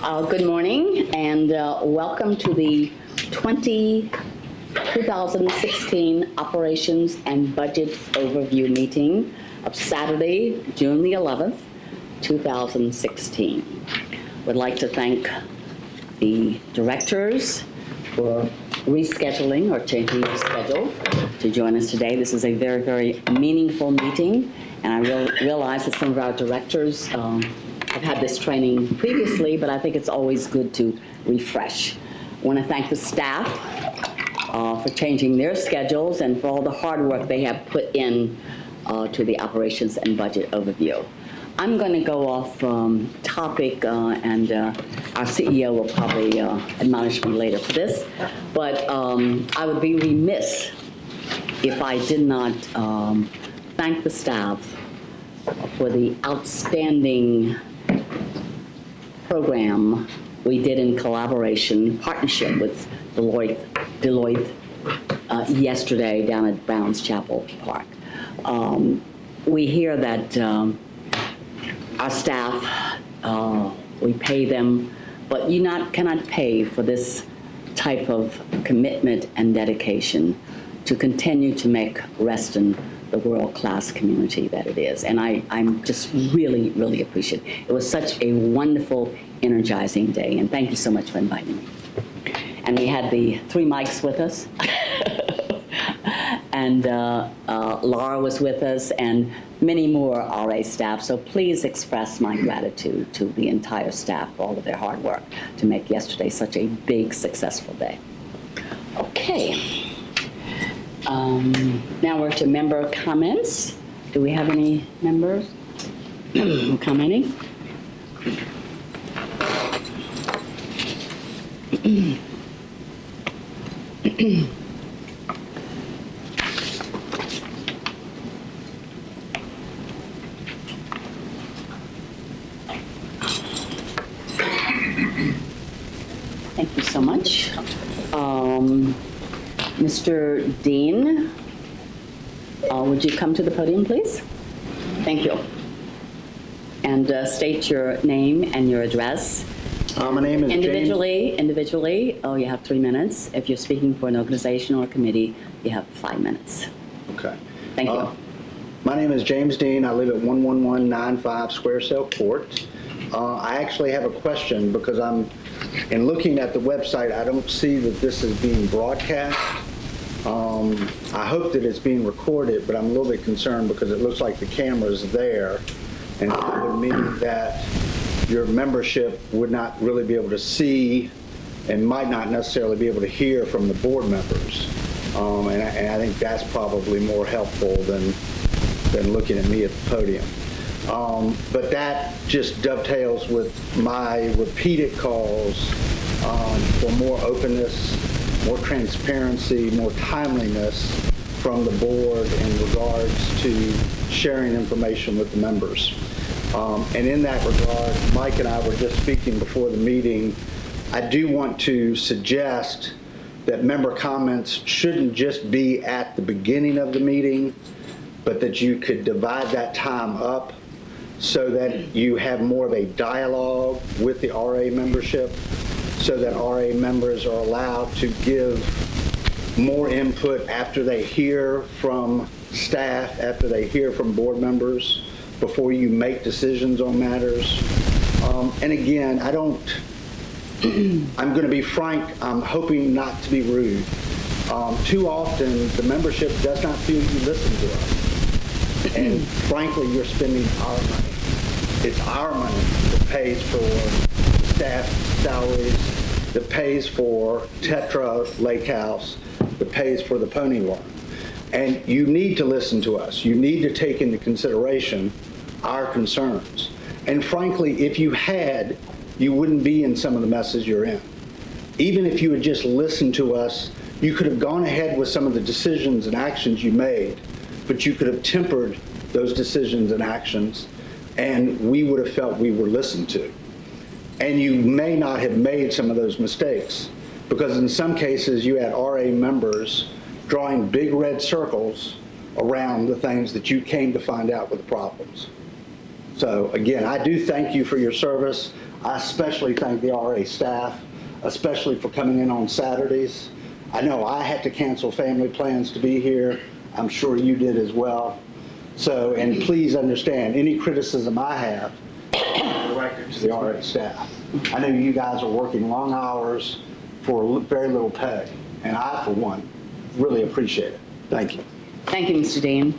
Good morning and welcome to the 2016 Operations and Budget Overview meeting of Saturday, June the 11th, 2016. Would like to thank the directors for rescheduling or changing their schedule to join us today. This is a very, very meaningful meeting, and I realize that some of our directors I've had this training previously, but I think it's always good to refresh. I want to thank the staff for changing their schedules and for all the hard work they have put in to the operations and budget overview. I'm going to go off topic, and our CEO will probably admonish me later for this, but I would be remiss if I did not thank the staff for the outstanding program we did in partnership with Deloitte yesterday down at Browns Chapel Park. We hear that our staff, we pay them, but you cannot pay for this type of commitment and dedication to continue to make Reston the world-class community that it is. And I'm just really, really appreciative. It was such a wonderful, energizing day, and thank you so much for inviting me. And we had the 3 mics with us, and Laura was with us, and many more RA staff, so please express my gratitude to the entire staff for all of their hard work to make yesterday such a big, successful day. Okay. Now we're to member comments. Do we have any members commenting? Thank you so much. Mr. Dean, would you come to the podium, please? Thank you. And state your name and your address. My name is Individually, you have 3 minutes. If you're speaking for an organization or a committee, you have 5 minutes. Okay. Thank you. My name is James Dean. I live at 11195 Square Cell Court. I actually have a question because in looking at the website, I don't see that this is being broadcast. I hope that it's being recorded, but I'm a little bit concerned because it looks like the camera's there, and it would mean that your membership would not really be able to see and might not necessarily be able to hear from the board members. And I think that's probably more helpful than looking at me at the podium. But that just dovetails with my repeated calls for more openness, more transparency, more timeliness from the board in regards to sharing information with the members. And in that regard, Mike and I were just speaking before the meeting. I do want to suggest that member comments shouldn't just be at the beginning of the meeting, but that you could divide that time up so that you have more of a dialogue with the RA membership, so that RA members are allowed to give more input after they hear from staff, after they hear from board members, before you make decisions on matters. And again, I'm going to be frank, I'm hoping not to be rude. Too often, the membership does not feel you listen to us. And frankly, you're spending our money. It's our money that pays for staff salaries, that pays for Tetra Lake House, that pays for the pony lawn. And you need to listen to us. You need to take into consideration our concerns. And frankly, if you had, you wouldn't be in some of the messes you're in. Even if you had just listened to us, you could have gone ahead with some of the decisions and actions you made, but you could have tempered those decisions and actions, and we would have felt we were listened to. And you may not have made some of those mistakes, because in some cases you had RA members drawing big red circles around the things that you came to find out were the problems. So again, I do thank you for your service. I especially thank the RA staff, especially for coming in on Saturdays. I know I had to cancel family plans to be here. I'm sure you did as well. So, and please understand, any criticism I have, directed to the RA staff. I know you guys are working long hours for very little pay, and I, for one, really appreciate it. Thank you. Thank you, Mr. Dean.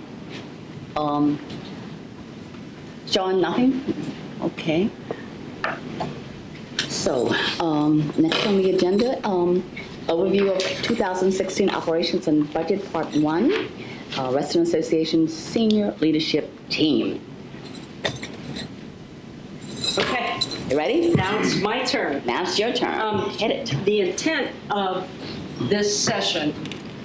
Sean, nothing? Okay. So, next on the agenda, overview of 2016 operations and budget part 1, Reston Association Senior Leadership Team. Okay, You ready? now it's my turn. Now it's your turn. Hit it. The intent of this session,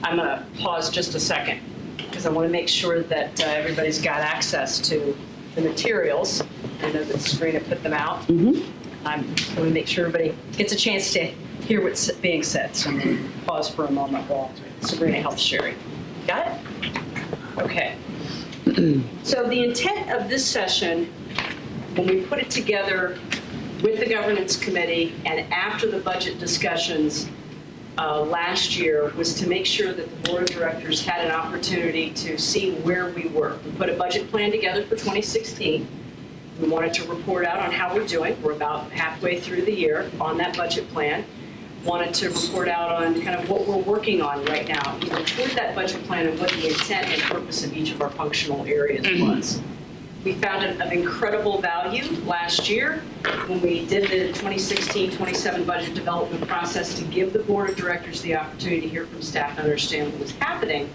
I'm going to pause just a second because I want to make sure that everybody's got access to the materials. I know that Sabrina put them out. I'm going to make sure everybody gets a chance to hear what's being said. So I'm going to pause for a moment while Sabrina helps Sherry. Got it? Okay. So the intent of this session, when we put it together with the governance committee and after the budget discussions last year, was to make sure that the board of directors had an opportunity to see where we were. We put a budget plan together for 2016. We wanted to report out on how we're doing. We're about halfway through the year on that budget plan. Wanted to report out on kind of what we're working on right now toward that budget plan and what the intent and purpose of each of our functional areas was. We found it of incredible value last year when we did the 2016-27 budget development process to give the board of directors the opportunity to hear from staff and understand what was happening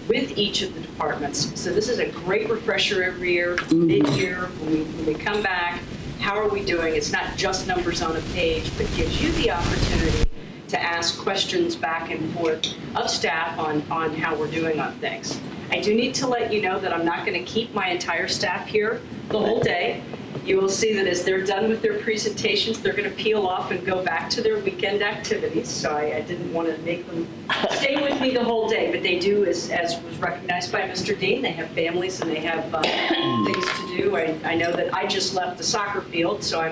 with each of the departments. So this is a great refresher every year, mid-year, when we come back. How are we doing? It's not just numbers on a page, but gives you the opportunity to ask questions back and forth of staff on how we're doing on things. I do need to let you know that I'm not going to keep my entire staff here the whole day. You will see that as they're done with their presentations, they're going to peel off and go back to their weekend activities. So I didn't want to make them stay with me the whole day, but they do, as was recognized by Mr. Dean, they have families and they have things to do. I know that I just left the soccer field, so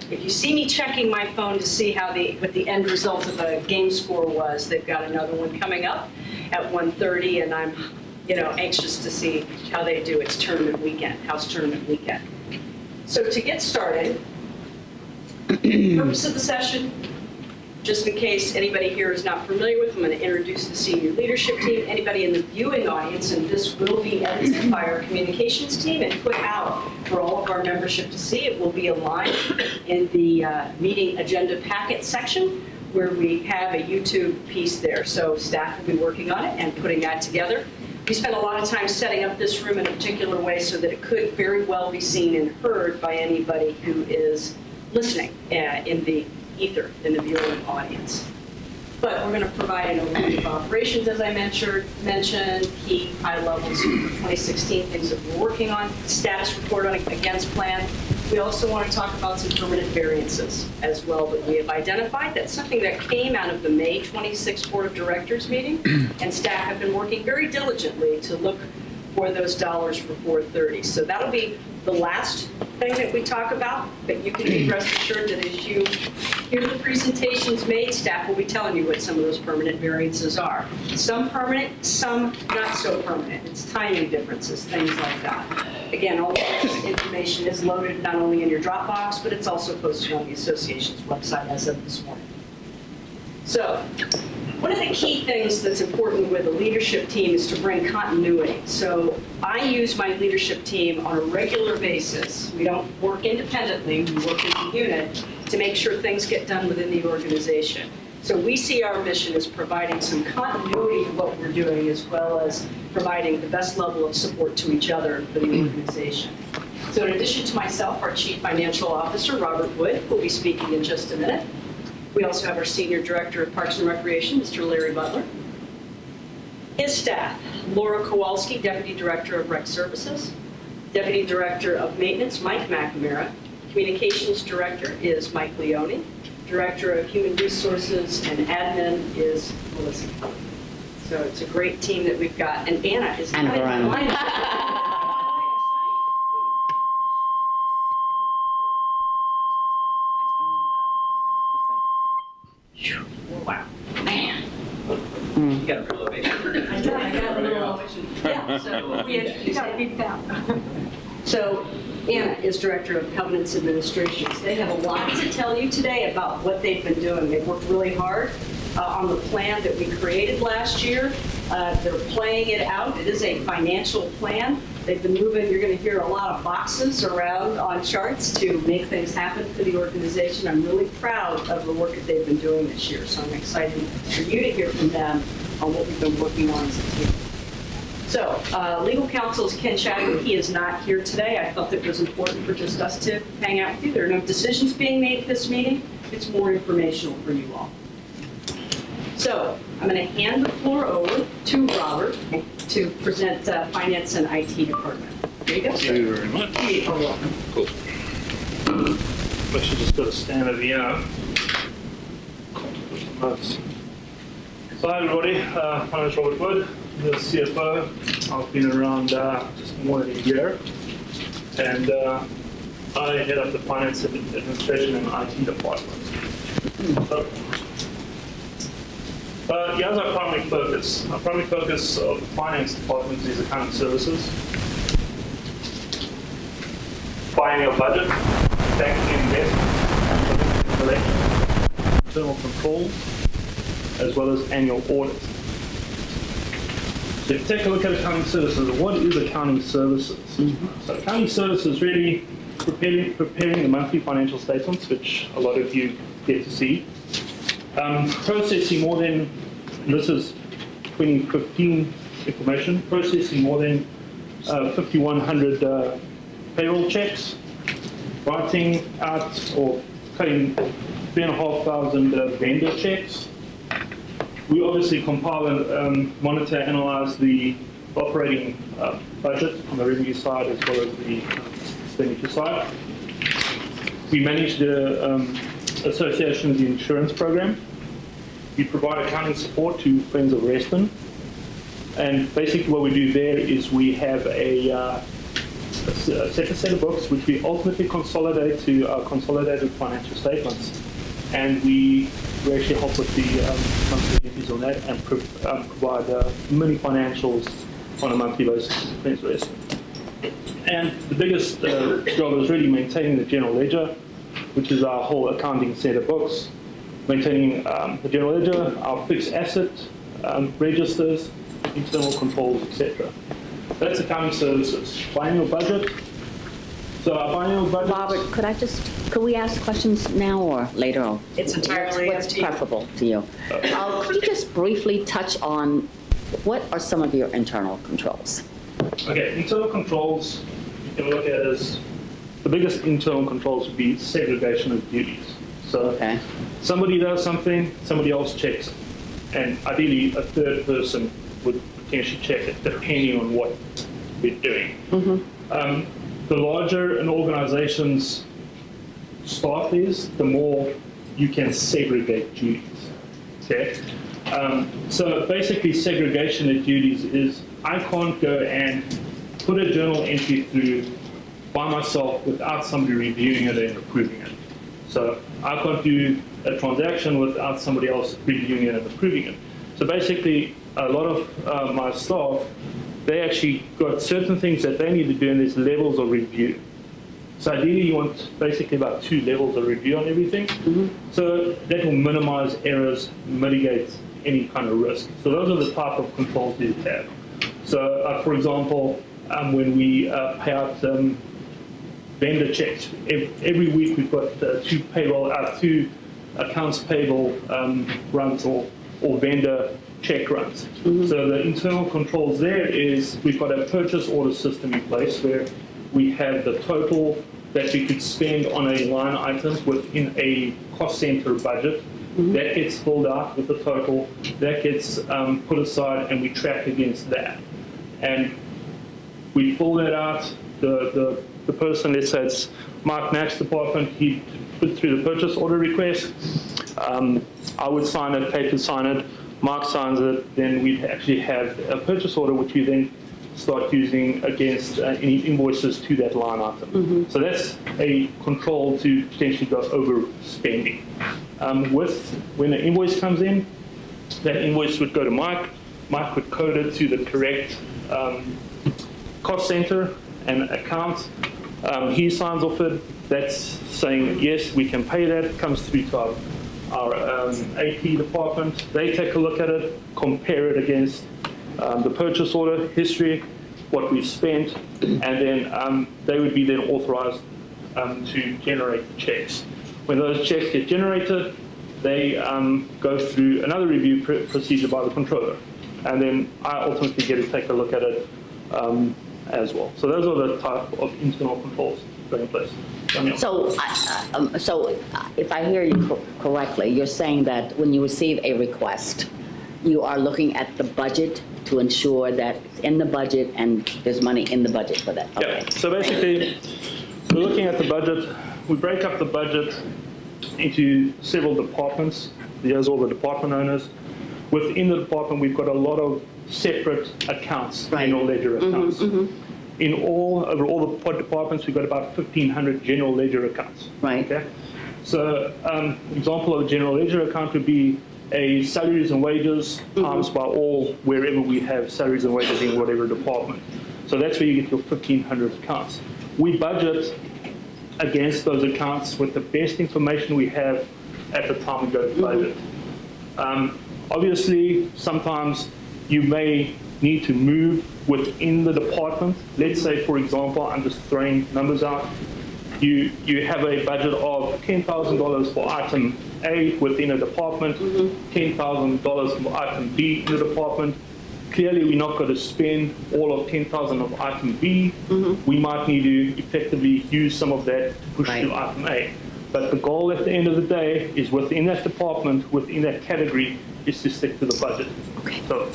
if you see me checking my phone to see what the end result of the game score was, they've got another one coming up at 1:30, and I'm anxious to see how they do. It's tournament weekend, house tournament weekend. So to get started, purpose of the session, just in case anybody here is not familiar with, I'm going to introduce the senior leadership team. Anybody in the viewing audience, and this will be edited by our communications team and put out for all of our membership to see. It will be aligned in the meeting agenda packet section where we have a YouTube piece there. So staff will be working on it and putting that together. We spent a lot of time setting up this room in a particular way so that it could very well be seen and heard by anybody who is listening in the ether, in the viewing audience. But we're going to provide an overview of operations, as I mentioned, key high levels for 2016, things that we're working on, status report on against plan. We also want to talk about some permanent variances as well that we have identified. That's something that came out of the May 26 Board of Directors meeting, and staff have been working very diligently to look for those dollars for 430. So that'll be the last thing that we talk about, but you can be rest assured that as you hear the presentations made, staff will be telling you what some of those permanent variances are. Some permanent, some not so permanent. It's timing differences, things like that. Again, all this information is loaded not only in your Dropbox, but it's also posted on the association's website as of this morning. So, one of the key things that's important with a leadership team is to bring continuity. So I use my leadership team on a regular basis. We don't work independently, we work as a unit to make sure things get done within the organization. So we see our mission as providing some continuity to what we're doing, as well as providing the best level of support to each other for the organization. So in addition to myself, our Chief Financial Officer, Robert Wood, will be speaking in just a minute. We also have our Senior Director of Parks and Recreation, Mr. Larry Butler. His staff, Laura Kowalski, Deputy Director of Rec Services. Deputy Director of Maintenance, Mike McNamara. Communications Director is Mike Leone. Director of Human Resources and Admin is Melissa Kelly. So it's a great team that we've got. And Anna is Anna Verano. I got a little, yeah, so we introduced Anna. So Anna is Director of Covenants Administrations. They have a lot to tell you today about what they've been doing. They've worked really hard on the plan that we created last year. They're playing it out. It is a financial plan. They've been moving, you're going to hear a lot of boxes around on charts to make things happen for the organization. I'm really proud of the work that they've been doing this year, so I'm excited for you to hear from them on what we've been working on as a team. So, legal counsel is Ken Chadwick. He is not here today. I felt it was important for just us to hang out with you. There are no decisions being made at this meeting. It's more informational for you all. So, I'm going to hand the floor over to Robert to present Finance and IT Department. There you go. Thank you very much. You're welcome. Cool. I should just got to stand over here. Notes. So hi everybody, my name is Robert Wood, the CFO. I've been around just more than a year, and I head up the Finance and Administration and IT Department. So, here's our primary focus. Our primary focus of the Finance Department is accounting services, biennial budget, banking and investment, collection, internal control, as well as annual audit. So if you take a look at accounting services, what is accounting services? So accounting services really preparing the monthly financial statements, which a lot of you get to see. Processing more than, this is 2015 information, processing more than 5,100 payroll checks, writing out or cutting 3,500 vendor checks. We obviously compile and monitor, analyze the operating budget on the revenue side as well as the expenditure side. We manage the association's insurance program. We provide accounting support to Friends of Reston. And basically what we do there is we have a separate set of books which we ultimately consolidate to our consolidated financial statements. And we actually help with the monthly entries on that and provide mini financials on a monthly basis for Friends of Reston. And the biggest job is really maintaining the general ledger, which is our whole accounting set of books, maintaining the general ledger, our fixed asset registers, internal controls, etc. That's accounting services. Biennial budget. So our biennial budget. Robert, could we ask questions now or later on? It's entirely up What's to you. preferable to you? Could you just briefly touch on what are some of your internal controls? Okay, internal controls you can look at as the biggest internal controls would be segregation of duties. So somebody does something, somebody else checks it. And ideally, a third person would potentially check it, depending on what we're doing. The larger an organization's staff is, the more you can segregate duties. Okay? So basically, segregation of duties is I can't go and put a journal entry through by myself without somebody reviewing it and approving it. So I can't do a transaction without somebody else reviewing it and approving it. So basically, a lot of my staff, they actually got certain things that they need to do, and there's levels of review. So ideally, you want basically about 2 levels of review on everything. So that will minimize errors, mitigate any kind of risk. So those are the type of controls we have. So for example, when we pay out vendor checks, every week we've got 2 accounts payable runs or vendor check runs. So the internal controls there is we've got a purchase order system in place where we have the total that we could spend on a line item within a cost center budget. That gets filled out with the total, that gets put aside, and we track against that. And we fill that out. The person, let's say it's Mark Nack's department, he put through the purchase order request. I would sign it, Kate would sign it, Mark signs it, then we'd actually have a purchase order which we then start using against any invoices to that line item. So that's a control to potentially go overspending. When an invoice comes in, that invoice would go to Mike. Mike would code it to the correct cost center and account. He signs off it. That's saying, yes, we can pay that. It comes through to our AP department. They take a look at it, compare it against the purchase order history, what we've spent, and then they would be then authorized to generate the checks. When those checks get generated, they go through another review procedure by the controller. And then I ultimately get to take a look at it as well. So those are the type of internal controls that are in place. Daniel. So if I hear you correctly, you're saying that when you receive a request, you are looking at the budget to ensure that it's in the budget and there's money in the budget for that. Okay. Yeah, so basically, we're looking at the budget. We break up the budget into several departments. There's all the department owners. Within the department, we've got a lot of separate accounts, Right. general ledger accounts. Over all the departments, we've got about 1,500 general ledger accounts. Right. Okay. So, example of a general ledger account would be a salaries and wages times by all wherever we have salaries and wages in whatever department. So that's where you get your 1,500 accounts. We budget against those accounts with the best information we have at the time we go to budget. Obviously, sometimes you may need to move within the department. Let's say, for example, I'm just throwing numbers out. You have a budget of $10,000 for item A within a department, $10,000 for item B in the department. Clearly, we're not going to spend all of $10,000 of item B. We might need to effectively use some of that to push Right. to item A. But the goal at the end of the day is within that department, within that category, is to stick to the budget. Okay. So,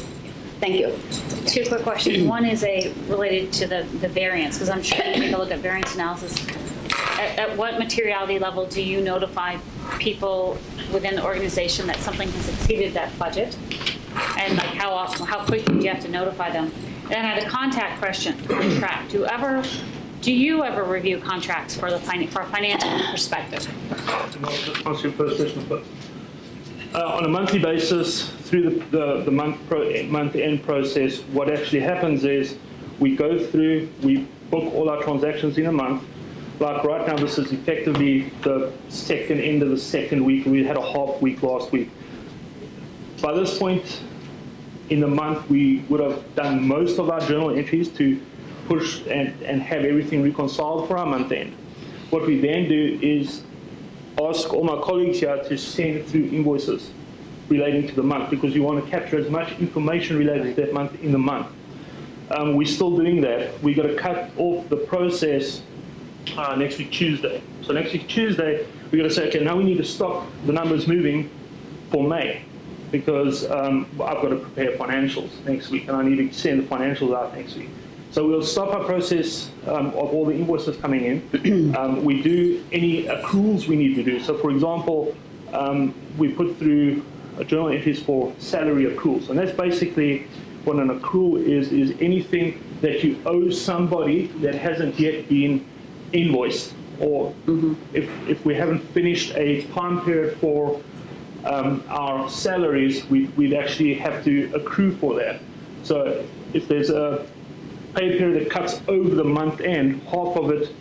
Thank you. Two quick questions. One is related to the variance, because I'm sure you take a look at variance analysis. At what materiality level do you notify people within the organization that something has exceeded that budget? And like how often, how quickly do you have to notify them? And then I had a contact question. Contract. Do you ever review contracts for a financial perspective? to answer your first question first. On a monthly basis, through the month-end process, what actually happens is we go through, we book all our transactions in a month. Like right now, this is effectively the second end of the second week. We had a half week last week. By this point in the month, we would have done most of our journal entries to push and have everything reconciled for our month end. What we then do is ask all my colleagues here to send through invoices relating to the month, because you want to capture as much information related to that month in the month. We're still doing that. We've got to cut off the process next week Tuesday. So next week Tuesday, we've got to say, okay, now we need to stop the numbers moving for May, because I've got to prepare financials next week, and I need to send the financials out next week. So we'll stop our process of all the invoices coming in. We do any accruals we need to do. So for example, we put through journal entries for salary accruals. And that's basically what an accrual is anything that you owe somebody that hasn't yet been invoiced. Or if we haven't finished a time period for our salaries, we'd actually have to accrue for that. So if there's a pay period that cuts over the month end, half of it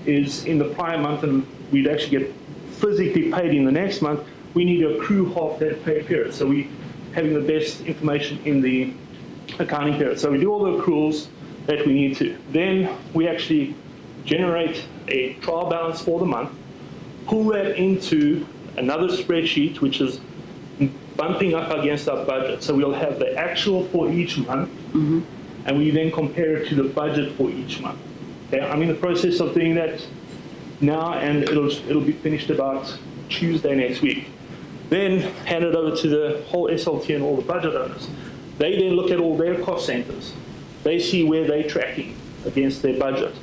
is in the prior month and we'd actually get physically paid in the next month, we need to accrue half that pay period. So we're having the best information in the accounting period. So we do all the accruals that we need to. Then we actually generate a trial balance for the month, pull that into another spreadsheet, which is bumping up against our budget. So we'll have the actual for each month, and we then compare it to the budget for each month. Okay? I'm in the process of doing that now, and it'll be finished about Tuesday next week. Then hand it over to the whole SLT and all the budget owners. They then look at all their cost centers. They see where they're tracking against their budget.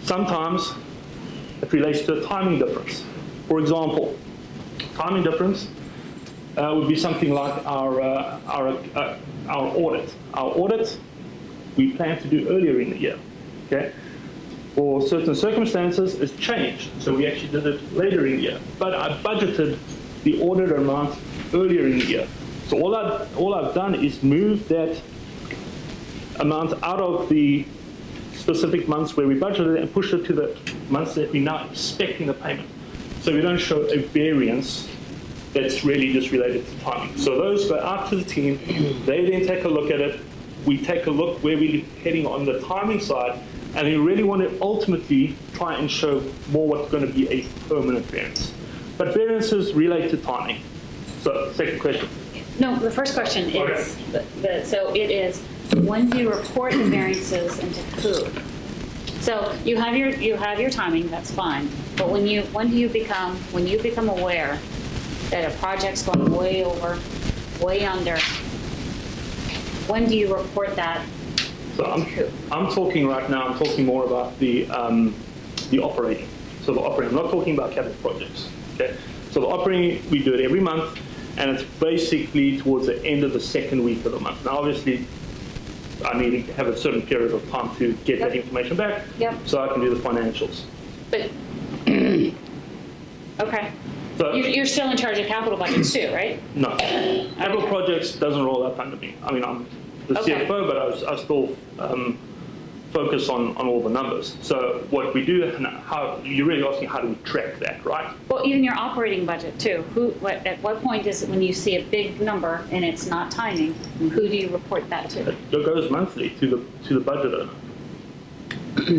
Sometimes it relates to a timing difference. For example, timing difference would be something like our audit. Our audit we plan to do earlier in the year. Okay? For certain circumstances, it's changed, so we actually did it later in the year. But I budgeted the audit amount earlier in the year. So all I've done is move that amount out of the specific months where we budgeted and push it to the months that we're now expecting the payment. So we don't show a variance that's really just related to timing. So those go out to the team, they then take a look at it, we take a look where we're heading on the timing side, and we really want to ultimately try and show more what's going to be a permanent variance. But variances relate to timing. So, second question. No, the first question is, so it is, when do you report the variances and to who? So you have your timing, that's fine, but when you become aware that a project's going way over, way under, when do you report that? So I'm talking right now, I'm talking more about the operating. So the operating, I'm not talking about capital projects, okay? So the operating, we do it every month, and it's basically towards the end of the second week of the month. Now, obviously, I need to have a certain period of time to get that information back, so I can do the financials. But, okay. So, You're still in charge of capital budgets too, right? No, capital projects doesn't roll up under me. I mean, I'm the CFO, but I still focus on all the numbers. So what we do, how you're really asking, how do we track that, right? Well, even your operating budget too. At what point is it when you see a big number and it's not timing? Who do you report that to? It goes monthly to the budget owner.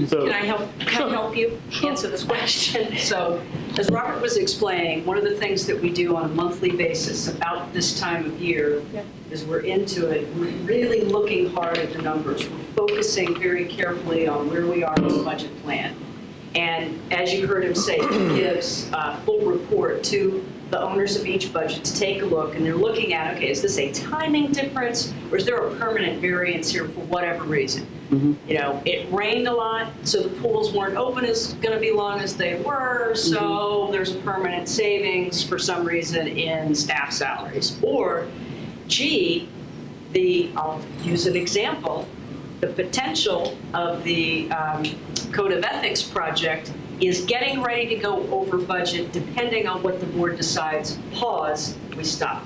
So, Can I help you answer this question? So, as Robert was explaining, one of the things that we do on a monthly basis about this time of year is we're into it. We're really looking hard at the numbers. We're focusing very carefully on where we are in the budget plan. And as you heard him say, he gives a full report to the owners of each budget to take a look, and they're looking at, okay, is this a timing difference, or is there a permanent variance here for whatever reason? You know, it rained a lot, so the pools weren't open as going to be long as they were, so there's a permanent savings for some reason in staff salaries. Or, gee, I'll use an example, the potential of the Code of Ethics project is getting ready to go over budget depending on what the board decides. Pause, we stop.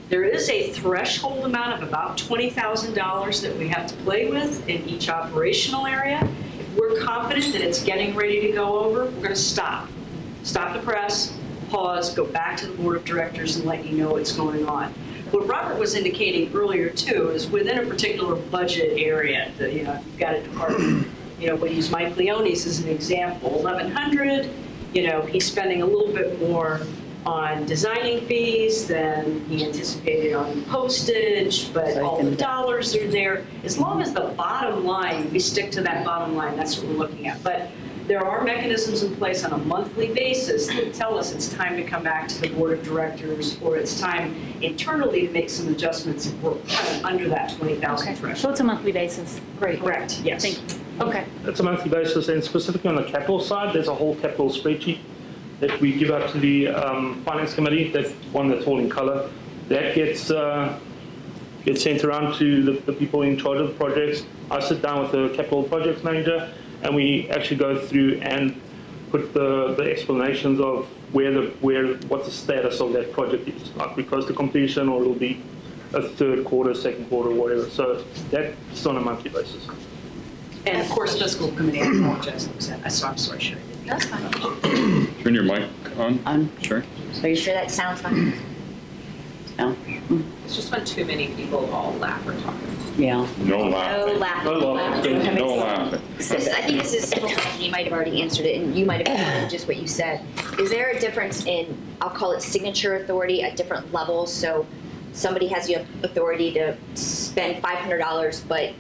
There is a threshold amount of about $20,000 that we have to play with in each operational area. If we're confident that it's getting ready to go over, we're going to stop. Stop the press, pause, go back to the board of directors and let you know what's going on. What Robert was indicating earlier too is within a particular budget area, you've got a department, we'll use Mike Leone's as an example, 1,100, he's spending a little bit more on designing fees than he anticipated on postage, but all the dollars are there. As long as the bottom line, we stick to that bottom line, that's what we're looking at. But there are mechanisms in place on a monthly basis that tell us it's time to come back to the board of directors, or it's time internally to make some adjustments if we're kind of under that 20,000 threshold. So it's a monthly basis. Great. Correct, yes. Thank you. Okay. It's a monthly basis, and specifically on the capital side, there's a whole capital spreadsheet that we give out to the finance committee. That's one that's all in color. That gets sent around to the people in charge of the projects. I sit down with the capital projects manager, and we actually go through and put the explanations of what's the status of that project is. Like we close to completion, or it'll be a third quarter, second quarter, whatever. So that's on a monthly basis. And of course, fiscal committee, I apologize, I'm sorry, Sherry. That's fine. Turn your mic on. Sure. Are you sure that sounds fine? No? It's just when too many people all laugh or talk. Yeah. No No laughing. laughing. No laughing. No laughing. I think this is a simple question. You might have already answered it, and you might have answered just what you said. Is there a difference in, I'll call it signature authority at different levels? So somebody has the authority to spend $500, but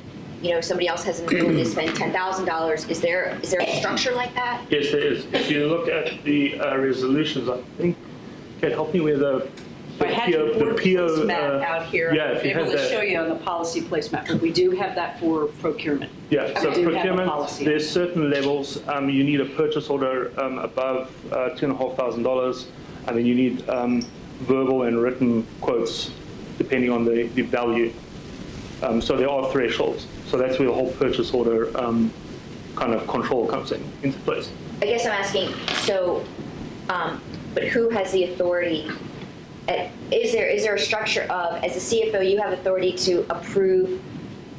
somebody else has an ability to spend $10,000. Is there a structure like that? Yes, there is. If you look at the resolutions, I think, Kate, help me with the I had your board placement out here. Yeah, if you able have to that. show you on the policy placement, but we do have that for procurement. Yeah, so We do have a procurement, policy. there's certain levels. You need a purchase order above $2,500, and then you need verbal and written quotes depending on the value. So there are thresholds. So that's where the whole purchase order kind of control comes into place. I guess I'm asking, so, but who has the authority is there a structure of, as a CFO, you have authority to approve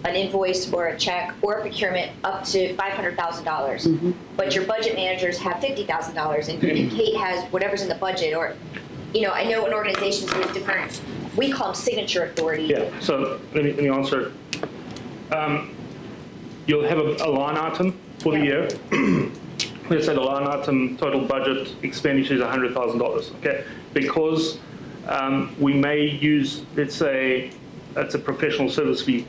an invoice or a check or a procurement up to $500,000, but your budget managers have $50,000, and Kate has whatever's in the budget, or, I know in organizations there's different, we call them signature authority. Yeah, so let me answer it. You'll have a line item for the year. Let's say the line item total budget expenditure is $100,000, okay? Because we may use, let's say, that's a professional service fee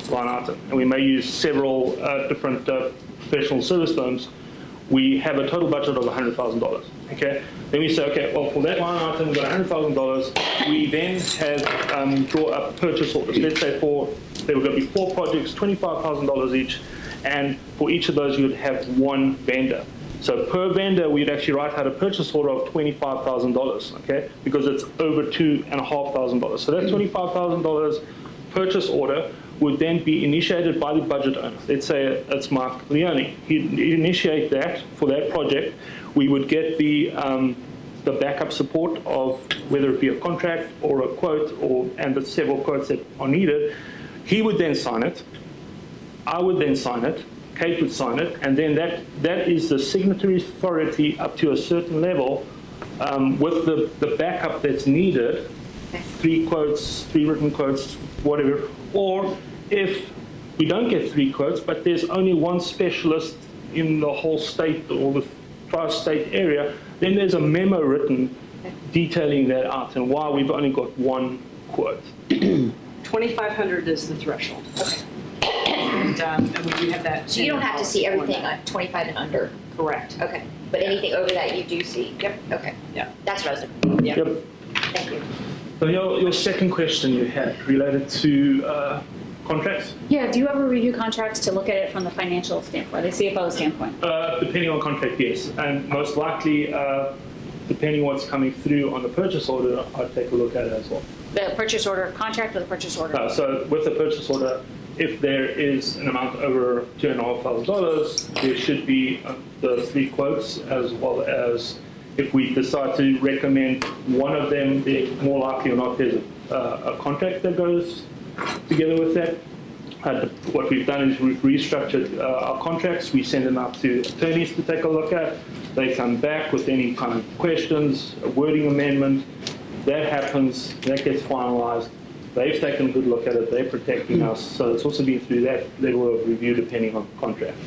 line item, and we may use several different professional service firms. We have a total budget of $100,000, okay? Then we say, okay, well, for that line item, we've got $100,000. We then have draw up purchase orders. Let's say there were going to be 4 projects, $25,000 each, and for each of those, you would have one vendor. So per vendor, we'd actually write out a purchase order of $25,000, okay? Because it's over $2,500. So that $25,000 purchase order would then be initiated by the budget owner. Let's say it's Mark Leone. He'd initiate that for that project. We would get the backup support of whether it be a contract or a quote, and the several quotes that are needed. He would then sign it. I would then sign it. Kate would sign it, and then that is the signatory authority up to a certain level with the backup that's needed. 3 quotes, 3 written quotes, whatever. Or if we don't get 3 quotes, but there's only one specialist in the whole state or the tri-state area, then there's a memo written detailing that out and why we've only got 1 quote. 2,500 is the threshold. Okay. And we do have that. So you don't have to see everything on 25 and under? Correct. Okay. But anything over that you do see? Yep. Okay. Yeah. That's what I was looking for. Yep. Thank you. So your second question you had related to contracts? Yeah, do you ever review contracts to look at it from the financial standpoint, the CFO standpoint? Depending on contract, yes. And most likely, depending what's coming through on the purchase order, I'd take a look at it as well. The purchase order contract or the purchase order? So with the purchase order, if there is an amount over $2,500, there should be the 3 quotes, as well as if we decide to recommend one of them, more likely or not, there's a contract that goes together with that. What we've done is we've restructured our contracts. We send them out to attorneys to take a look at. They come back with any kind of questions, a wording amendment. That happens, that gets finalized. They've taken a good look at it. They're protecting us. So it's also been through that level of review depending on the contract.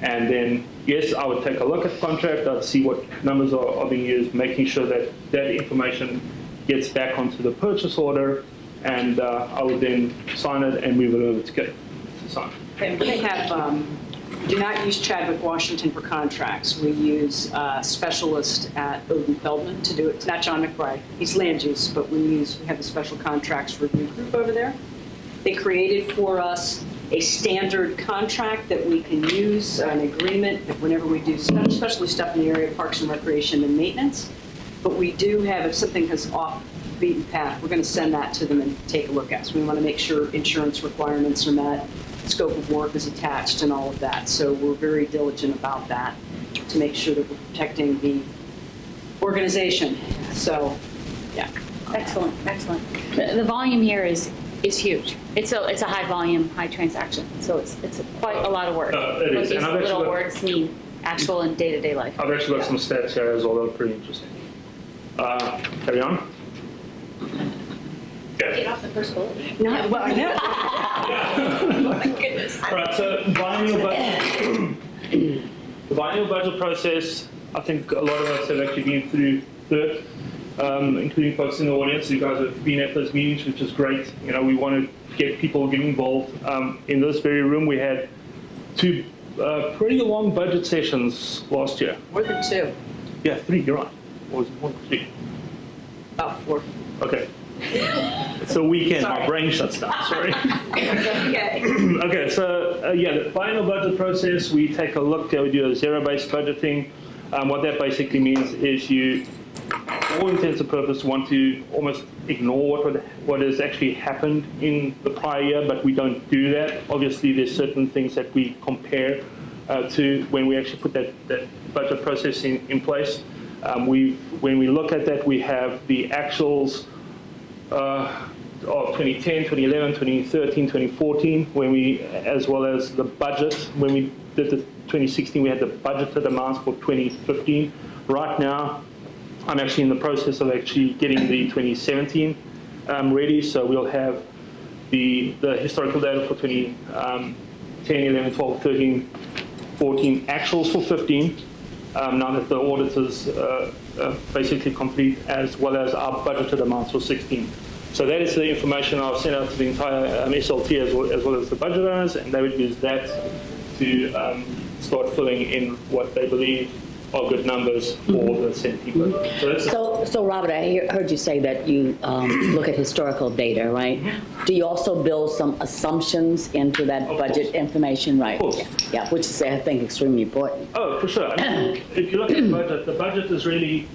And then, yes, I would take a look at the contract. I'd see what numbers are being used, making sure that that information gets back onto the purchase order, and I would then sign it and move it over to Kate to sign. And we have, do not use Chadwick Washington for contracts. We use a specialist at Odin Feldman to do it. It's not John McBride. He's land use, but we have a special contracts review group over there. They created for us a standard contract that we can use, an agreement whenever we do especially stuff in the area of parks and recreation and maintenance. But we do have, if something is off the beaten path, we're going to send that to them and take a look at. So we want to make sure insurance requirements are met, scope of work is attached, and all of that. So we're very diligent about that to make sure that we're protecting the organization. So, yeah. Excellent, excellent. The volume here is huge. It's a high volume, high transaction. So it's quite a lot of work. It is. These And I've actually little got- words mean actual and day-to-day life. I've actually got some stats here as well that are pretty interesting. Carry on. Get off the first bullet. No, well, I know. Oh my goodness. All right, so the biennial budget process, I think a lot of us have actually been through it, including folks in the audience. You guys have been at those meetings, which is great. You know, we want to get people getting involved. In this very room, we had 2 pretty long budget sessions last year. More than 2. Yeah, 3, you're right. Or was it 1 or 3? About 4. Okay. It's a weekend, my Sorry. brain shuts down, sorry. Okay. Okay, so the final budget process, we take a look, we do a zero-based budgeting. What that basically means is you, for all intents and purposes, want to almost ignore what has actually happened in the prior year, but we don't do that. Obviously, there's certain things that we compare to when we actually put that budget process in place. When we look at that, we have the actuals of 2010, 2011, 2013, 2014, as well as the budget. When we did the 2016, we had the budgeted amounts for 2015. Right now, I'm actually in the process of actually getting the 2017 ready, so we'll have the historical data for 2010, 11, 12, 13, 14, actuals for 15, now that the auditors basically complete, as well as our budgeted amounts for 16. So that is the information I'll send out to the entire SLT as well as the budget owners, and they would use that to start filling in what they believe are good numbers for the CENTI budget. So Robert, I heard you say that you look at historical data, right? Do you also build some assumptions into that budget information, right? Of course. Yeah, which is, I think, extremely important. Oh, for sure. I mean, if you look at the budget is really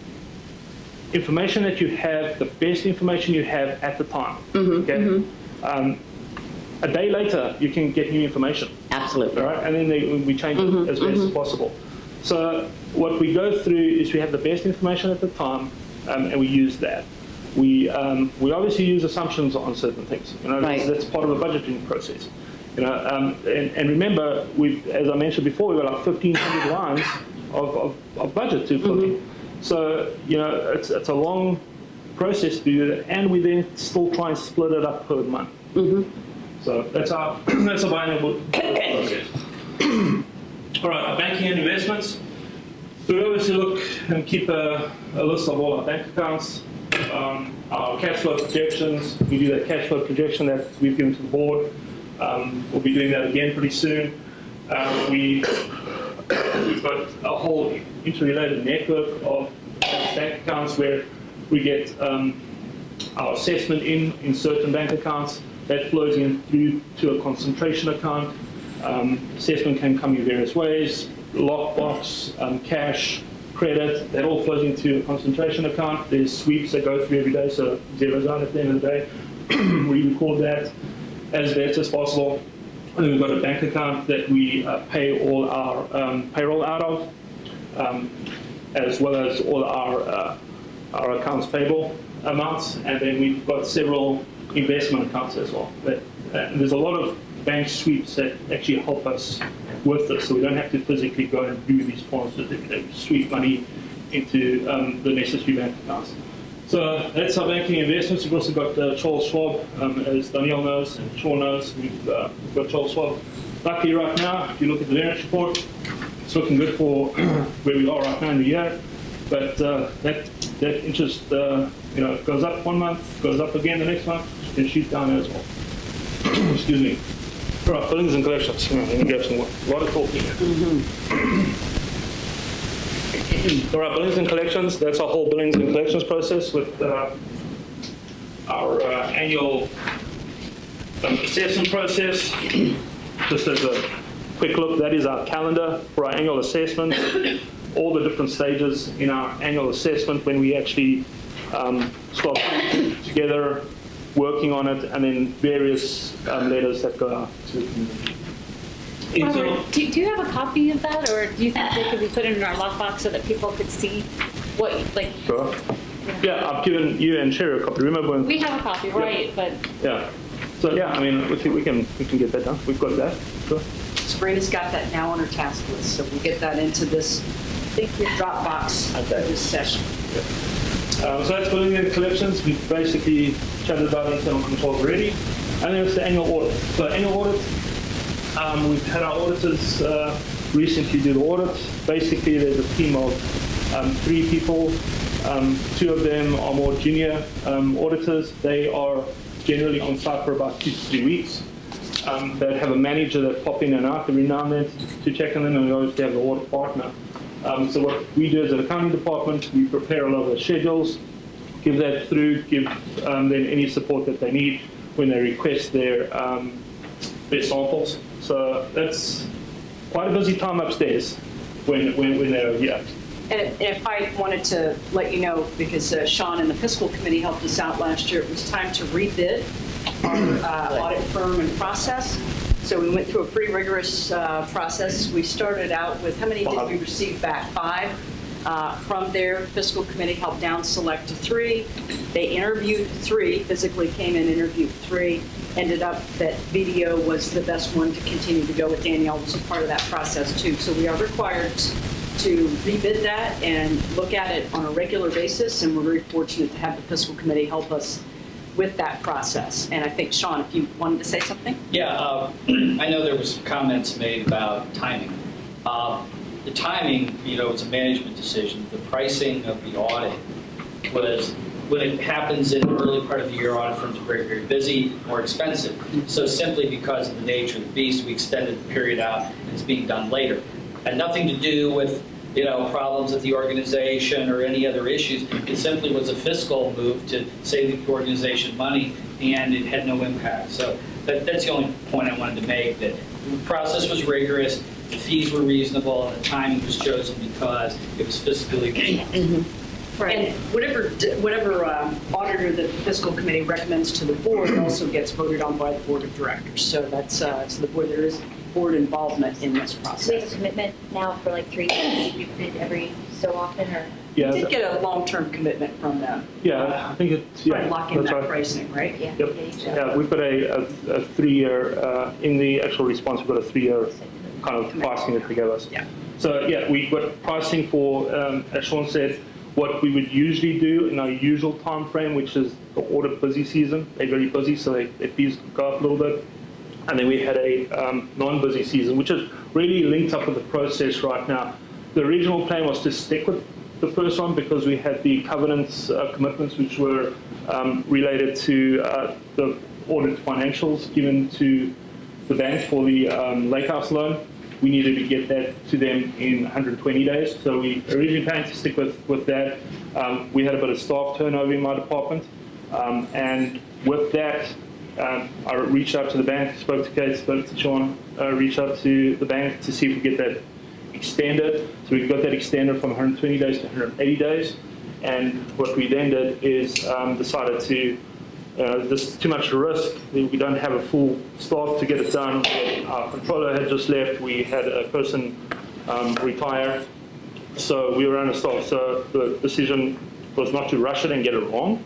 information that you have, the best information you have at the time. Okay? A day later, you can get new information. Absolutely. All right? And then we change it as best as possible. So what we go through is we have the best information at the time, and we use that. We obviously use assumptions on certain things. You know, Right. that's part of the budgeting process. You know, and remember, as I mentioned before, we've got like 1,500 lines of budget to fill in. So you know, it's a long process to do that, and we then still try and split it up per month. So that's our biannual process. All right, our banking and investments. So we obviously look and keep a list of all our bank accounts, our cash flow projections. We do that cash flow projection that we've given to the board. We'll be doing that again pretty soon. We've got a whole interrelated network of bank accounts where we get our assessment in certain bank accounts. That flows in through to a concentration account. Assessment can come in various ways: lockbox, cash, credit. That all flows into a concentration account. There's sweeps that go through every day, so zeroes out at the end of the day. We record that as best as possible. And then we've got a bank account that we pay all our payroll out of, as well as all our accounts payable amounts. And then we've got several investment accounts as well. And there's a lot of bank sweeps that actually help us with this, so we don't have to physically go and do these forms that sweep money into the necessary bank accounts. So that's our banking investments. We've also got Charles Schwab, as Danielle knows and Sean knows. We've got Charles Schwab. Luckily right now, if you look at the variance report, it's looking good for where we are right now in the year. But that interest, goes up one month, goes up again the next month, and shoots down as well. Excuse me. All right, billings and collections. Let me get a lot of talking here. All right, billings and collections. That's our whole billings and collections process with our annual assessment process. Just as a quick look, that is our calendar for our annual assessment. All the different stages in our annual assessment when we actually start together, working on it, and then various letters that go out to the community. Robert, do you have a copy of that, or do you think they could be put in our lockbox so that people could see what, like? Sure. Yeah, I've given you and Sherry a copy. Remember when? We have a copy, right? But yeah. So yeah, I mean, we can get that done. We've got that. Sure. Sabrina's got that now on her task list, so we'll get that into this Dropbox after this session. So that's billing and collections. We've basically chatted about internal controls already. And then it's the annual audit. So annual audit, we've had our auditors recently do the audit. Basically, there's a team of 3 people. 2 of them are more junior auditors. They are generally on site for about 2 to 3 weeks. They have a manager that pop in and out every now and then to check on them, and we always have the audit partner. So what we do as an accounting department, we prepare a lot of the schedules, give that through, give them any support that they need when they request their samples. So that's quite a busy time upstairs when they're here. And if I wanted to let you know, because Sean and the fiscal committee helped us out last year, it was time to rebid our audit firm and process. So we went through a pretty rigorous process. We started out with, how many did we receive back? 5? From there, fiscal committee helped down select to 3. They interviewed 3, physically came in, interviewed 3. Ended up that video was the best one to continue to go with. Danielle was a part of that process too. So we are required to rebid that and look at it on a regular basis, and we're very fortunate to have the fiscal committee help us with that process. And I think, Sean, if you wanted to say something? Yeah, I know there was comments made about timing. The timing, was a management decision. The pricing of the audit was, when it happens in the early part of the year, audit firms are very, very busy, more expensive. So simply because of the nature of the beast, we extended the period out, and it's being done later. Had nothing to do with problems at the organization or any other issues. It simply was a fiscal move to save the organization money, and it had no impact. So that's the only point I wanted to make, that the process was rigorous, the fees were reasonable, and the timing was chosen because it was fiscally responsible. Right. And whatever auditor the fiscal committee recommends to the board also gets voted on by the board of directors. So that's so the board, there is board involvement in this process. So we have a commitment now for like 3 years. We bid every so often, or? Yeah, We did get a long-term commitment from them. yeah, I think it's, Try to yeah, lock in that's that right. pricing, right? Yeah. Yep. Yeah, we've got a 3-year, in the actual response, we've got a 3-year kind of pricing it together. Yeah. So yeah, we've got pricing for, as Sean said, what we would usually do in our usual time frame, which is the audit busy season. They're very busy, so their fees go up a little bit. And then we had a non-busy season, which is really linked up with the process right now. The original plan was to stick with the first one because we had the covenants, commitments, which were related to the audit financials given to the bank for the Lake House loan. We needed to get that to them in 120 days. So we originally planned to stick with that. We had a bit of staff turnover in my department. And with that, I reached out to the bank, spoke to Kate, spoke to Sean, reached out to the bank to see if we get that extended. So we got that extended from 120 days to 180 days. And what we then did is decided to, this is too much risk. We don't have a full staff to get it done. Our controller had just left. We had a person retire. So we were understaffed. So the decision was not to rush it and get it wrong.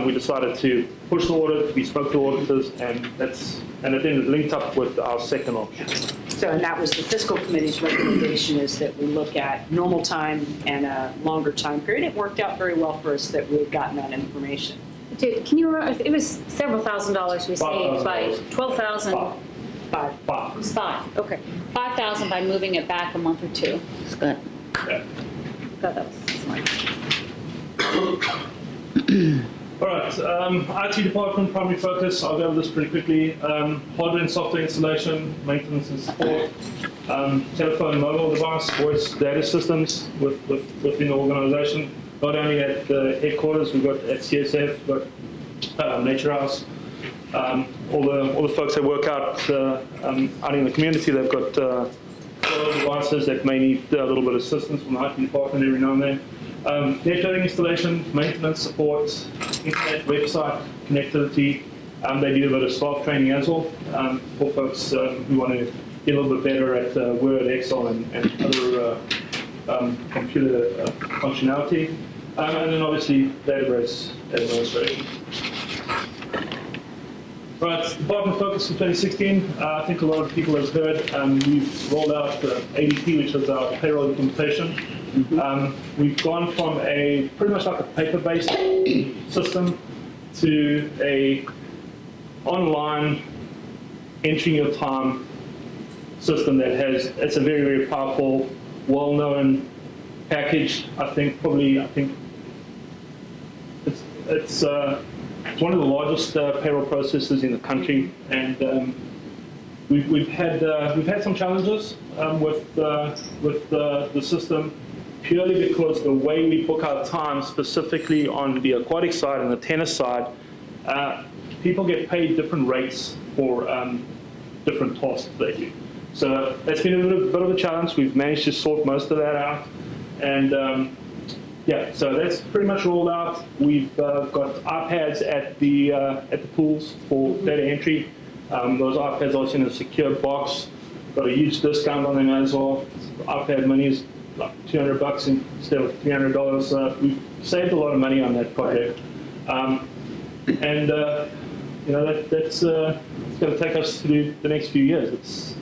We decided to push the audit. We spoke to auditors, and it then linked up with our second option. So, and that was the fiscal committee's recommendation, is that we look at normal time and a longer time period. It worked out very well for us that we had gotten that information. Dude, can you remember, it was several $1,000s we saved by 12,000. Five. It was 5, okay. 5,000 by moving it back a month or 2. It's good. Yeah. Thought that was smart. All right, IT department, primary focus, I'll go over this pretty quickly. Hardware and software installation, maintenance and support, telephone, mobile device, voice, data systems within the organization. Not only at the headquarters, we've got at CSF, we've got Nature House. All the folks that work out in the community, they've got devices that may need a little bit of assistance from the IT department every now and then. Networking installation, maintenance, support, internet, website, connectivity. They do a bit of staff training as well for folks who want to get a little bit better at Word, Excel, and other computer functionality. And then obviously database administration. Right, department focus for 2016. I think a lot of people have heard we've rolled out ADP, which is our payroll implementation. We've gone from a pretty much like a paper-based system to a online entering your time system that it's a very, very powerful, well-known package. I think it's one of the largest payroll processors in the country, and we've had some challenges with the system, purely because the way we book our time, specifically on the aquatic side and the tennis side, people get paid different rates for different tasks they do. So that's been a bit of a challenge. We've managed to sort most of that out, and yeah, so that's pretty much rolled out. We've got iPads at the pools for data entry. Those iPads are in a secure box. Got a huge discount on them as well. iPad minis like $200 instead of $300. We've saved a lot of money on that project. And that's it's going to take us through the next few years.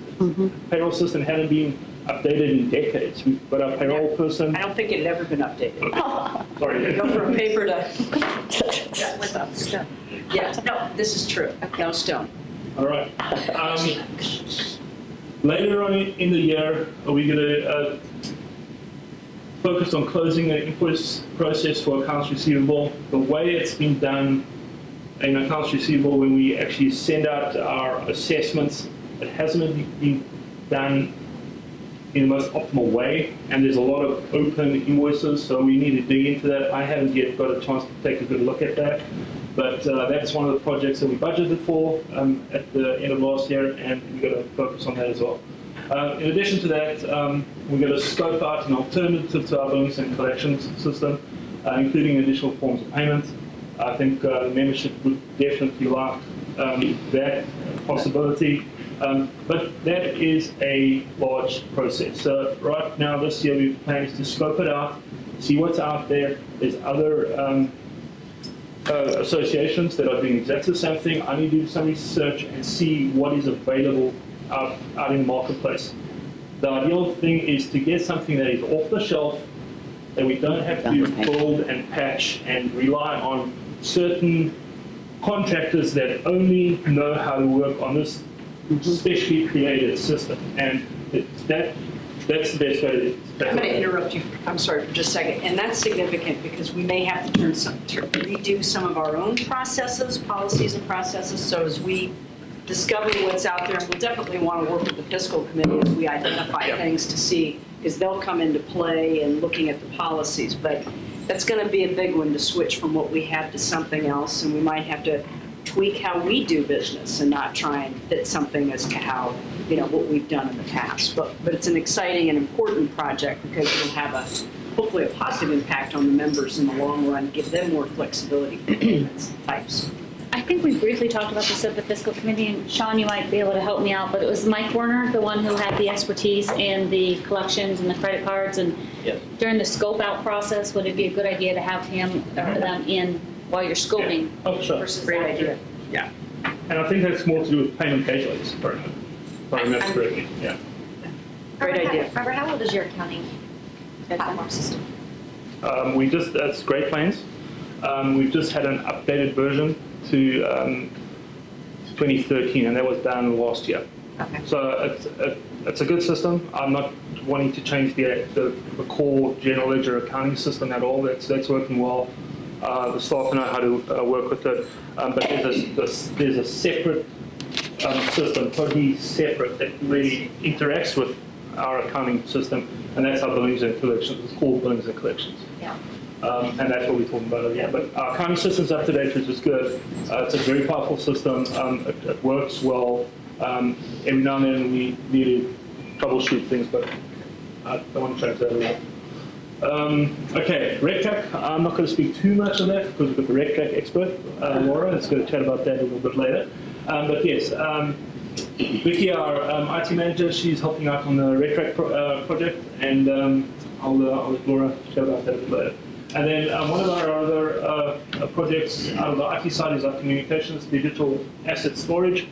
Payroll system hadn't been updated in decades. We've got our payroll person. I don't think it had ever been updated. Sorry. Go from paper to without stone. Yeah, no, this is true. No stone. All right. Later on in the year, we're going to focus on closing the invoice process for accounts receivable. The way it's been done in accounts receivable, when we actually send out our assessments, it hasn't been done in the most optimal way, and there's a lot of open invoices, so we need to dig into that. I haven't yet got a chance to take a good look at that, but that's one of the projects that we budgeted for at the end of last year, and we've got to focus on that as well. In addition to that, we're going to scope out an alternative to our billings and collections system, including additional forms of payment. I think the membership would definitely like that possibility. But that is a large process. So right now, this year, we're planning to scope it out, see what's out there. There's other associations that are doing exactly the same thing. I need to do some research and see what is available out in the marketplace. The ideal thing is to get something that is off the shelf, that we don't have to build and patch and rely on certain contractors that only know how to work on this specially created system, and that's the best way to do it. I'm going to interrupt you, I'm sorry, for just a second. And that's significant because we may have to redo some of our own processes, policies and processes. So as we discover what's out there, we'll definitely want to work with the fiscal committee as we identify things to see, because they'll come into play in looking at the policies. But that's going to be a big one to switch from what we have to something else, and we might have to tweak how we do business and not try and fit something as to how, what we've done in the past. But it's an exciting and important project because it'll have hopefully a positive impact on the members in the long run, give them more flexibility for payments types. I think we briefly talked about this at the fiscal committee, and Sean, you might be able to help me out, but it was Mike Warner, the one who had the expertise in the collections and the credit cards, and during the scope out process, would it be a good idea to have him or them in while you're scoping? Yeah. Oh, sure. Versus Great after? idea. Yeah. And I think that's more to do with payment gateways, if I remember correctly. Yeah. Great idea. Robert, how old is your accounting platform system? That's Great Plains. We've just had an updated version to 2013, and that was done last year. Okay. So it's a good system. I'm not wanting to change the core general ledger accounting system at all. That's working well. The staff know how to work with it, but there's a separate system, totally separate, that really interacts with our accounting system, and that's our billings and collections. It's called billings and collections. Yeah. And that's what we're talking about. Yeah, but our accounting system's up to date, which is good. It's a very powerful system. It works well. Every now and then we need to troubleshoot things, but I don't want to change that at all. Okay, RecTrack. I'm not going to speak too much on that because we've got the RecTrack expert, Laura, is going to chat about that a little bit later. But yes, Vicky, our IT manager, she's helping out on the RecTrack project, and I'll let Laura chat about that a bit later. And then one of our other projects out of the IT side is our communications, digital asset storage.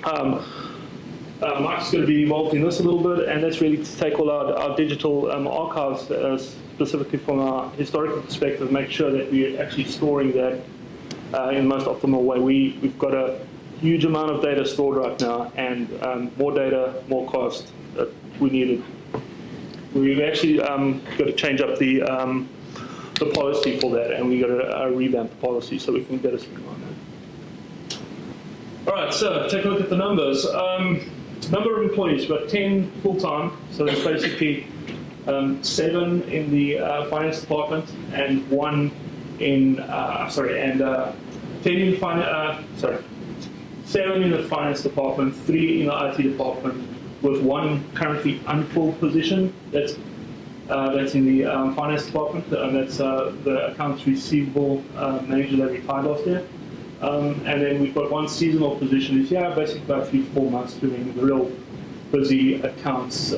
Mike's going to be involved in this a little bit, and that's really to take all our digital archives, specifically from a historical perspective, make sure that we're actually storing that in the most optimal way. We've got a huge amount of data stored right now, and more data, more cost. We needed. We've actually got to change up the policy for that, and we've got to revamp the policy so we can get a speed on that. All right, so take a look at the numbers. Number of employees, we've got 10 full-time, so there's basically 7 in the finance department and 1 in, 10 in finance, 7 in the finance department, 3 in the IT department, with 1 currently unfilled position. That's in the finance department, and that's the accounts receivable manager that retired last year. And then we've got 1 seasonal position this year, basically about 3 to 4 months doing the real busy accounts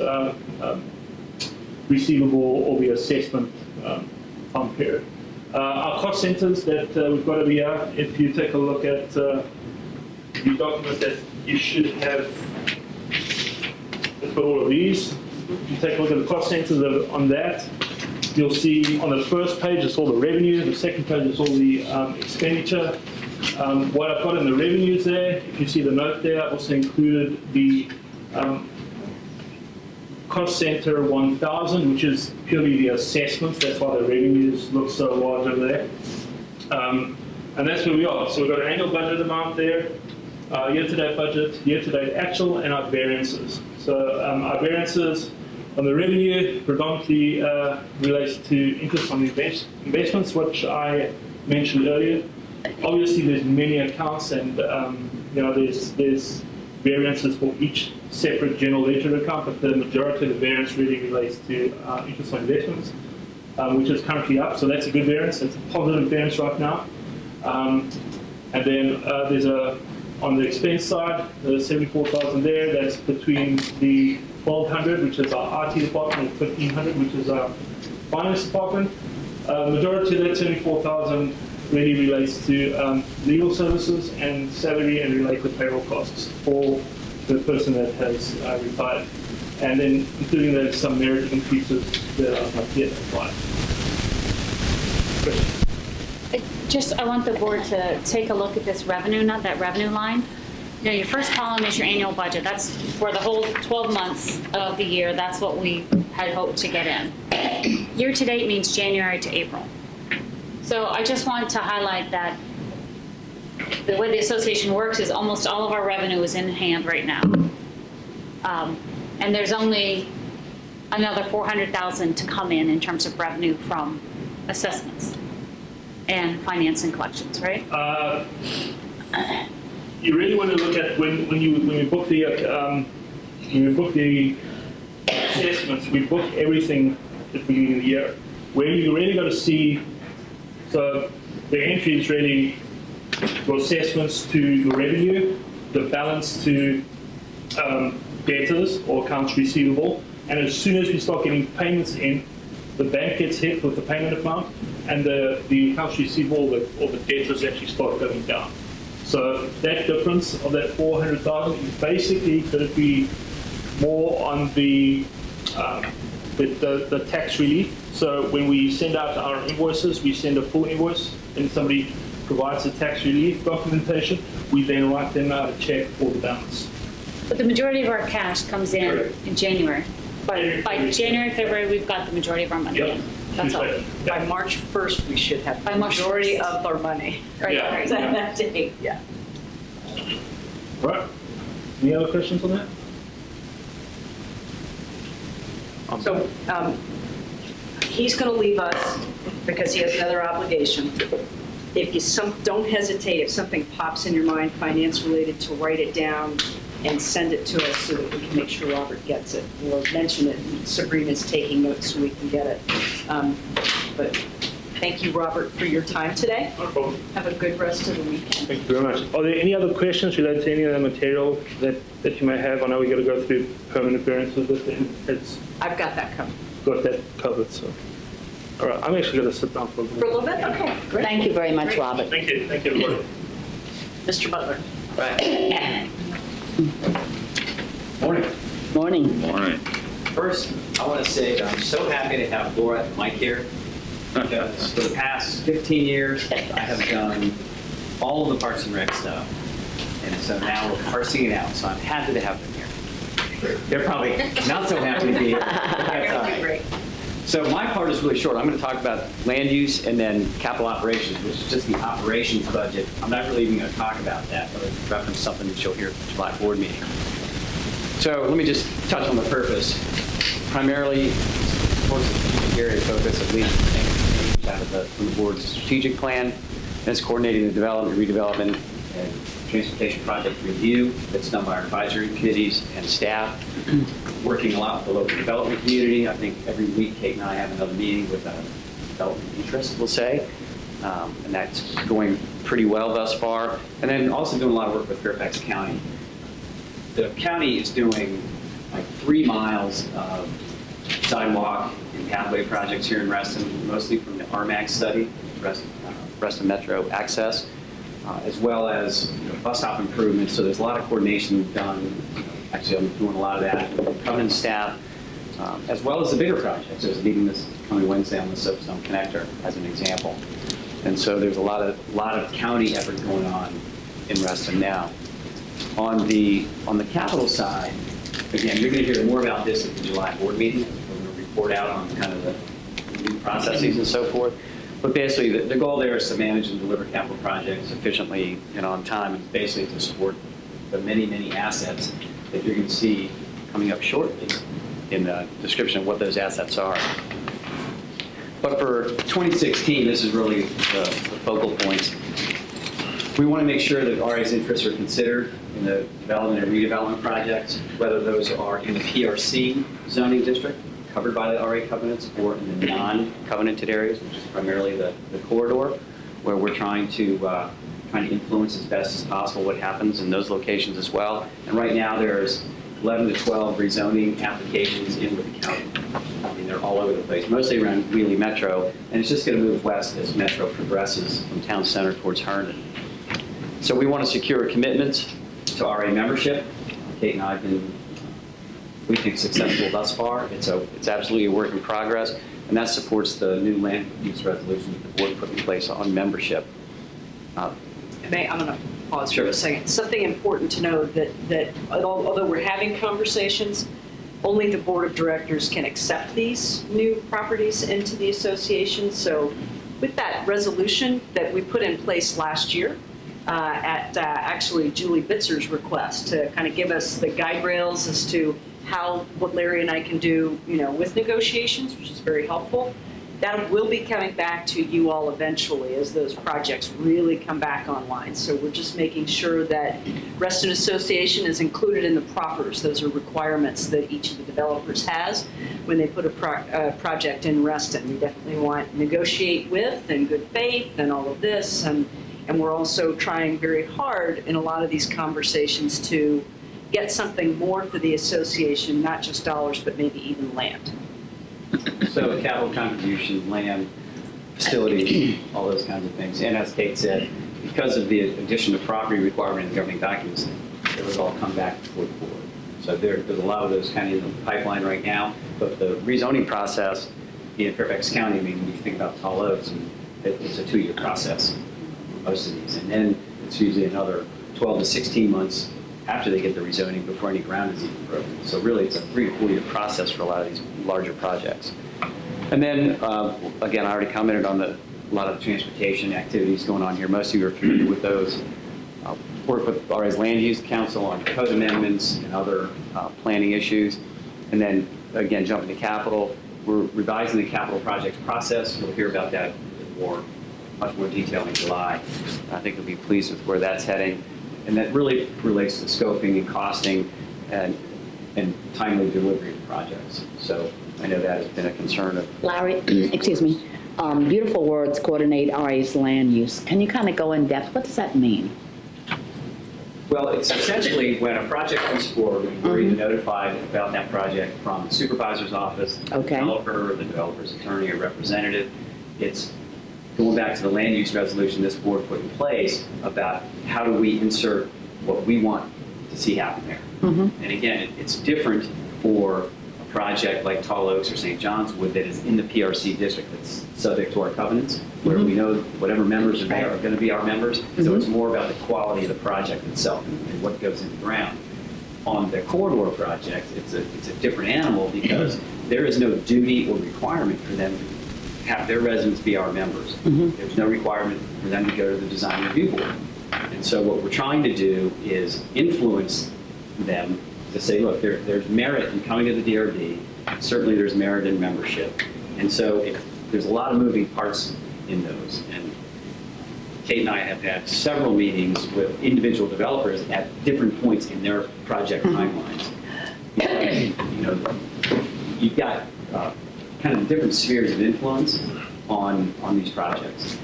receivable or the assessment time period. Our cost centers that we've got over here, if you take a look at the document that you should have, let's put all of these. If you take a look at the cost centers on that, you'll see on the first page it's all the revenue, the second page is all the expenditure. What I've got in the revenues there, if you see the note there, I also included the cost center 1000, which is purely the assessments. That's why the revenues look so large over there. And that's where we are. So we've got an annual budget amount there, year-to-date budget, year-to-date actual, and our variances. So our variances on the revenue predominantly relates to interest on investments, which I mentioned earlier. Obviously, there's many accounts, and there's variances for each separate general ledger account, but the majority of the variance really relates to interest on investments, which is currently up. So that's a good variance. It's a positive variance right now. And then there's on the expense side, the 74,000 there. That's between the 1,200, which is our IT department, and 1,500, which is our finance department. Majority of that 74,000 really relates to legal services and salary and related payroll costs for the person that has retired. And then including that, some merit increases that are not yet applied. I want the board to take a look at this revenue, not that revenue line. Your first column is your annual budget. That's for the whole 12 months of the year. That's what we had hoped to get in. Year to date means January to April. So I just wanted to highlight that the way the association works is almost all of our revenue is in hand right now. And there's only another 400,000 to come in terms of revenue from assessments and finance and collections, right? You really want to look at when you book the assessments, we book everything at the beginning of the year. Where you really got to see, so the entry is really your assessments to your revenue, the balance to debtors or accounts receivable, and as soon as we start getting payments in, the bank gets hit with the payment amount, and the accounts receivable or the debtors actually start going down. So that difference of that 400,000 is basically going to be more on the tax relief. So when we send out our invoices, we send a full invoice, and somebody provides the tax relief documentation. We then write them out a check for the balance. But the majority of our cash comes in January. By January, February, we've got the majority of our money in. That's all. By March 1st, we should have the By March majority 1st. of our money. Right. Yeah. Right. That day, yeah. All right. Any other questions on that? So he's going to leave us because he has another obligation. If you don't hesitate, if something pops in your mind, finance related, to write it down and send it to us so that we can make sure Robert gets it. Or mention it. Sabrina's taking notes so we can get it. But thank you, Robert, for your time today. No problem. Have a good rest of the weekend. Thank you very much. Are there any other questions related to any of the material that you may have? I know we got to go through permanent variances with it. It's I've got that covered. got that covered. So, all right. I'm actually going to sit down for a For a minute. little bit? Okay, great. Thank you very much, Robert. Thank you. Thank you, everybody. Mr. Butler. Morning. Morning. All right. First, I want to say that I'm so happy to have Laura and Mike here. Because for the past 15 years, I have done all of the Parks and Rec stuff. And so now we're parsing it out, so I'm happy to have them here. They're probably not so happy to be here. Everything great. So my part is really short. I'm going to talk about land use and then capital operations, which is just the operations budget. I'm not really even going to talk about that, but I'll reference something that you'll hear at the July board meeting. So let me just touch on the purpose. Primarily, of course, the strategic area of focus of leading out of from the board's strategic plan. That's coordinating the development, redevelopment, and transportation project review that's done by our advisory committees and staff. Working a lot with the local development community. I think every week Kate and I have another meeting with a development interest, we'll say. And that's going pretty well thus far. And then also doing a lot of work with Fairfax County. The county is doing like 3 miles of sidewalk and pathway projects here in Reston, mostly from the RMAC study, Reston Metro Access, as well as bus stop improvements. So there's a lot of coordination done. Actually, I'm doing a lot of that with Covenant staff, as well as the bigger projects. There's a meeting this coming Wednesday on the Soapstone Connector, as an example. And so there's a lot of county effort going on in Reston now. On the capital side, again, you're going to hear more about this at the July board meeting. We're going to report out on kind of the new processes and so forth. But basically, the goal there is to manage and deliver capital projects efficiently and on time, and basically to support the many, many assets that you're going to see coming up shortly in the description of what those assets are. But for 2016, this is really the focal points. We want to make sure that RA's interests are considered in the development and redevelopment projects, whether those are in the PRC zoning district, covered by the RA covenants, or in the non-covenanted areas, which is primarily the corridor, where we're trying to influence as best as possible what happens in those locations as well. And right now there's 11 to 12 rezoning applications in with the county. I mean, they're all over the place, mostly around Greeley Metro, and it's just going to move west as Metro progresses from town center towards Herndon. So we want to secure commitments to RA membership. Kate and I have been, we think, successful thus far. It's absolutely a work in progress, and that supports the new land use resolution that the board put in place on membership. I'm going to pause Sure. for a second. Something important to know that although we're having conversations, only the board of directors can accept these new properties into the association. So with that resolution that we put in place last year, at actually Julie Bitzer's request to kind of give us the guide rails as to what Larry and I can do, with negotiations, which is very helpful. That will be coming back to you all eventually as those projects really come back online. So we're just making sure that Reston Association is included in the proffers. Those are requirements that each of the developers has when they put a project in Reston. We definitely want to negotiate with and good faith and all of this. And we're also trying very hard in a lot of these conversations to get something more for the association, not just dollars, but maybe even land. So capital contribution, land, facility, all those kinds of things. And as Kate said, because of the addition of property requirement in the governing documents, it would all come back before the board. So there's a lot of those kind of in the pipeline right now. But the rezoning process in Fairfax County, I mean, when you think about Tall Oaks, it's a 2-year process for most of these. And then it's usually another 12 to 16 months after they get the rezoning before any ground is even broken. So really, it's a 3 to 4 year process for a lot of these larger projects. And then, again, I already commented on a lot of the transportation activities going on here. Most of you are familiar with those. Work with RA's Land Use Council on code amendments and other planning issues. And then, again, jumping to capital, we're revising the capital projects process. You'll hear about that in much more detail in July. I think you'll be pleased with where that's heading. And that really relates to scoping and costing and timely delivery of projects. So I know that has been a concern of... Larry, excuse me, beautiful words, coordinate RA's land use. Can you kind of go in depth? What does that mean? Well, it's essentially when a project comes forward, we're either notified about that project from the supervisor's office, the developer, or the developer's attorney or representative. It's going back to the land use resolution this board put in place about how do we insert what we want to see happen there. And again, it's different for a project like Tall Oaks or St. John's Wood that is in the PRC district that's subject to our covenants, where we know whatever members are there are going to be our members. So it's more about the quality of the project itself and what goes in the ground. On the corridor project, it's a different animal because there is no duty or requirement for them to have their residents be our members. There's no requirement for them to go to the design review board. And so what we're trying to do is influence them to say, look, there's merit in coming to the DRB. Certainly there's merit in membership. And so there's a lot of moving parts in those. And Kate and I have had several meetings with individual developers at different points in their project timelines. Because, you've got kind of different spheres of influence on these projects.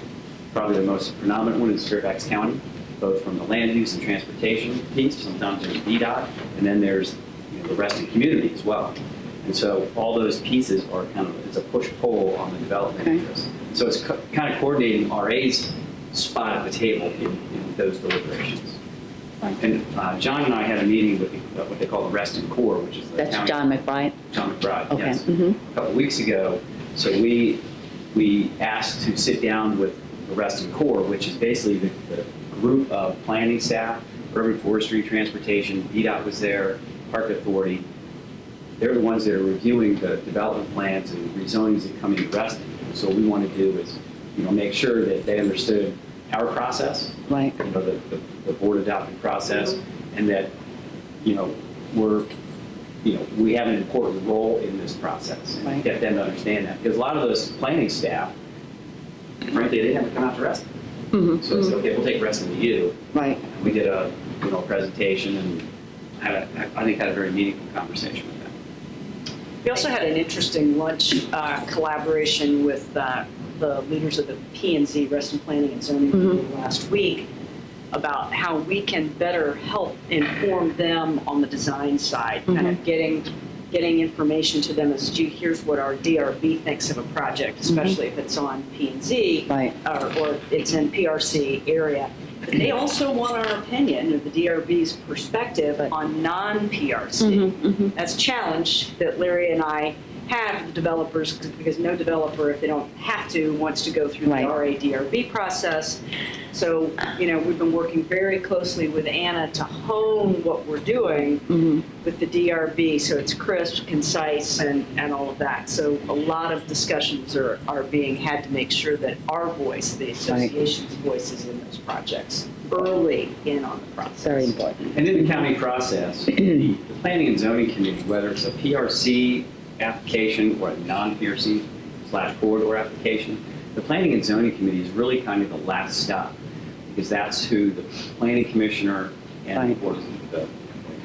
Probably the most predominant one is Fairfax County, both from the land use and transportation piece. Sometimes there's VDOT, and then there's the Reston community as well. And so all those pieces are kind of, it's a push-pull on the development Okay. interest. So it's kind of coordinating RA's spot at the table in those deliberations. And John and I had a meeting with what they call the Reston Core, which is the That's county. John McBride? John McBride, Okay. yes. Mhm. A couple of weeks ago. So we asked to sit down with the Reston Core, which is basically the group of planning staff, urban forestry, transportation, VDOT was there, Park Authority. They're the ones that are reviewing the development plans and rezonings that come into Reston. So what we want to do is, make sure that they understood our process, Right. the board adopted process, and that, we have an important role in this process. And Right. get them to understand that. Because a lot of those planning staff, frankly, they haven't come out to Reston. Mhm. So it's okay, we'll take Reston to you. Right. And we did a presentation and I think had a very meaningful conversation with them. We also had an interesting lunch collaboration with the leaders of the P&Z, Reston Planning and Zoning Committee last week, about how we can better help inform them on the design side, kind of getting information to them as, gee, here's what our DRB thinks of a project, especially if it's on P&Z Right. or it's in PRC area. But they also want our opinion of the DRB's perspective on non-PRC. That's a challenge that Larry and I have with developers, because no developer, if they don't have to, wants to go through the Right. RA-DRB process. So, we've been working very closely with Anna to hone what we're doing with the DRB, so it's crisp, concise, and all of that. So a lot of discussions are being had to make sure that our voice, the association's voice, is in those projects early in on the process. Very important. And in the county process, the Planning and Zoning Committee, whether it's a PRC application or a non-PRC/corridor application, the Planning and Zoning Committee is really kind of the last stop, because that's who the planning commissioner and Right. of course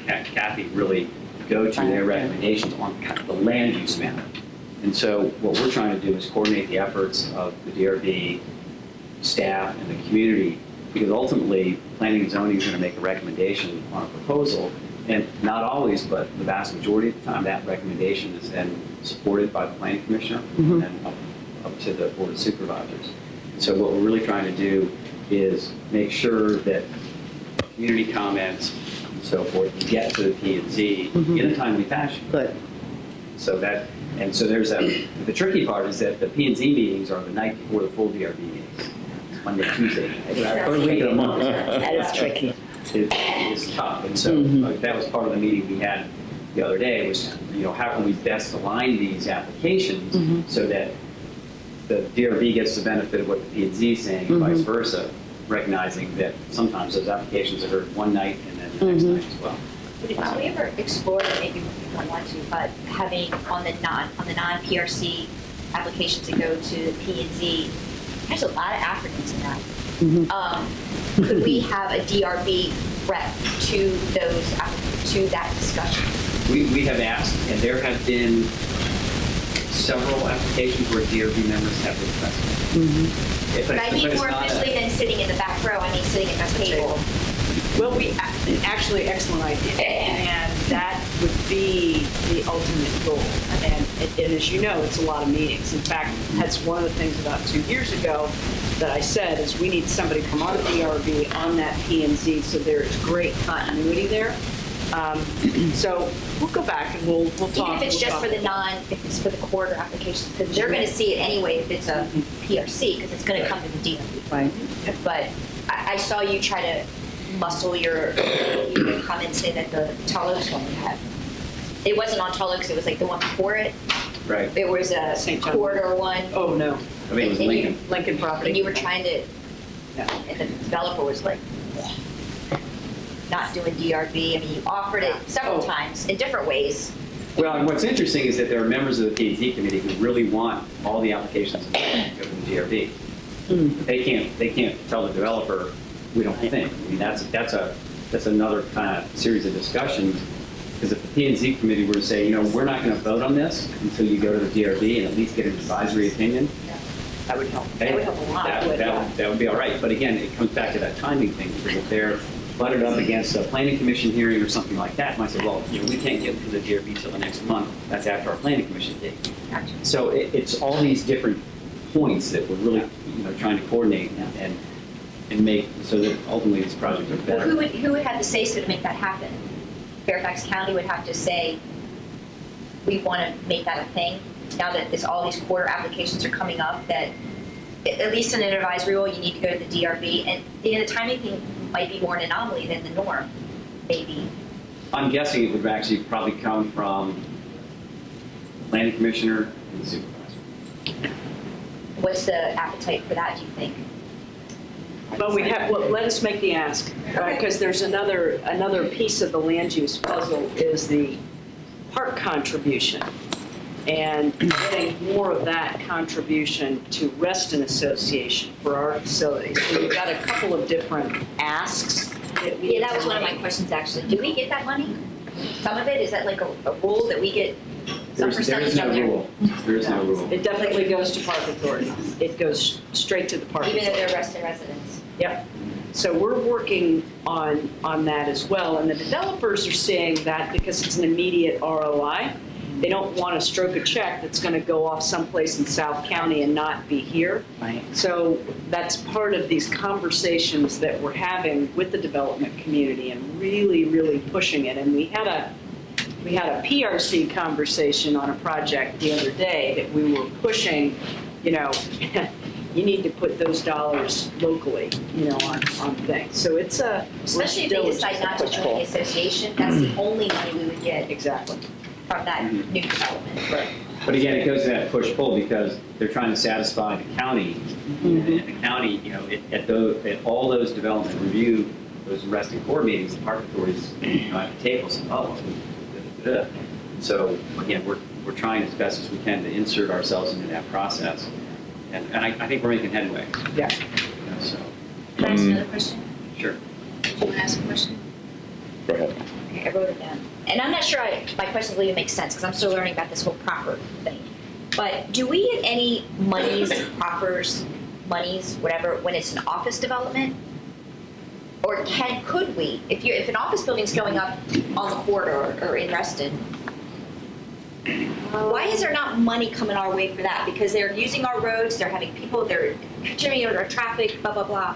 Kathy really go to their recommendations on the land use matter. And so what we're trying to do is coordinate the efforts of the DRB staff and the community, because ultimately planning and zoning is going to make a recommendation on a proposal. And not always, but the vast majority of the time, that recommendation is then supported by the planning commissioner and then up to the board of supervisors. So what we're really trying to do is make sure that community comments and so forth get to the P&Z in a timely fashion. Good. So the tricky part is that the P&Z meetings are the night before the full DRB meetings, Monday, Tuesday. Third week of the month. That is tricky. It's tough. And so that was part of the meeting we had the other day was, how can we best align these applications so that the DRB gets the benefit of what the P&Z is saying and vice versa, recognizing that sometimes those applications are heard one night and then the next night as well. Have we ever explored, maybe we don't want to, but having on the non-PRC applications that go to the P&Z, there's a lot of Africans in that. Could we have a DRB rep to that discussion? We have asked, and there have been several applications where DRB members have requested. But I mean more officially than sitting in the back row, I mean sitting at the table. Well, actually, excellent idea, and that would be the ultimate goal. And as you know, it's a lot of meetings. In fact, that's one of the things about 2 years ago that I said is we need somebody from our DRB on that P&Z, so there's great continuity there. So we'll go back and we'll talk. Even if it's just for if it's for the corridor applications, because they're going to see it anyway if it's a PRC, because it's going to come to the DRB. Right. But I saw you try to muscle your comments in at the Tall Oaks one we had. It wasn't on Tall Oaks, it was like the one before it. Right. It was a St. John. corridor one. Oh, no. I mean, it was And you- Lincoln. Lincoln property. And you were trying to, and the developer was like, not doing DRB. I mean, you offered it several times in different ways. Well, and what's interesting is that there are members of the P&Z committee who really want all the applications to go to the DRB. They can't tell the developer, we don't think. I mean, that's another kind of series of discussions. Because if the P&Z committee were to say, we're not going to vote on this until you go to the DRB and at least get an advisory opinion, That would help. okay, That would help a lot. that would be all right. But again, it comes back to that timing thing. Because if they're butted up against a planning commission hearing or something like that, might say, well, we can't get to the DRB till the next month. That's after our planning commission date. So it's all these different points that we're really, trying to coordinate and make so that ultimately these projects are better. Well, who would have to say so to make that happen? Fairfax County would have to say, we want to make that a thing. Now that all these quarter applications are coming up, that at least in an advisory role, you need to go to the DRB, and the timing thing might be more an anomaly than the norm, maybe. I'm guessing it would actually probably come from planning commissioner and the supervisor. What's the appetite for that, do you think? Well, let us make the ask, because there's another piece of the land use puzzle is the park contribution, and getting more of that contribution to Reston Association for our facilities. So we've got a couple of different asks. That was one of my questions, actually. Do we get that money? Some of it, is that like a rule that we get some percentage of there? There is no rule. It definitely goes to Park Authority. It goes straight to the Park Authority. Even if they're Reston residents? Yep. So we're working on that as well. And the developers are seeing that because it's an immediate ROI. They don't want to stroke a check that's going to go off someplace in South County and not be here. Right. So that's part of these conversations that we're having with the development community and really, really pushing it. And we had a PRC conversation on a project the other day that we were pushing, you need to put those dollars locally, on things. So it's Especially if they decide not to join the association, that's the only money we would get. Exactly. From that new development. Right. But again, it goes to that push-pull because they're trying to satisfy the county. And the county, at all those development review, those Reston board meetings, the park authorities, at the table saying, So again, we're trying as best as we can to insert ourselves into that process. And I think we're making headway. Yeah. So. Can I ask another question? Sure. Do you want to ask a question? Go ahead. Okay, I wrote it down. And I'm not sure my questions will even make sense because I'm still learning about this whole proffer thing. But do we get any proffers, whatever, when it's an office development? Or could we, if an office building's going up on the corridor or in Reston, why is there not money coming our way for that? Because they're using our roads, they're having people, they're contributing to our traffic, blah, blah, blah.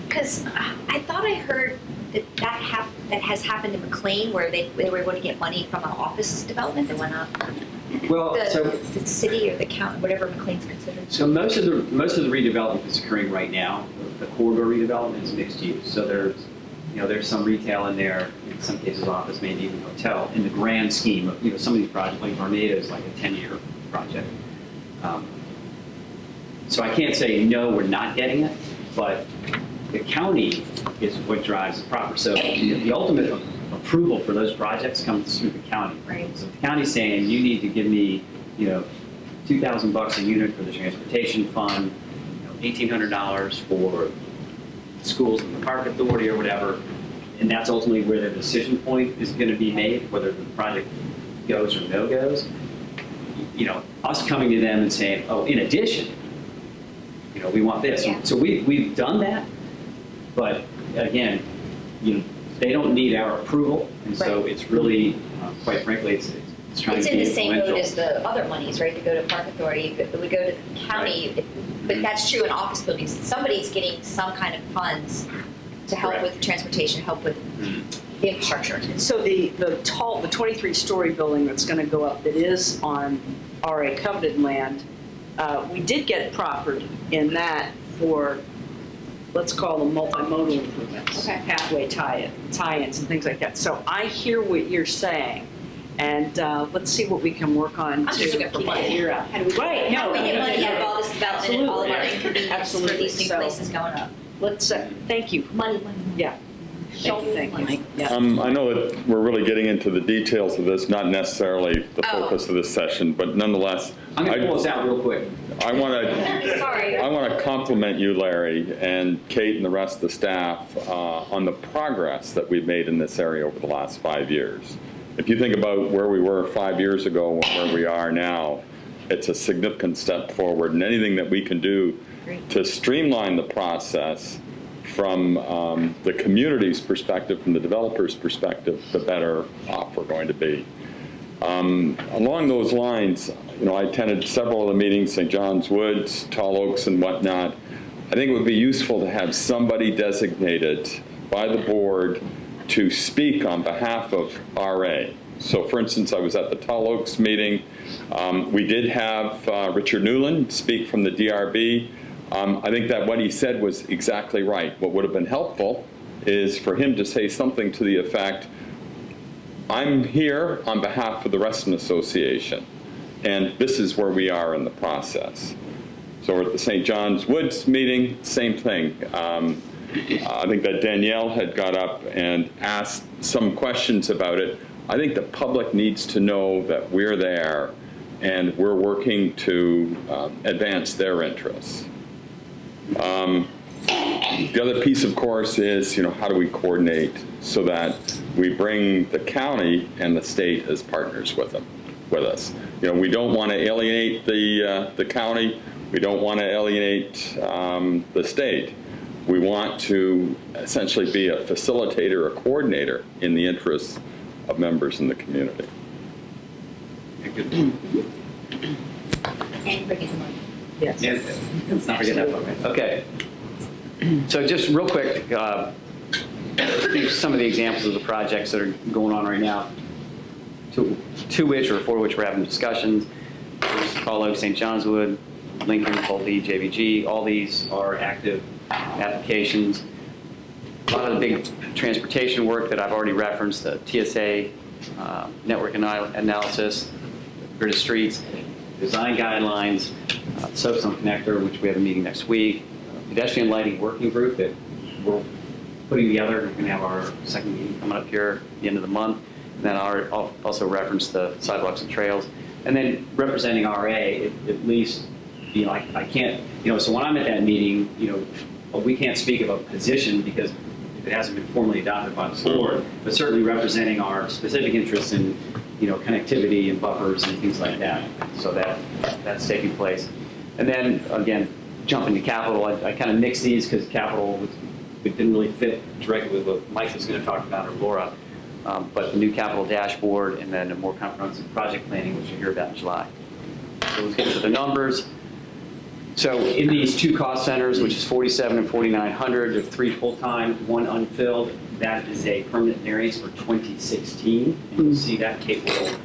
Because I thought I heard that has happened in McLean where they were able to get money from an office development that went up. Well, the city or the county, whatever McLean's considered. So most of the redevelopment that's occurring right now, the corridor redevelopment is mixed use. So there's some retail in there, in some cases office, maybe even hotel. In the grand scheme of some of these projects, like Armada is like a 10-year project. So I can't say no, we're not getting it, but the county is what drives the proper. So the ultimate approval for those projects comes through the county. Right. So if the county's saying you need to give me, $2,000 a unit for the transportation fund, $1,800 for schools and the park authority or whatever, and that's ultimately where the decision point is going to be made, whether the project goes or no goes. Us coming to them and saying, oh, in addition, we want this. Yeah. So we've done that, but again, they don't need our approval, and so Right. it's really, quite frankly, it's trying It's to in be the same boat influential. as the other monies, right? That go to Park Authority, it would go to the county, but that's true in office buildings. Somebody's getting some kind of funds to help Correct. with transportation, help with the infrastructure. So the 23-story building that's going to go up that is on RA coveted land, we did get proffered in that for, let's call them multimodal improvements, Okay. pathway tie-ins and things like that. So I hear what you're saying, and let's see what we can work on I'm just looking to for money. figure out. How do we get money out of all this development and all of our inconvenience for Absolutely. these new So- places going up? Let's, thank you. Money. Yeah. Thank you. Yeah. I know that we're really getting into the details of this, not necessarily the Oh. focus of this session, but nonetheless, I'm going to pull us out real quick. I want to Sorry. compliment you, Larry, and Kate and the rest of the staff on the progress that we've made in this area over the last 5 years. If you think about where we were 5 years ago and where we are now, it's a significant step forward. And anything that we can do to streamline the process from the community's perspective, from the developer's perspective, the better off we're going to be. Along those lines, I attended several of the meetings, St. John's Woods, Tall Oaks, and whatnot. I think it would be useful to have somebody designated by the board to speak on behalf of RA. So, for instance, I was at the Tall Oaks meeting. We did have Richard Newland speak from the DRB. I think that what he said was exactly right. What would have been helpful is for him to say something to the effect, I'm here on behalf of the Reston Association, and this is where we are in the process. So at the St. John's Woods meeting, same thing. I think that Danielle had got up and asked some questions about it. I think the public needs to know that we're there and we're working to advance their interests. The other piece, of course, is, how do we coordinate so that we bring the county and the state as partners with us. We don't want to alienate the county. We don't want to alienate the state. We want to essentially be a facilitator, a coordinator in the interests of members in the community. And bring it money. Yes. Yeah, let's not forget that part. Okay. So just real quick, some of the examples of the projects that are going on right now, two which or for which we're having discussions. Tall Oaks, St. John's Wood, Lincoln, Pulte, JVG, all these are active applications. A lot of the big transportation work that I've already referenced, the TSA network analysis, grid of streets, design guidelines, Soapstone Connector, which we have a meeting next week, pedestrian lighting working group that we're putting together. We're going to have our second meeting coming up here at the end of the month. And then I'll also reference the sidewalks and trails. And then representing RA, at least, I can't, so when I'm at that meeting, we can't speak of a position because it hasn't been formally adopted by the board, but certainly representing our specific interests in, connectivity and buffers and things like that. So that's taking place. And then, again, jumping to capital, I kind of mix these because capital it didn't really fit directly with what Mike was going to talk about or Laura, but the new capital dashboard and then a more comprehensive project planning, which you'll hear about in July. So let's get to the numbers. So in these two cost centers, which is 47 and 4900, there's 3 full-time, 1 unfilled. That is a permanent variance for 2016. And you'll see that. Kate will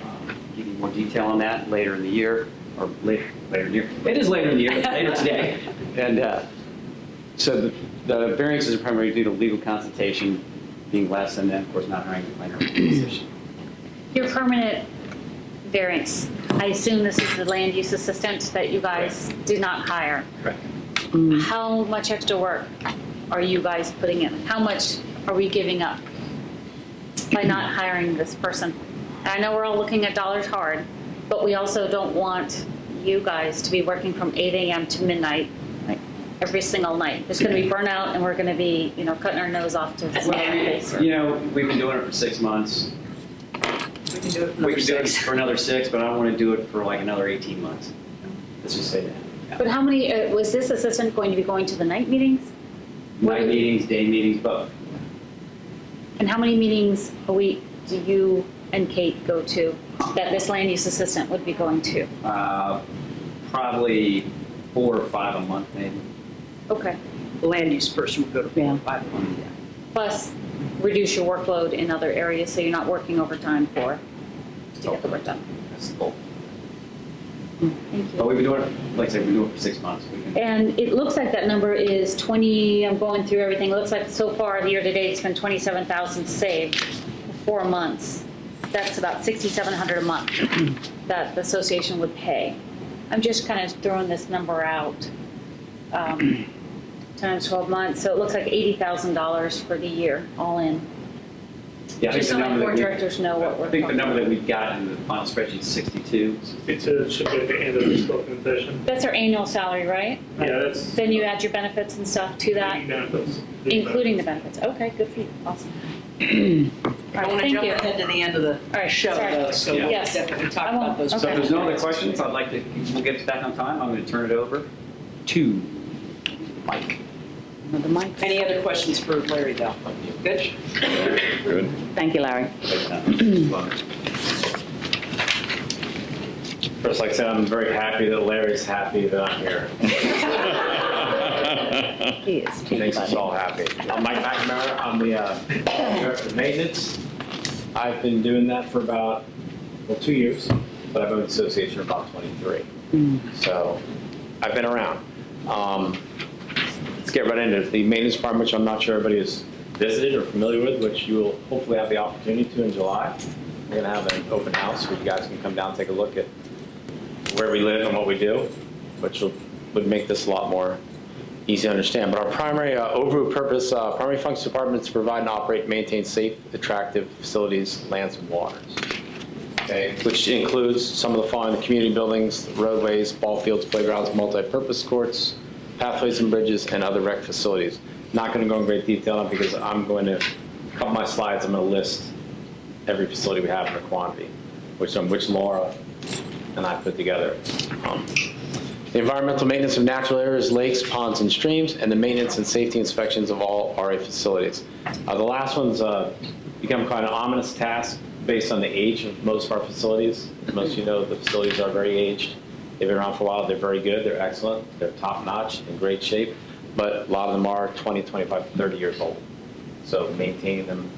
give you more detail on that later in the year, or later in the year. It is later in the year, it's later today. And so the variances are primarily due to legal consultation being less, and then, of course, not hiring the planner position. Your permanent variance, I assume this is the land use assistant that you guys did not hire. Correct. How much extra work are you guys putting in? How much are we giving up by not hiring this person? And I know we're all looking at dollars hard, but we also don't want you guys to be working from 8 a.m. to midnight every single night. It's going to be burnout, and we're going to be, cutting our nose off to stay on base. We've been doing it for 6 months. We can do it We can do it for another 6, but I don't want to do it for like another 18 months. Let's just say that. Yeah. But how many, was this assistant going to be going to the night meetings? Night meetings, day meetings, both. And how many meetings a week do you and Kate go to that this land use assistant would be going to? Probably 4 or 5 a month, maybe. Okay. The land use person would go to 4 or 5 a month. Plus, reduce your workload in other areas so you're not working overtime to get the work done. That's the goal. Thank But you. we've been doing it, like I said, we've been doing it for 6 months. And it looks like that number is 20, I'm going through everything, it looks like so far, the year to date, it's been 27,000 saved for 4 months. That's about $6,700 a month that the association would pay. I'm just kind of throwing this number out. Times 12 months, so it looks like $80,000 for the year, all in. Yeah, I think Just the so my number board that directors know what we're I think the talking number about. that we've got in the final spreadsheet is 62. It should be at the end of this documentation. That's our annual salary, right? Yeah, that's Then you add your benefits and stuff to that, benefits. including the benefits. Okay, good for you, awesome. All I right, want to thank jump you. ahead to the end of the All right, show, sorry. though, so we'll Yes. definitely talk I won't- about those. So if Okay. there's no other questions, I'd like to, we'll get back on time. I'm going to turn it over to Mike. The mics. Any other questions for Larry, though? Good? Good. Thank you, Larry. First, like I said, I'm very happy that Larry's happy that I'm here. He is too Makes us funny. all happy. I'm Mike McNamara. I'm the director of maintenance. I've been doing that for about, 2 years, but I've owned the association for about 23. So I've been around. Let's get right into it. The maintenance department, which I'm not sure everybody has visited or familiar with, which you will hopefully have the opportunity to in July. We're going to have an open house where you guys can come down and take a look at where we live and what we do, which would make this a lot more easy to understand. But our primary overall purpose, primary function department is to provide and operate and maintain safe, attractive facilities, lands, and waters. Okay, which includes some of the following: the community buildings, roadways, ball fields, playgrounds, multi-purpose courts, pathways and bridges, and other rec facilities. Not going to go in great detail because I'm going to, a couple of my slides, I'm going to list every facility we have in a quantity, which Laura and I put together. The environmental maintenance of natural areas, lakes, ponds, and streams, and the maintenance and safety inspections of all RA facilities. The last one's become quite an ominous task based on the age of most of our facilities. As most of you know, the facilities are very aged. They've been around for a while. They're very good. They're excellent. They're top-notch, in great shape. But a lot of them are 20, 25, 30 years old. So maintaining them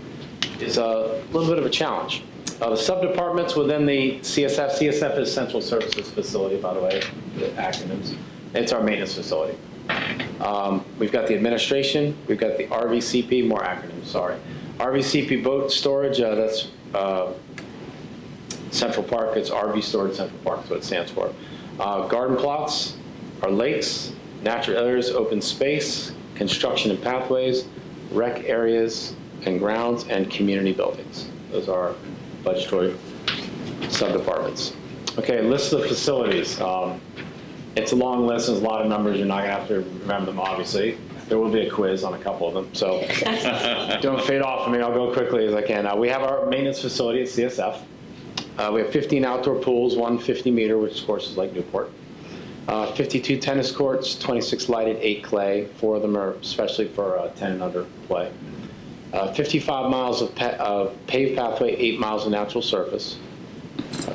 is a little bit of a challenge. The sub-departments within the CSF. CSF is Central Services Facility, by the way, the acronyms. It's our maintenance facility. We've got the administration. We've got the RVCP, more acronyms, sorry. RVCP boat storage, that's Central Park. It's RV Storage Central Park, that's what it stands for. Garden plots, our lakes, natural areas, open space, construction and pathways, rec areas and grounds, and community buildings. Those are budgetary sub-departments. Okay, list of facilities. It's a long list. There's a lot of numbers. You're not going to have to remember them, obviously. There will be a quiz on a couple of them, so don't fade off of me. I'll go quickly as I can. We have our maintenance facility at CSF. We have 15 outdoor pools, 1 50-meter, which of course is like Newport. 52 tennis courts, 26 lighted, 8 clay. 4 of them are especially for 10 and under play. 55 miles of paved pathway, 8 miles of natural surface.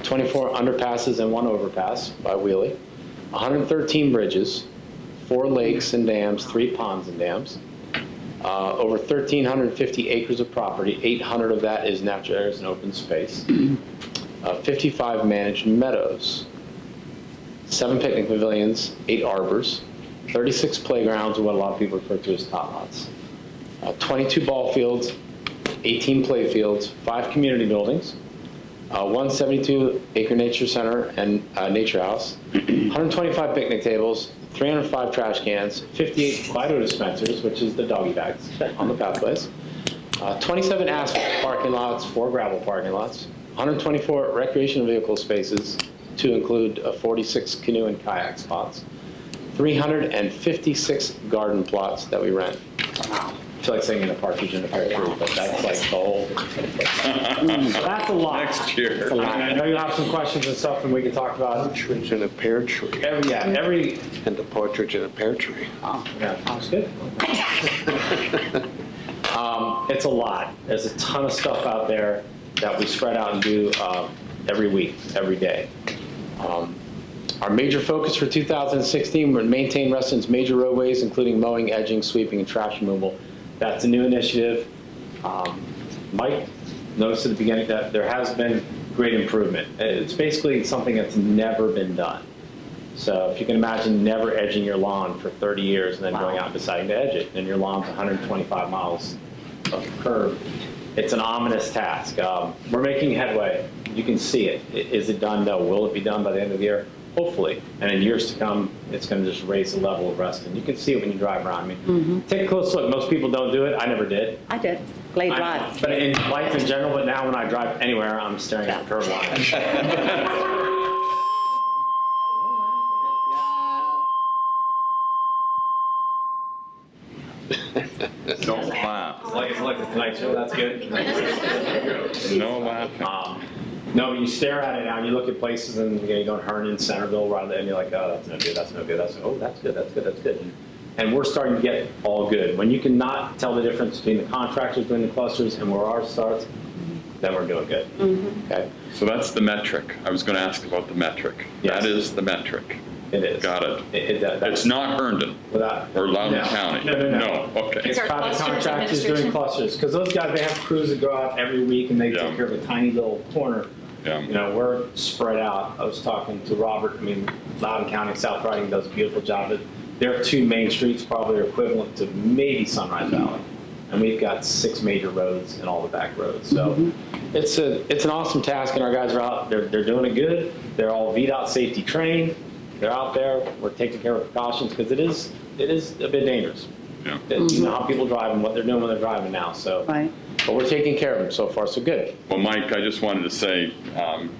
24 underpasses and 1 overpass by wheelie. 113 bridges, 4 lakes and dams, 3 ponds and dams. Over 1,350 acres of property, 800 of that is natural areas and open space. 55 managed meadows, 7 picnic pavilions, 8 arbors, 36 playgrounds, or what a lot of people refer to as tot lots, 22 ball fields, 18 play fields, 5 community buildings, 1 72-acre nature center and nature house, 125 picnic tables, 305 trash cans, 58 Fido dispensers, which is the doggy bags on the pathways, 27 asphalt parking lots, 4 gravel parking lots, 124 recreational vehicle spaces, to include 46 canoe and kayak spots, 356 garden plots that we rent. I feel like saying in a partridge in a pear tree, but that's like the whole. That's a lot. Next year. I know you'll have some questions and stuff, and we can talk about Partridge in a pear tree. every. And the partridge in a pear tree. Oh, yeah, sounds good. It's a lot. There's a ton of stuff out there that we spread out and do every week, every day. Our major focus for 2016 were to maintain Reston's major roadways, including mowing, edging, sweeping, and trash removal. That's a new initiative. Mike noticed at the beginning that there has been great improvement. It's basically something that's never been done. So if you can imagine never edging your lawn for 30 years and then going out and deciding to edge it, and your lawn's 125 miles of curb, it's an ominous task. We're making headway. You can see it. Is it done? No. Will it be done by the end of the year? Hopefully. And in years to come, it's going to just raise the level of Reston. You can see it when you drive around. I mean, take a close look. Most people don't do it. I never did. I did. Glade Drive. But in life in general, but now when I drive anywhere, I'm staring at the curb line. Don't laugh. It's like the Tonight Show. That's good. No laughing. No, you stare at it now. You look at places, and you go to Herndon, Centerville, and you're like, oh, that's no good. That's no good. Oh, that's good. That's good. That's good. And And we're starting to get all good. When you cannot tell the difference between the contractors doing the clusters and where ours starts, then we're doing good. Okay. So that's the metric. I was going to ask about the metric. Yes. That is the metric. It is. Got it. That's It's not Herndon or Loudoun County. No. Okay. It's our private clusters contractors doing administration? clusters, because those guys, they have crews that go out every week and they Yeah. take care of a tiny little corner. Yeah. You know, we're spread out. I was talking to Robert, Loudoun County, South Riding does a beautiful job. But their 2 main streets probably are equivalent to maybe Sunrise Valley. And we've got 6 major roads and all the back roads. So it's an awesome task, and our guys are out. They're doing it good. They're all VDOT safety trained. They're out there. We're taking care of precautions because it is a bit dangerous. Yeah. You know how people drive and what they're doing when they're driving now. So, Right. but we're taking care of them so far, so good. Well, Mike, I just wanted to say,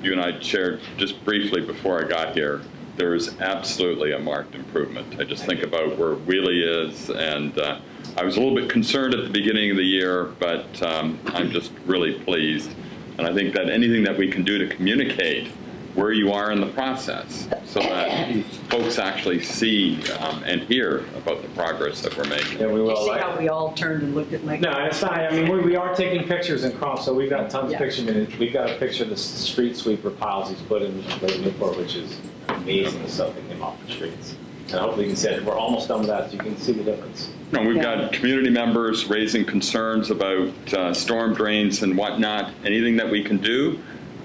you and I shared just briefly before I got here, there is absolutely a marked improvement. I just think about where Wheelie is, and I was a little bit concerned at the beginning of the year, but I'm just really pleased. And I think that anything that we can do to communicate where you are in the process so that folks actually see and hear about the progress that we're making. Yeah, we You will. see how we all turned and looked at Mike? No, it's not. I mean, we are taking pictures in Crom, so we've got tons Yeah. of pictures. We've got a picture of the street sweeper piles he's put in Lake Newport, which is amazing, the stuff that came off the streets. And hopefully you can see it. We're almost done with that, so you can see the difference. You know, we've got community members raising concerns about storm drains and whatnot. Anything that we can do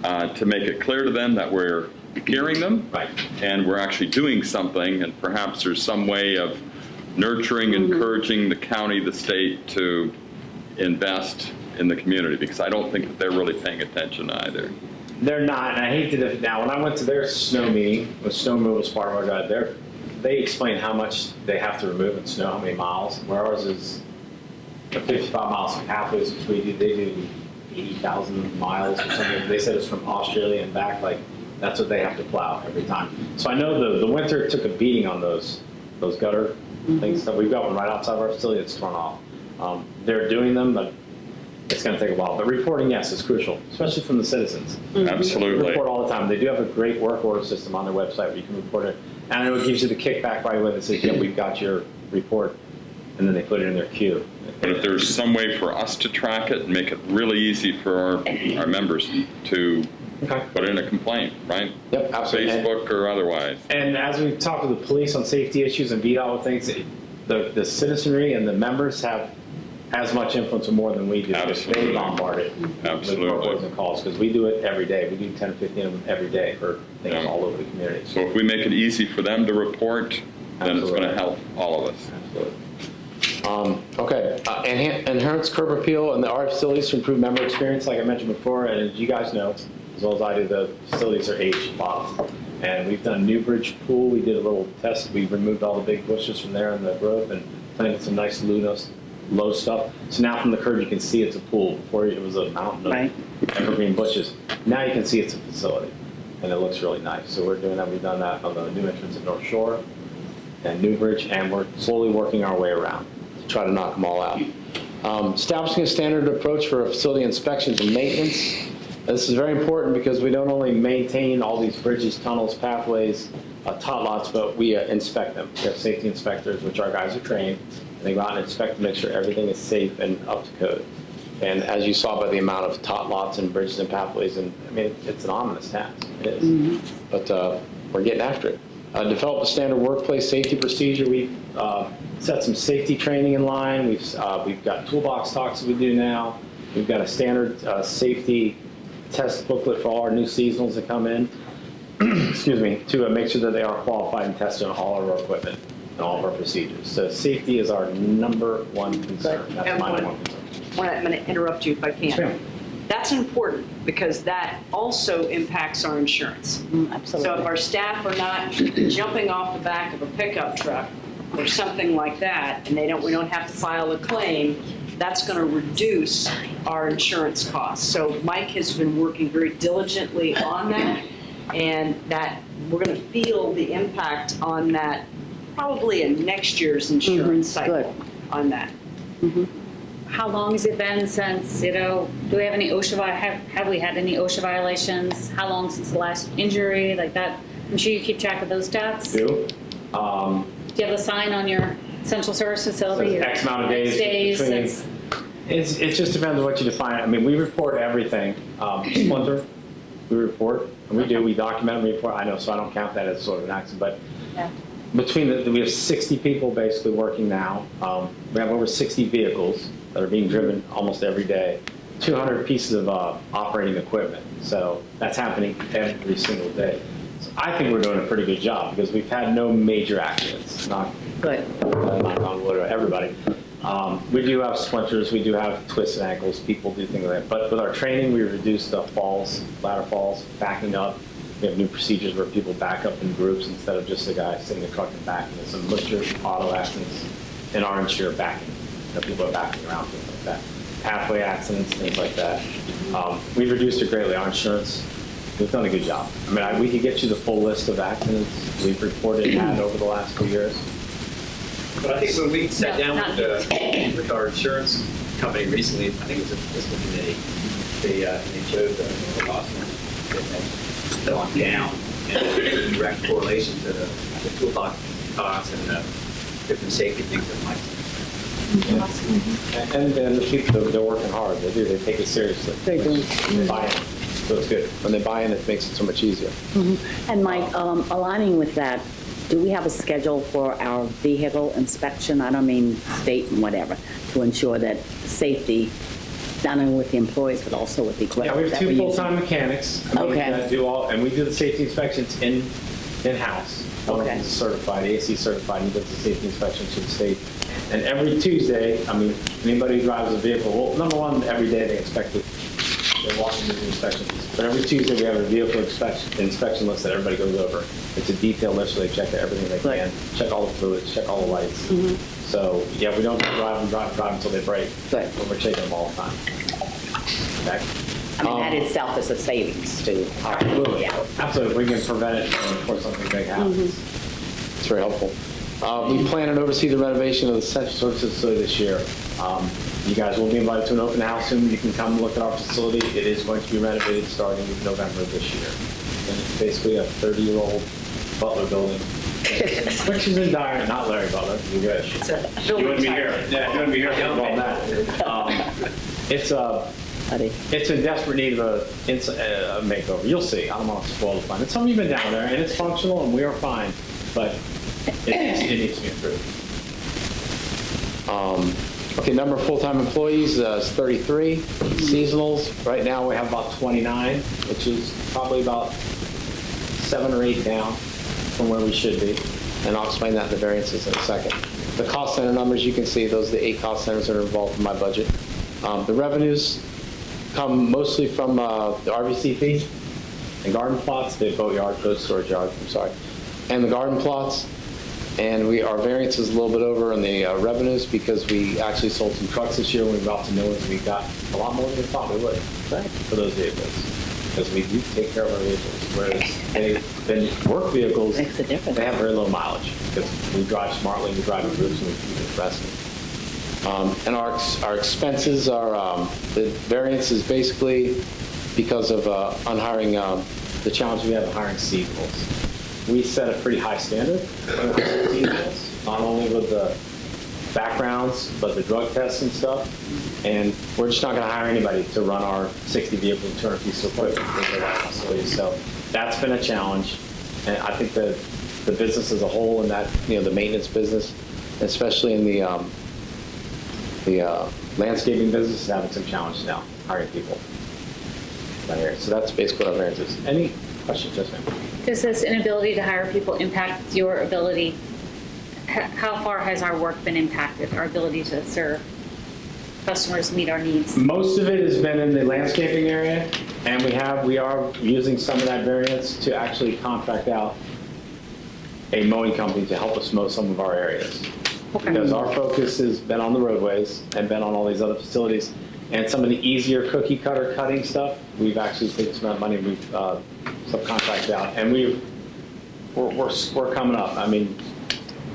to make it clear to them that we're hearing them, Right. and we're actually doing something, and perhaps there's some way of nurturing, encouraging the county, the state to invest in the community, because I don't think that they're really paying attention either. They're not, and I hate to. Now, when I went to their snow meeting, when snow removal was part of our job, they explain how much they have to remove in snow, how many miles. Where ours is 55 miles from pathways, which we do. They do 80,000 miles or something. They said it's from Australia and back. Like that's what they have to plow every time. So I know the winter took a beating on those gutter things. So we've got one right outside of our facility that's torn off. They're doing them, but it's going to take a while. But reporting, yes, is crucial, especially from the citizens. Absolutely. They report all the time. They do have a great work order system on their website where you can report it. And it gives you the kickback right away that says, yeah, we've got your report. And then they put it in their queue. But if there's some way for us to track it and make it really easy for our members to put in a complaint, right? Yep, absolutely. Facebook or otherwise. And as we talk with the police on safety issues and VDOT with things, the citizenry and the members have as much influence or more than we do. Absolutely. They bombard it Absolutely. with reports and calls because we do it every day. We do 10 or 15 of them every day for things all over the community. So if we make it easy for them to report, then it's going to help all of us. Absolutely. Okay, enhance curb appeal and our facilities to improve member experience, like I mentioned before, and as you guys know, as well as I do, the facilities are aged lots. And we've done Newbridge Pool. We did a little test. We removed all the big bushes from there in the growth and planted some nice low stuff. So now from the curb you can see it's a pool. Before it was a mountain of evergreen bushes. Now you can see it's a facility, and it looks really nice. So we're doing that. We've done that on the new entrance at North Shore and Newbridge, and we're slowly working our way around to try to knock them all out. Establishing a standard approach for facility inspections and maintenance. This is very important because we don't only maintain all these bridges, tunnels, pathways, tot lots, but we inspect them. We have safety inspectors, which our guys are trained, and they go out and inspect to make sure everything is safe and up to code. And as you saw by the amount of tot lots and bridges and pathways, and I mean, it's an ominous task. It is. But we're getting after it. Develop a standard workplace safety procedure. We've set some safety training in line. We've got toolbox talks that we do now. We've got a standard safety test booklet for all our new seasonals that come in, excuse me, to make sure that they are qualified and tested on all of our equipment and all of our procedures. So safety is our number one concern. That's my number one concern. I'm going to interrupt you if I can. Yes, ma'am. That's important because that also impacts our insurance. Absolutely. So if our staff are not jumping off the back of a pickup truck or something like that, and we don't have to file a claim, that's going to reduce our insurance costs. So Mike has been working very diligently on that, and that we're going to feel the impact on that probably in next year's insurance cycle on that. How long has it been since, do we have any OSHA, have we had any OSHA violations? How long since the last injury, like that? I'm sure you keep track of those stats. Do. Do you have a sign on your central service facility? or X amount of days. between- that's- It just depends on what you define. I mean, we report everything. Splinter, we report, and we document and report. I know, so I don't count that as sort of an accident, but Yeah. we have 60 people basically working now. We have over 60 vehicles that are being driven almost every day. 200 pieces of operating equipment. So that's happening every single day. So I think we're doing a pretty good job because we've had no major accidents. Knock on wood, or everybody. We do have splinters, we do have twisted ankles, people do things like that. But with our training, we reduced the falls, ladder falls, backing up. We have new procedures where people back up in groups instead of just a guy sitting in a truck and backing. There's some muster auto accidents in our insured backing. People are backing around, things like that. Pathway accidents, things like that. We've reduced it greatly. Our insurance, we've done a good job. I mean, we could get you the full list of accidents we've reported and had over the last 2 years. But I think when we sat No, down not with our insurance company recently, I think it was a fiscal committee, they showed the cost and they gone down in direct correlation to the toolbox costs and the different safety things that might. And the people, they're working hard. They do. They take it seriously. They do. They buy in. So it's good. When they buy in, it makes it so much easier. And Mike, aligning with that, do we have a schedule for our vehicle inspection? I don't mean state and whatever, to ensure that safety, not only with the employees, but also with the Yeah, equipment. we have that 2 we're full-time mechanics. Okay. That do all, and we do the safety inspections in-house. One of Okay. them is certified, AC certified, and does the safety inspections for the state. And every Tuesday, I mean, anybody who drives a vehicle, well, number one, every day they inspect it. They're walking through the inspections. But every Tuesday, we have a vehicle inspection list that everybody goes over. It's a detailed list, so they check everything they can, check all the fluids, check all the lights. So, yeah, we don't drive until they break. Good. But we're checking them all the time. Okay? I mean, that itself is a savings too. Absolutely. Yeah. Absolutely. We can prevent it before something big happens. It's very helpful. We plan and oversee the renovation of the central services facility this year. You guys will be invited to an open house soon. You can come look at our facility. It is going to be renovated starting in November of this year. And it's basically a 30-year-old Butler building. Which is in dire, not Larry Butler, you wish. You wouldn't be here. Yeah, you wouldn't be here about that. It's in desperate need of a makeover. You'll see. I don't want to spoil the fun. It's something you've been down there, and it's functional, and we are fine, but it needs to be improved. Okay, number of full-time employees is 33. Seasonals, right now we have about 29, which is probably about 7 or 8 down from where we should be. And I'll explain that in the variances in a second. The cost center numbers, you can see, those are the 8 cost centers that are involved in my budget. The revenues come mostly from the RVCP and garden plots, the boatyard, storage yard, I'm sorry, and the garden plots. And our variance is a little bit over on the revenues because we actually sold some trucks this year when we got to know it. We got a lot more than we thought we would for those vehicles. Because we do take care of our vehicles, whereas work vehicles, Makes a difference. they have very low mileage because we drive smartly, we drive in groups, and we keep it resting. And our expenses are, the variance is basically because of unhiring, the challenge we have of hiring seasonals. We set a pretty high standard for seasonals, not only with the backgrounds, but the drug tests and stuff. And we're just not going to hire anybody to run our 60 vehicles, 200 pieces of equipment. So that's been a challenge. And I think that the business as a whole and that, the maintenance business, especially in the landscaping business, is having some challenges now, hiring people. So that's basically what our variance is. Any questions, yes, ma'am? Does this inability to hire people impact your ability? How far has our work been impacted, our ability to serve customers, meet our needs? Most of it has been in the landscaping area, and we are using some of that variance to actually contract out a mowing company to help us mow some of our areas. Okay. Because our focus has been on the roadways and been on all these other facilities. And some of the easier cookie cutter cutting stuff, we've actually taken some of that money, we've subcontracted out. And we're coming up. I mean,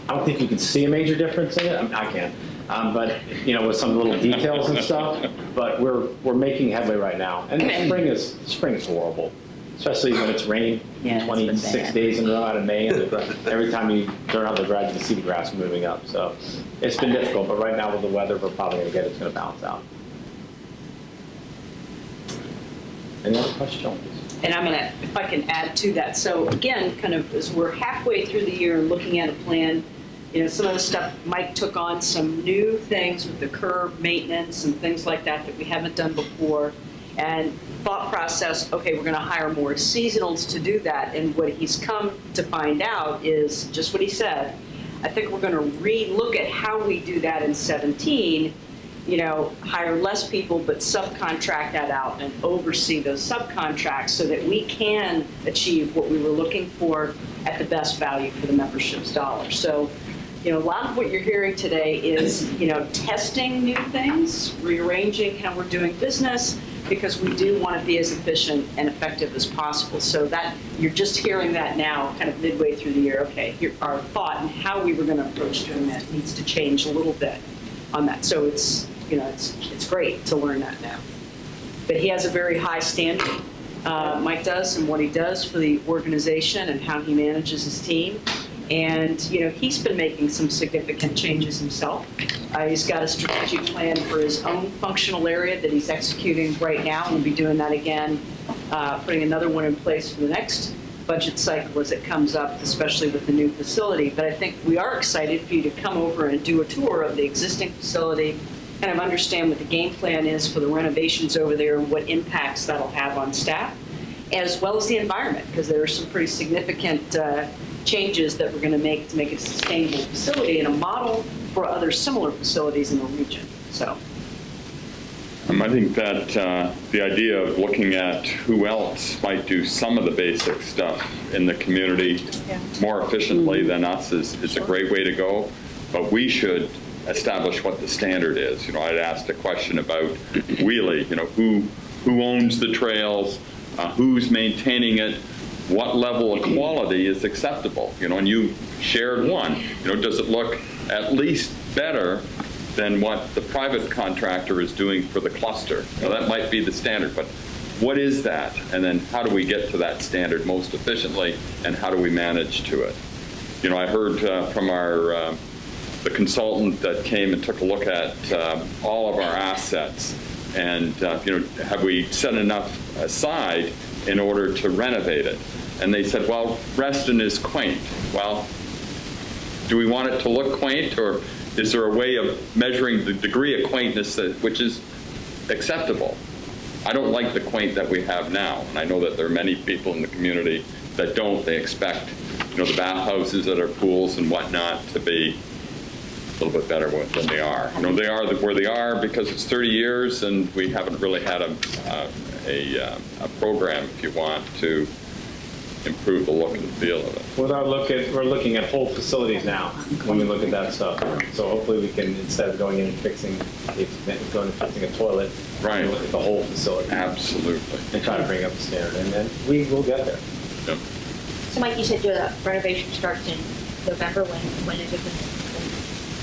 I don't think you can see a major difference in it. I mean, I can. But, with some little details and stuff. But we're making headway right now. And spring is horrible. especially when it's rained Yeah, it's been 26 bad. days in a row out of May, and every time you turn on the garage, you see the grass moving up. So it's been difficult, but right now with the weather, we're probably going to get it's going to balance out. Any other questions? And I'm gonna, if I can add to that. So again, kind of as we're halfway through the year and looking at a plan, you know, some of the stuff, Mike took on some new things with the curb maintenance and things like that that we haven't done before. And thought process, okay, we're gonna hire more seasonals to do that. And what he's come to find out is just what he said. I think we're gonna re-look at how we do that in 17, you know, hire less people, but subcontract that out and oversee those subcontracts so that we can achieve what we were looking for at the best value for the membership's dollar. So, you know, a lot of what you're hearing today is, you know, testing new things, rearranging how we're doing business, because we do want to be as efficient and effective as possible. So that, you're just hearing that now, kind of midway through the year, okay, here, our thought and how we were going to approach doing that needs to change a little bit on that. So it's, you know, it's great to learn that now. But he has a very high standard, Mike does, and what he does for the organization and how he manages his team. And, you know, he's been making some significant changes himself. He's got a strategic plan for his own functional area that he's executing right now. We'll be doing that again, putting another one in place for the next budget cycle as it comes up, especially with the new facility. But I think we are excited for you to come over and do a tour of the existing facility, kind of understand what the game plan is for the renovations over there and what impacts that'll have on staff, as well as the environment, because there are some pretty significant changes that we're going to make it a sustainable facility and a model for other similar facilities in the region. So. I think that the idea of looking at who else might do some of the basic stuff in the community more efficiently than us is a great way to go. But we should establish what the standard is. You know, I'd asked a question about Wheelie. You know, who owns the trails, who's maintaining it, what level of quality is acceptable. You know, and you shared one. You know, does it look at least better than what the private contractor is doing for the cluster? Now, that might be the standard, but what is that? And then how do we get to that standard most efficiently, and how do we manage to it? You know, I heard from our the consultant that came and took a look at all of our assets, and you know, have we set enough aside in order to renovate it? And they said, well, Reston is quaint. Well, do we want it to look quaint, or is there a way of measuring the degree of quaintness which is acceptable? I don't like the quaint that we have now, and I know that there are many people in the community that don't. They expect, you know, the bathhouses at our pools and whatnot to be a little bit better than they are. You know, they are where they are because it's 30 years, and we haven't really had a program, if you want, to improve the look and feel of it. We're looking at whole facilities now when we look at that stuff. So hopefully we can, instead of going in and fixing a toilet, right, look at the whole facility. Absolutely. And try to bring up the standard, and then we will get there. Yep. So Mike, you said the renovation starts in November. When is it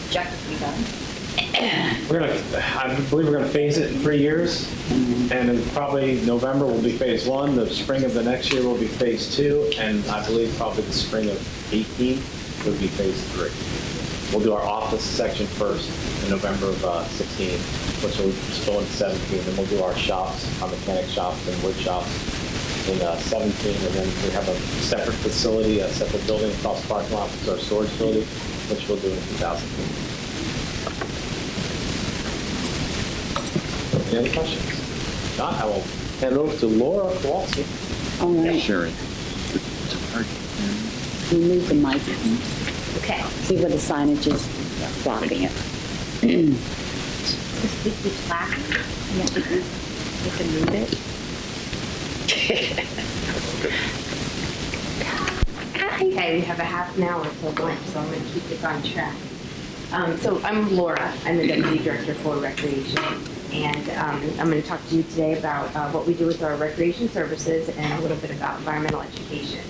projected to be done? I believe we're going to phase it in 3 years, and in probably November will be phase 1. The spring of the next year will be phase 2, and I believe probably the spring of 18 will be phase 3. We'll do our office section first in November of 16, which will spill into 17, and we'll do our shops, our mechanic shops and wood shops in 17, and then we have a separate facility, a separate building across the parking lot, which is our storage facility, which we'll do in 2018. Any other questions? Not, I will hand it over to Laura Kowalski. All right. Sherry. You move the mic. Okay. See where the signage is blocking it. It's black. You can move it. Okay, we have a half an hour till lunch, so I'm going to keep this on track. So I'm Laura. I'm the Deputy Director for Recreation. And I'm going to talk to you today about what we do with our recreation services and a little bit about environmental education.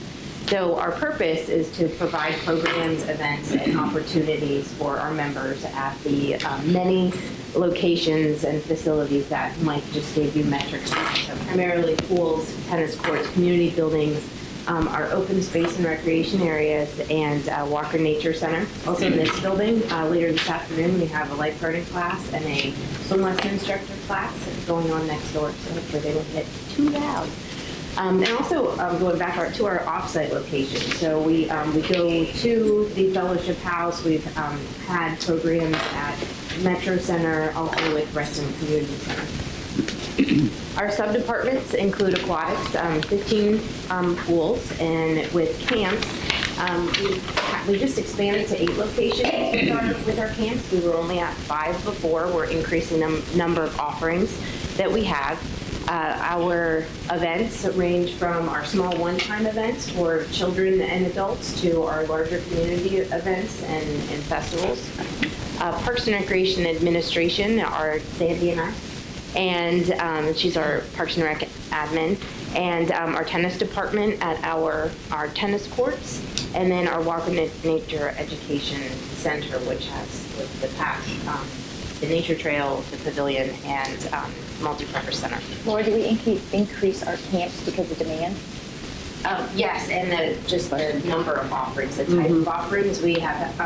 So our purpose is to provide programs, events, and opportunities for our members at the many locations and facilities that Mike just gave you metrics on. So primarily pools, tennis courts, community buildings, our open space and recreation areas, and Walker Nature Center. Also in this building, later this afternoon, we have a lifeguarding class and a swim lesson instructor class going on next door, so hopefully they won't get too loud. And also going back to our offsite location. So we go to the Fellowship House. We've had programs at Metro Center, also with Reston Community Center. Our sub-departments include aquatics, 15 pools, and with camps, we just expanded to 8 locations with our camps. We were only at 5 before. We're increasing the number of offerings that we have. Our events range from our small one-time events for children and adults to our larger community events and festivals. Parks and Recreation Administration are Sandy and I, and she's our Parks and Rec admin, and our tennis department at our tennis courts, and then our Walker Nature Education Center, which has the path, the nature trail, the pavilion, and multi-purpose center. Laura, do we increase our camps because of demand? Yes, and just the number of offerings, the type of offerings. We have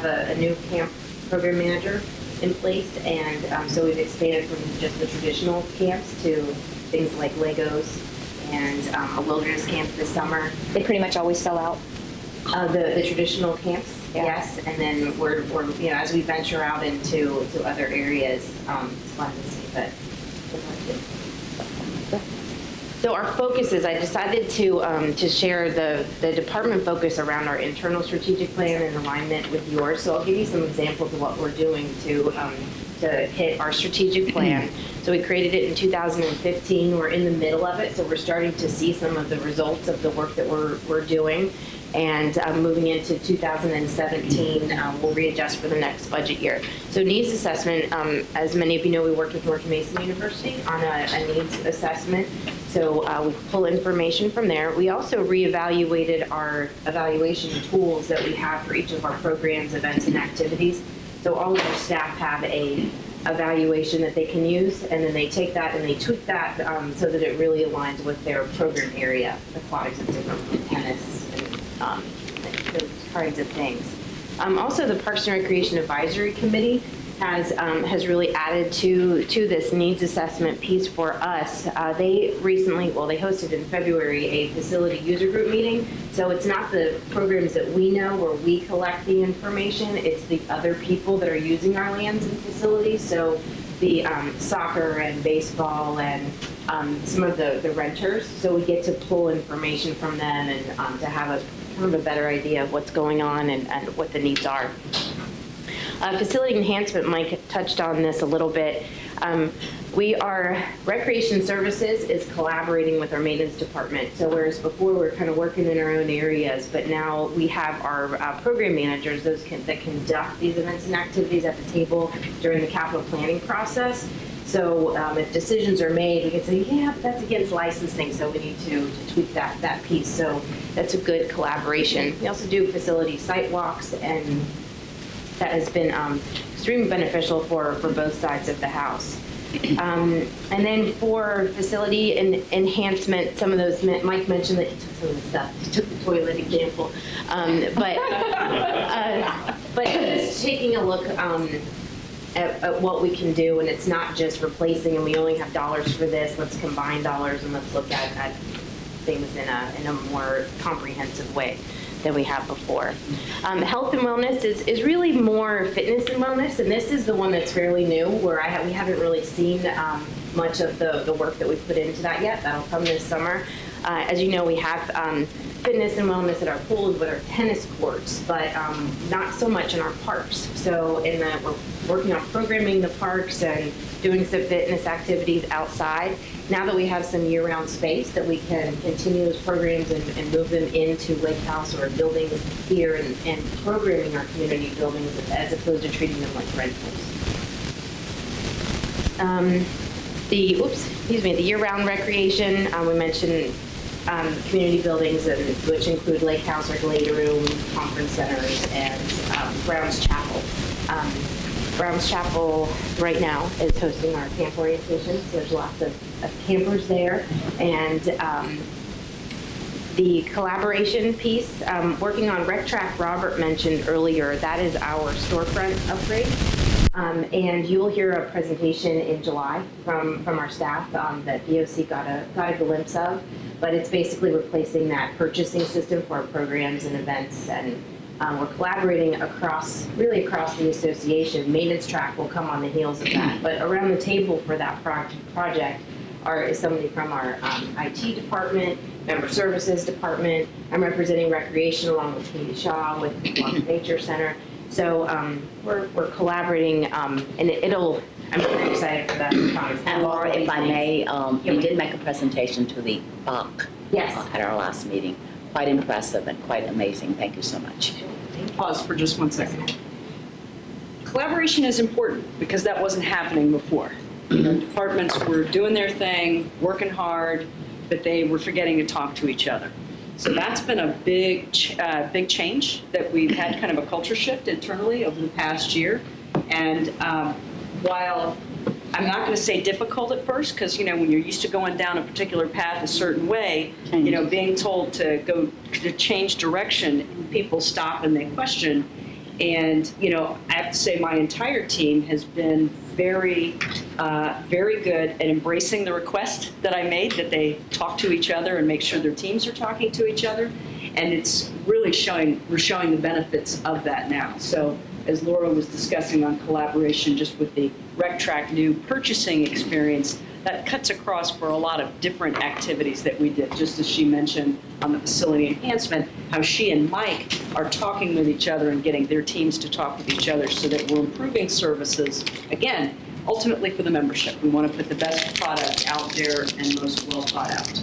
a new camp program manager in place, and so we've expanded from just the traditional camps to things like Legos and a wilderness camp this summer. They pretty much always sell out. The traditional camps, yes, and then we're as we venture out into other areas, it's fun to see that. So our focus is, I decided to share the department focus around our internal strategic plan in alignment with yours. So I'll give you some examples of what we're doing to hit our strategic plan. So we created it in 2015. We're in the middle of it, so we're starting to see some of the results of the work that we're doing. And moving into 2017, we'll readjust for the next budget year. So needs assessment, as many of you know, we worked with North Mason University on a needs assessment. So we pull information from there. We also reevaluated our evaluation tools that we have for each of our programs, events, and activities. So all of our staff have a evaluation that they can use, and then they take that and they tweak that so that it really aligns with their program area. Aquatics is different from tennis, and those kinds of things. Also, the Parks and Recreation Advisory Committee has really added to this needs assessment piece for us. They recently, they hosted in February a facility user group meeting. So it's not the programs that we know where we collect the information, it's the other people that are using our lands and facilities. So the soccer and baseball and some of the renters. So we get to pull information from them and to have a kind of a better idea of what's going on and what the needs are. Facility enhancement, Mike touched on this a little bit. Recreation Services is collaborating with our maintenance department. So whereas before we were kind of working in our own areas, but now we have our program managers, that conduct these events and activities at the table during the capital planning process. So if decisions are made, we can say, yeah, that's against licensing, so we need to tweak that piece. So that's a good collaboration. We also do facility site walks, and that has been extremely beneficial for both sides of the house. And then for facility enhancement, some of those, Mike mentioned that he took some of the stuff. He took the toilet example. But just taking a look at what we can do, and it's not just replacing and we only have dollars for this, let's combine dollars and let's look at things in a more comprehensive way than we have before. Health and wellness is really more fitness and wellness, and this is the one that's fairly new, where we haven't really seen much of the work that we put into that yet. That'll come this summer. As you know, we have fitness and wellness at our pools with our tennis courts, but not so much in our parks. So we're working on programming the parks and doing some fitness activities outside. Now that we have some year-round space that we can continue those programs and move them into Lake House or buildings here and programming our community buildings as opposed to treating them like rentals. The year-round recreation, we mentioned community buildings, which include Lake House, our Glade Room, conference centers, and Brown's Chapel. Browns Chapel right now is hosting our camp orientation, so there's lots of campers there. And the collaboration piece, working on Rec Track, Robert mentioned earlier, that is our storefront upgrade. And you will hear a presentation in July from our staff that BOC got a glimpse of, but it's basically replacing that purchasing system for our programs and events, and we're collaborating across the association. Maintenance track will come on the heels of that, but around the table for that project is somebody from our IT department, member services department. I'm representing recreation along with Katie Shaw with the Nature Center. So we're collaborating, and I'm very excited for that. And Laura, if I may, you did make a presentation to the BOC at our last meeting. Quite impressive and quite amazing. Thank you so much. Pause for just 1 second. Collaboration is important because that wasn't happening before. Departments were doing their thing, working hard, but they were forgetting to talk to each other. So that's been a big change that we've had, kind of a culture shift internally over the past year. And while I'm not going to say difficult at first, because when you're used to going down a particular path a certain way, being told to change direction, people stop and they question. And I have to say my entire team has been very good at embracing the request that I made, that they talk to each other and make sure their teams are talking to each other. And it's really we're showing the benefits of that now. So as Laura was discussing on collaboration, just with the Rec Track new purchasing experience, that cuts across for a lot of different activities that we did, just as she mentioned on the facility enhancement, how she and Mike are talking with each other and getting their teams to talk with each other so that we're improving services, again, ultimately for the membership. We want to put the best product out there and most well thought out.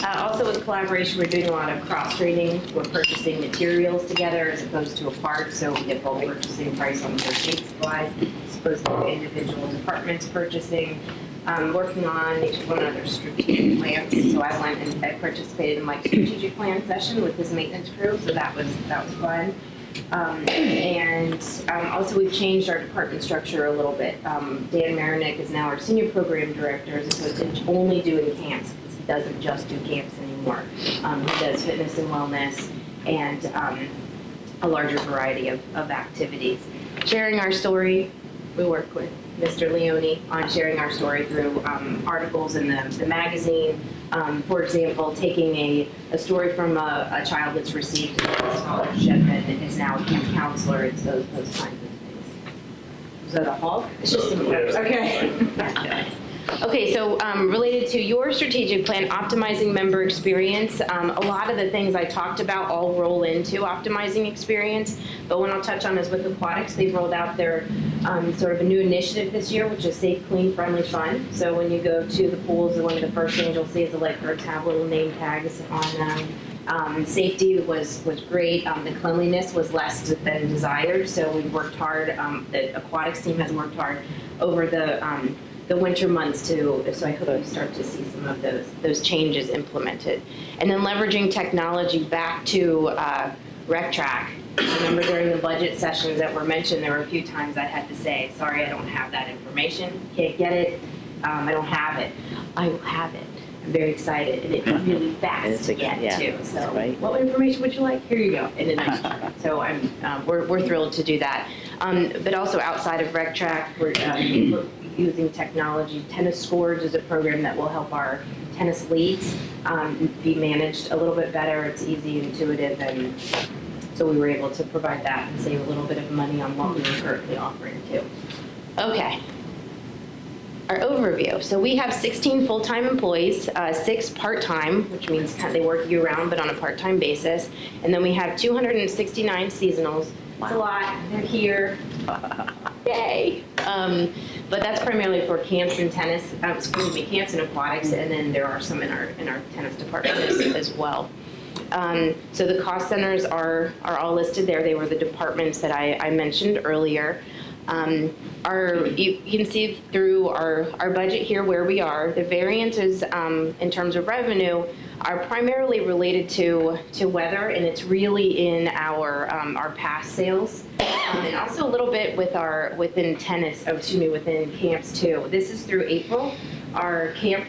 Also with collaboration, we're doing a lot of cross-training. We're purchasing materials together as opposed to apart, so we get bulk purchasing price on their state supplies as opposed to individual departments purchasing. Working on one of their strategic plans. So I went and I participated in Mike's strategic plan session with his maintenance crew, so that was fun. Also we've changed our department structure a little bit. Dan Marinick is now our senior program director as opposed to only doing camps. He doesn't just do camps anymore. He does fitness and wellness and a larger variety of activities. Sharing our story, we work with Mr. Leone on sharing our story through articles in the magazine. For example, taking a story from a child that's received a scholarship and is now a camp counselor. It's those kinds of things. Is that a hog? It's just some words. Okay. Okay, so related to your strategic plan, optimizing member experience, a lot of the things I talked about all roll into optimizing experience, but one I'll touch on is with aquatics. They've rolled out their sort of a new initiative this year, which is Safe, Clean, Friendly, Fun. So when you go to the pools, one of the first things you'll see is the lifeguards have little name tags on them. Safety was great. The cleanliness was less than desired, so we worked hard. The aquatics team has worked hard over the winter months too, so I hope you start to see some of those changes implemented. And then leveraging technology back to Rec Track. Remember during the budget sessions that were mentioned, there were a few times I had to say, sorry, I don't have that information, can't get it, I don't have it. I will have it. I'm very excited, and it's really fast to get too. So what information would you like? Here you go, in a nice chart. So we're thrilled to do that. But also outside of Rec Track, we're using technology. Tennis Scores is a program that will help our tennis leagues be managed a little bit better. It's easy, intuitive, and so we were able to provide that and save a little bit of money on what we were currently offering too. Okay. Our overview. So we have 16 full-time employees, 6 part-time, which means they work year-round but on a part-time basis. And then we have 269 seasonals. That's a lot. They're here. Yay. But that's primarily for camps and tennis, camps and aquatics, and then there are some in our tennis department as well. So the cost centers are all listed there. They were the departments that I mentioned earlier. You can see through our budget here where we are. The variances in terms of revenue are primarily related to weather, and it's really in our past sales, and also a little bit within within camps too. This is through April. Our camp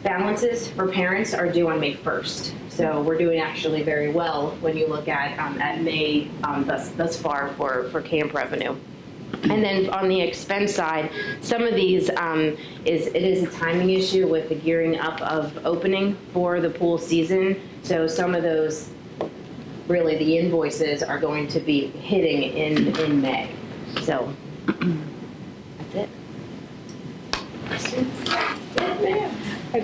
balances for parents are due on May 1st. So we're doing actually very well when you look at May thus far for camp revenue. And then on the expense side, some of these it is a timing issue with the gearing up of opening for the pool season. So some of those, really the invoices are going to be hitting in May. So that's it.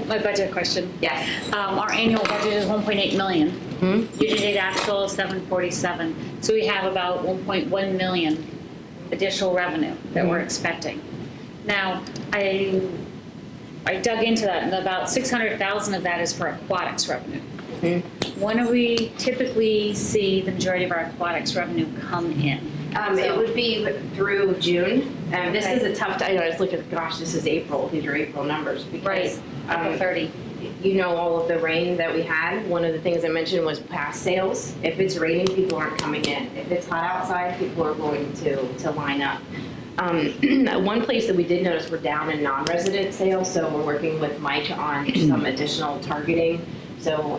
My budget question. Yes. Our annual budget is 1.8 million. Mm-hmm. Year-to-date actual is 747. So we have about 1.1 million additional revenue that we're expecting. Now, I dug into that, and about 600,000 of that is for aquatics revenue. Mm-hmm. When do we typically see the majority of our aquatics revenue come in? It would be through June. This is a tough, I was looking at, gosh, this is April. These are April numbers because April 30. You know, all of the rain that we had. One of the things I mentioned was past sales. If it's raining, people aren't coming in. If it's hot outside, people are going to line up. One place that we did notice we're down in non-resident sales, so we're working with Mike on some additional targeting. So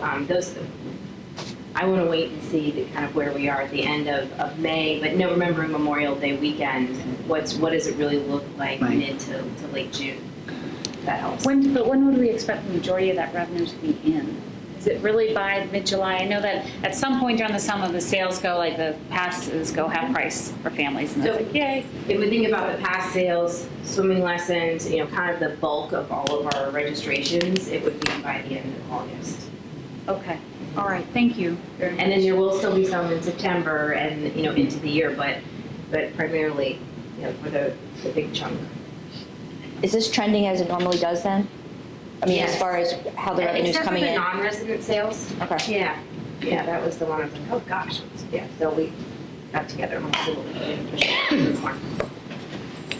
I want to wait and see kind of where we are at the end of May, but no, remembering Memorial Day weekend, what does it really look like mid to late June? That helps. When would we expect the majority of that revenue to be in? Is it really by mid-July? I know that at some point during the summer, the sales go, like the passes go half price for families, and that's like, yay. If we think about the past sales, swimming lessons, kind of the bulk of all of our registrations, it would be by the end of August. Okay. All right. Thank you. And then there will still be some in September and, into the year, but primarily, for the big chunk. Is this trending as it normally does then? I mean, Yes. as far as how the revenue's coming in? Except for the non-resident sales. Okay. Yeah, that was the one I was like, oh gosh. Yeah, so we got together and we'll see what we can push this one.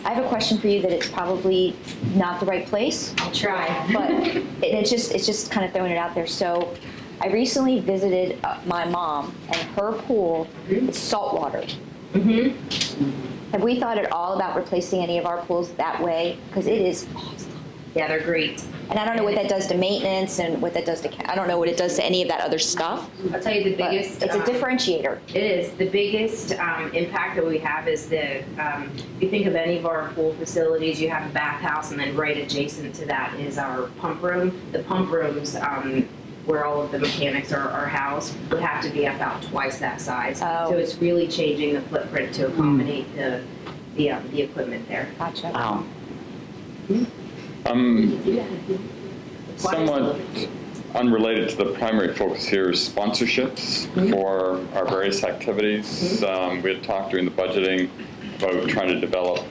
I have a question for you that it's probably not the right place. I'll try. But it's just kind of throwing it out there. So I recently visited my mom, and her pool is saltwater. Mm-hmm. Have we thought at all about replacing any of our pools that way? Because it is awesome. Yeah, they're great. And I don't know what that does to maintenance and what that does to, I don't know what it does to any of that other stuff. I'll tell you the biggest. It's a differentiator. It is. The biggest impact that we have is if you think of any of our pool facilities, you have a bathhouse, and then right adjacent to that is our pump room. The pump rooms, where all of the mechanics are housed, would have to be about twice that size. Oh. So it's really changing the footprint to accommodate the equipment there. Gotcha. Wow. Somewhat unrelated to the primary focus here is sponsorships for our various activities. We had talked during the budgeting about trying to develop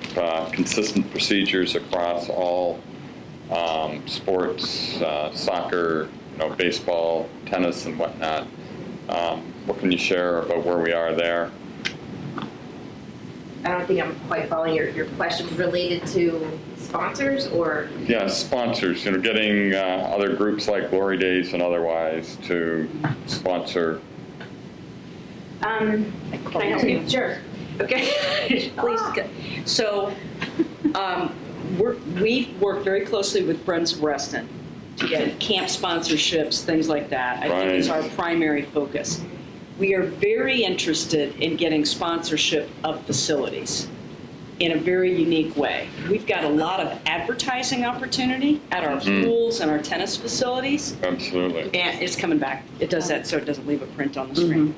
consistent procedures across all sports, soccer, baseball, tennis, and whatnot. What can you share about where we are there? I don't think I'm quite following your question related to sponsors or? Yeah, sponsors, getting other groups like Glory Days and otherwise to sponsor. Can I help you? Sure. Okay, please. So we've worked very closely with Friends of Reston to get camp sponsorships, things like that. I think is our primary focus. We are very interested in getting sponsorship of facilities in a very unique way. We've got a lot of advertising opportunity at our pools and our tennis facilities. Absolutely. And it's coming back. It does that so it doesn't leave a print on the screen.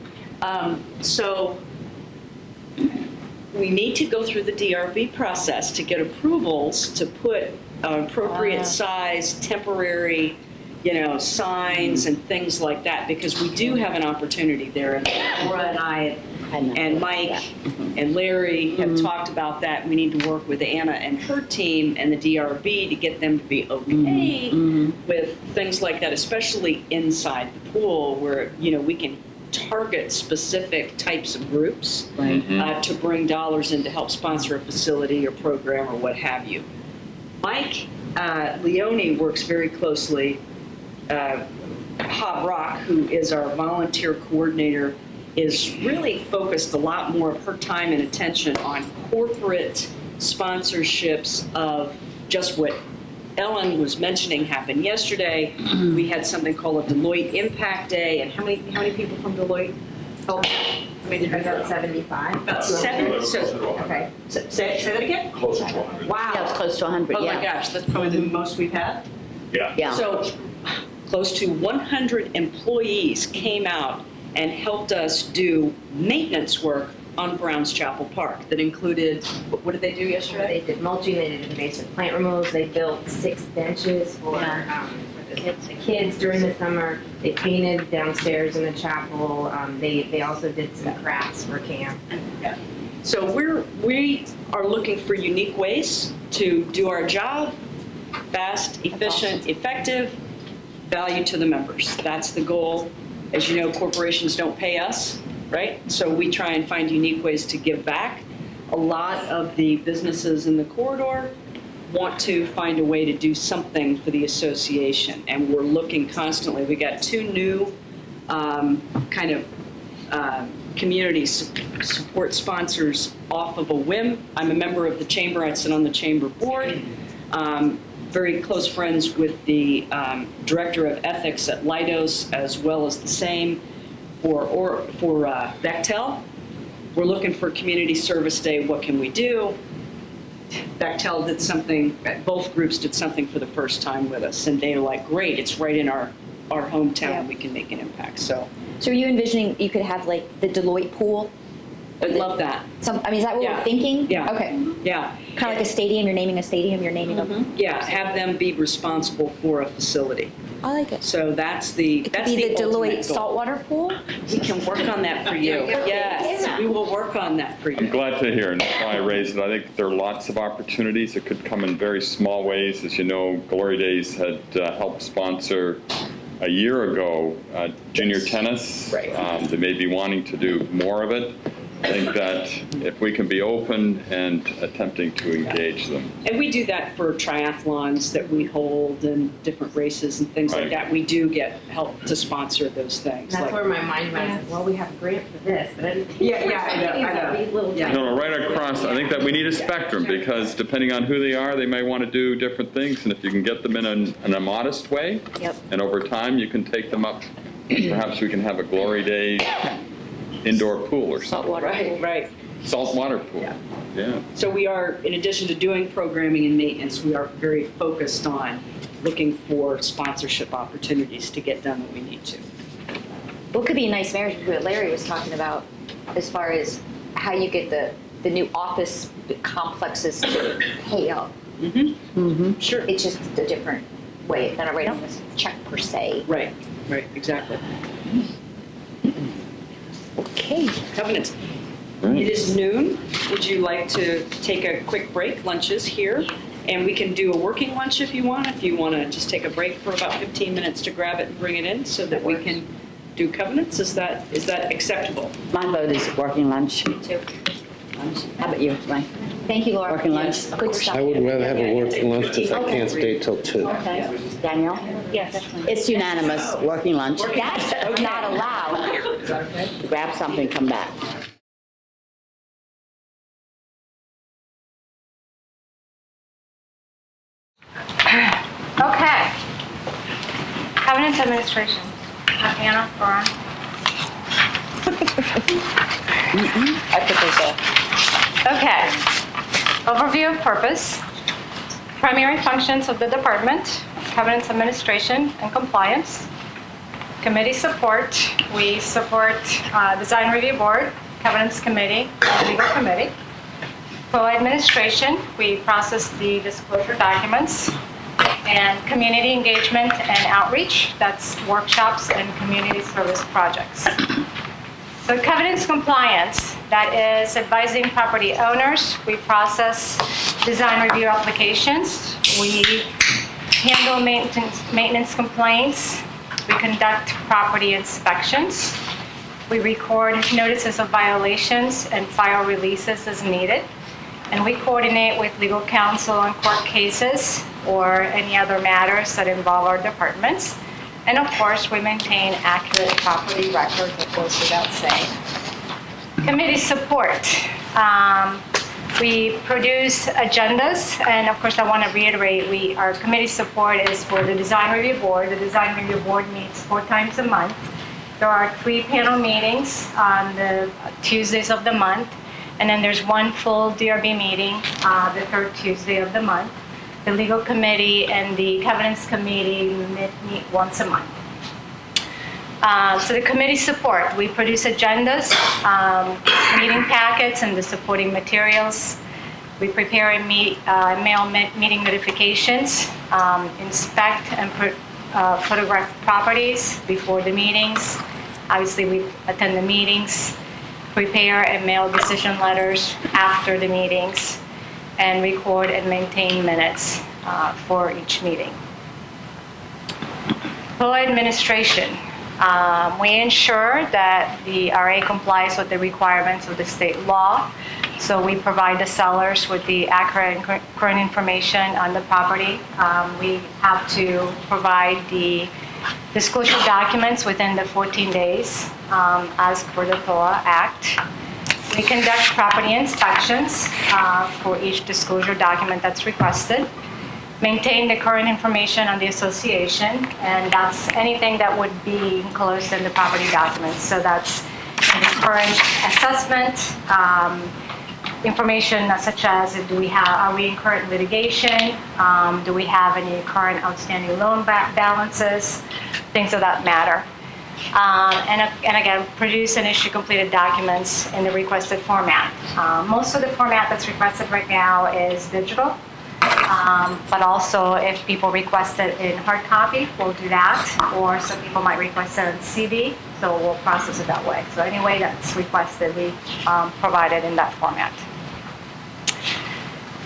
So we need to go through the DRB process to get approvals to put appropriate size temporary signs and things like that, because we do have an opportunity there. And Laura and I and Mike and Larry have talked about that. We need to work with Anna and her team and the DRB to get them to be okay with things like that, especially inside the pool where, we can target specific types of groups Right. to bring dollars in to help sponsor a facility or program or what have you. Mike Leone works very closely. Hob Rock, who is our volunteer coordinator, is really focused a lot more of her time and attention on corporate sponsorships of just what Ellen was mentioning happened yesterday. We had something called a Deloitte Impact Day, and how many people from Deloitte? Oh, About 75. about 7. So, Okay. say that again? Closer to 100. Wow. Yeah, it's close to 100, Oh yeah. my gosh, that's probably the most we've had. Yeah. Yeah. So close to 100 employees came out and helped us do maintenance work on Browns Chapel Park that included, what did they do yesterday? They did mulching, they did invasive plant removals, they built 6 benches for the kids during the summer. They painted downstairs in the chapel. They also did some crafts for camp. So we are looking for unique ways to do our job, fast, efficient, effective, value to the members. That's the goal. As you know, corporations don't pay us, right? So we try and find unique ways to give back. A lot of the businesses in the corridor want to find a way to do something for the association, and we're looking constantly. We got 2 new community support sponsors off of a whim. I'm a member of the chamber. I sit on the chamber board. Very close friends with the director of ethics at Leidos, as well as the same for Bechtel. We're looking for Community Service Day. What can we do? Bechtel did something, both groups did something for the first time with us, and they're like, great, it's right in our hometown, we can make an impact. So So are you envisioning you could have like the Deloitte pool? I'd love that. Is that what Yeah. we're thinking? Yeah. Okay. Yeah. Kind of like a stadium, you're naming a stadium, you're naming a... Yeah, have them be responsible for a facility. I like it. So that's the It could be the ultimate Deloitte goal. saltwater pool? We can work on that for you. Yes, we will work on that for I'm you. glad to hear, and that's why I raised it. I think there are lots of opportunities. It could come in very small ways. As you know, Glory Days had helped sponsor a year ago junior tennis. Right. They may be wanting to do more of it. I think that if we can be open and attempting to engage them. And we do that for triathlons that we hold and different races and things like Right. that. We do get help to sponsor those things. That's like- where my mind went. Well, we have a grant for this, but I didn't think Yeah, yeah, I know. these little Yeah. No, right across, I think that we need a spectrum, because depending on who they are, they may want to do different things, and if you can get them in a modest way, Yep. and over time you can take them up, perhaps we can have a Glory Day indoor pool or something. Right. Saltwater pool. Yeah. So we are, in addition to doing programming and maintenance, we are very focused on looking for sponsorship opportunities to get done what we need to. What could be a nice marriage between what Larry was talking about as far as how you get the new office complexes to pay up? Sure. It's just a different way than a write on this check per se. Right, exactly. Okay. Covenants. Right. It is noon. Would you like to take a quick break? Lunch is here. And we can do a working lunch if you want. If you want to just take a break for about 15 minutes to grab it and bring it in so that we can do covenants. Is that acceptable? My vote is working lunch. Me too. How about you, Mike? Thank you, Laura. Working lunch? Good stuff. I would rather have a working lunch because I can't stay till 2. Okay. Daniel? Yes, definitely. It's unanimous, working lunch. That's not allowed. Grab something, come back. Okay. Covenant administration. Anna, Laura? I put those up. Okay. Overview of purpose. Primary functions of the department, covenants administration and compliance. Committee support. We support design review board, covenants committee, and legal committee. Co-administration. We process the disclosure documents. And community engagement and outreach. That's workshops and community service projects. So covenants compliance, that is advising property owners. We process design review applications. We handle maintenance complaints. We conduct property inspections. We record notices of violations and file releases as needed. And we coordinate with legal counsel on court cases or any other matters that involve our departments. And of course, we maintain accurate property records, that goes without saying. Committee support. We produce agendas, and of course I want to reiterate, our committee support is for the Design Review Board. The Design Review Board meets 4 times a month. There are 3 panel meetings on the Tuesdays of the month, and then there's 1 full DRB meeting the 3rd Tuesday of the month. The legal committee and the governance committee meet once a month. So the committee support, we produce agendas, meeting packets, and the supporting materials. We prepare and mail meeting notifications, inspect and photograph properties before the meetings. Obviously, we attend the meetings, prepare and mail decision letters after the meetings, and record and maintain minutes for each meeting. POA administration. We ensure that the RA complies with the requirements of the state law. So we provide the sellers with the accurate and current information on the property. We have to provide the disclosure documents within the 14 days as per the POA Act. We conduct property inspections for each disclosure document that's requested. Maintain the current information on the association, and that's anything that would be enclosed in the property documents. So that's the current assessment, information such as are we in current litigation, do we have any current outstanding loan balances, things of that matter. And again, produce and issue completed documents in the requested format. Most of the format that's requested right now is digital. But also, if people request it in hard copy, we'll do that. Or some people might request it on CD, so we'll process it that way. So any way that's requested, we provide it in that format.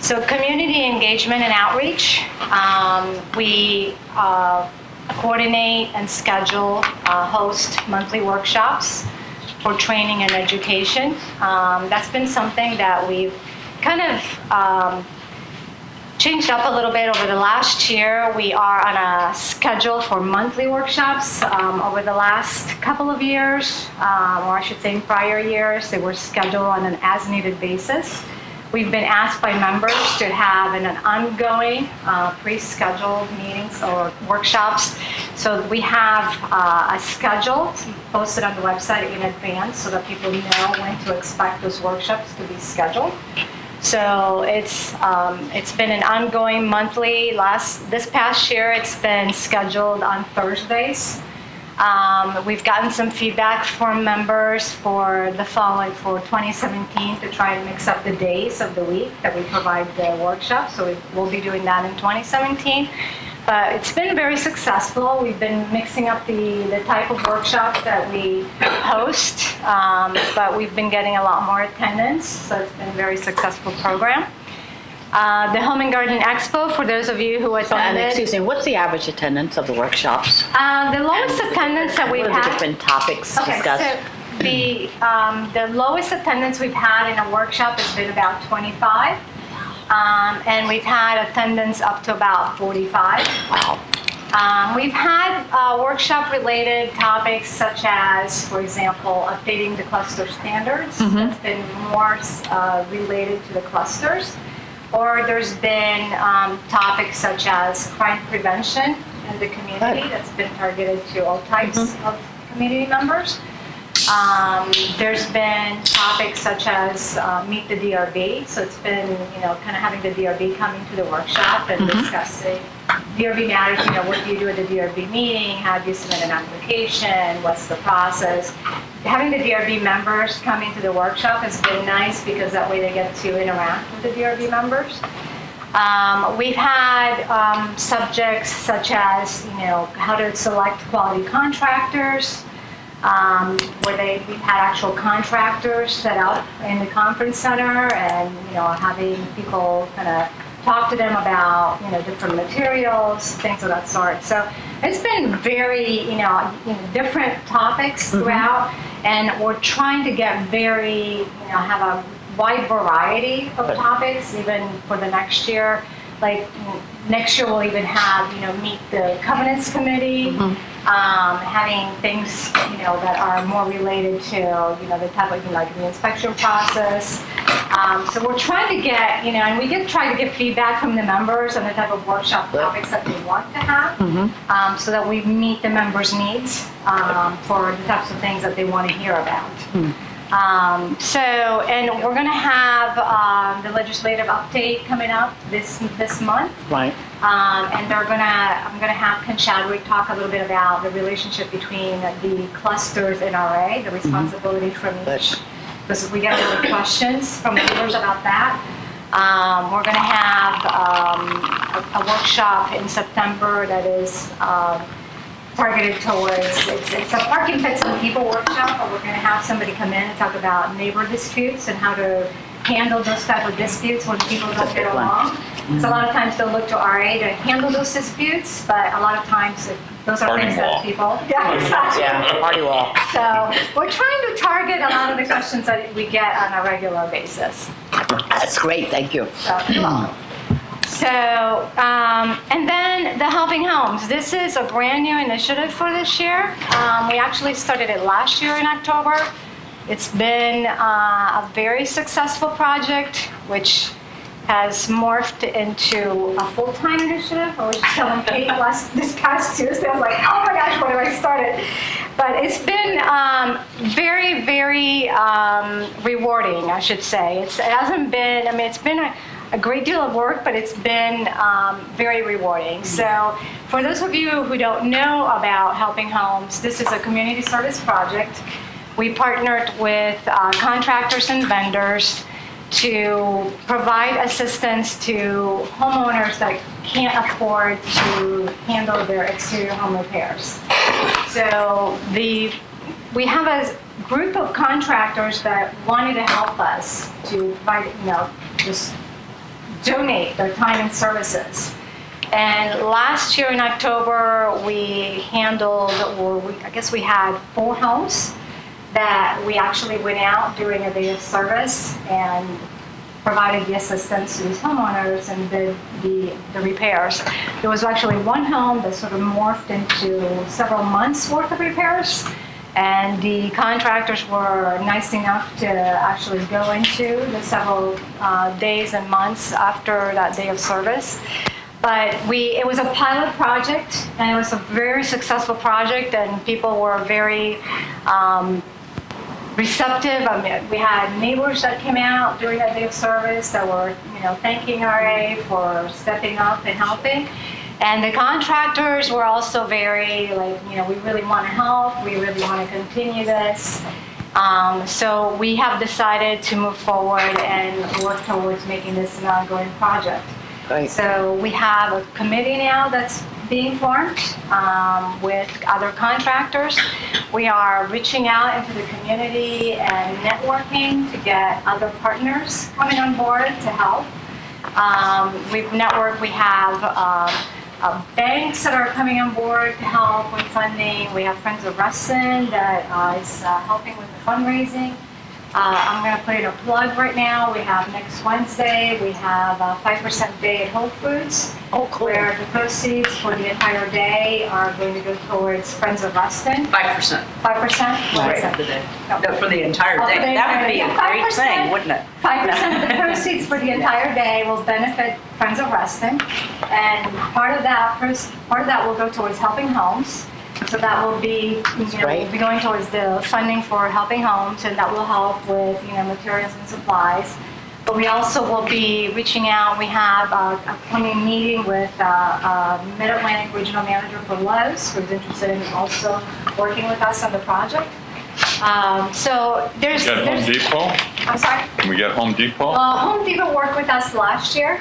So community engagement and outreach. We coordinate and schedule, host monthly workshops for training and education. That's been something that we've kind of changed up a little bit over the last year. We are on a schedule for monthly workshops. Over the last couple of years, or I should say in prior years, they were scheduled on an as-needed basis. We've been asked by members to have an ongoing pre-scheduled meetings or workshops. So we have a schedule posted on the website in advance so that people know when to expect those workshops to be scheduled. So it's been an ongoing monthly. This past year, it's been scheduled on Thursdays. We've gotten some feedback from members for the following for 2017 to try and mix up the days of the week that we provide the workshop. So we'll be doing that in 2017. But it's been very successful. We've been mixing up the type of workshop that we host, but we've been getting a lot more attendance, so it's been a very successful program. The Home and Garden Expo, for those of you who attended. Excuse me, what's the average attendance of the workshops? The lowest attendance that we've What are the had. different topics discussed? So the lowest attendance we've had in a workshop has been about 25. And we've had attendance up to about 45. Wow. We've had workshop-related topics such as, for example, updating the cluster standards. That's been more related to the clusters. Or there's been topics such as crime prevention in the community that's been targeted to all types of community members. There's been topics such as meet the DRB. So it's been, kind of having the DRB coming to the workshop and discussing DRB matters. What do you do at the DRB meeting? How do you submit an application? What's the process? Having the DRB members come into the workshop has been nice because that way they get to interact with the DRB members. We've had subjects such as, how to select quality contractors. Where we've had actual contractors set up in the conference center and, having people kind of talk to them about, different materials, things of that sort. So it's been very, different topics throughout, and we're trying to get very, have a wide variety of topics, even for the next year. Like next year we'll even have, meet the covenants committee, having things, that are more related to, the type of, like the inspection process. So we're trying to get, and we try to get feedback from the members on the type of workshop topics that they want to have, so that we meet the members' needs for the types of things that they want to hear about. And we're going to have the legislative update coming up this month. Right. And I'm going to have Ken Chadwick talk a little bit about the relationship between the clusters in RA, the responsibility from each. Because we get a lot of questions from members about that. We're going to have a workshop in September that is targeted towards, it's a parking pits and people workshop, but we're going to have somebody come in and talk about neighbor disputes and how to handle those type of disputes when people don't get along. So a lot of times they'll look to RA to handle those disputes, but a lot of times those are things that people. Yeah, exactly. Yeah, party wall. So we're trying to target a lot of the questions that we get on a regular basis. That's great, thank you. So, you're welcome. So, and then the Helping Homes. This is a brand new initiative for this year. We actually started it last year in October. It's been a very successful project, which has morphed into a full-time initiative. I was just telling Kate this past Tuesday, I was like, oh my gosh, where do I start it? But it's been very, very rewarding, I should say. It hasn't been, it's been a great deal of work, but it's been very rewarding. So for those of you who don't know about Helping Homes, this is a community service project. We partnered with contractors and vendors to provide assistance to homeowners that can't afford to handle their exterior home repairs. So we have a group of contractors that wanted to help us to provide, just donate their time and services. And last year in October, we handled, I guess we had 4 homes that we actually went out during a day of service and provided the assistance to these homeowners and did the repairs. There was actually one home that sort of morphed into several months worth of repairs, and the contractors were nice enough to actually go into the several days and months after that day of service. But it was a pilot project, and it was a very successful project, and people were very receptive. We had neighbors that came out during that day of service that were, thanking RA for stepping up and helping. And the contractors were also very we really want to help. We really want to continue this. So we have decided to move forward and work towards making this an ongoing project. Right. So we have a committee now that's being formed with other contractors. We are reaching out into the community and networking to get other partners coming on board to help. We've networked, we have banks that are coming on board to help with funding. We have Friends of Reston that is helping with the fundraising. I'm going to put in a plug right now. We have next Wednesday, we have a 5% day at Whole Foods. Oh, cool. Where the proceeds for the entire day are going to go towards Friends of Reston. 5%. 5%? Right. No, for the entire Oh, day. for the That would entire be day. a great 5%. thing, wouldn't it? 5% of the proceeds for the entire day will benefit Friends of Reston, and part of that will go towards Helping Homes. So that will be, we'll be going towards the funding for Helping Homes, and that will help with, materials and supplies. But we also will be reaching out. We have a upcoming meeting with Mid-Atlantic Regional Manager for Lowe's, who's interested in also working with us on the project. So there's Got Home Depot? I'm sorry? Can we get Home Depot? Well, Home Depot worked with us last year.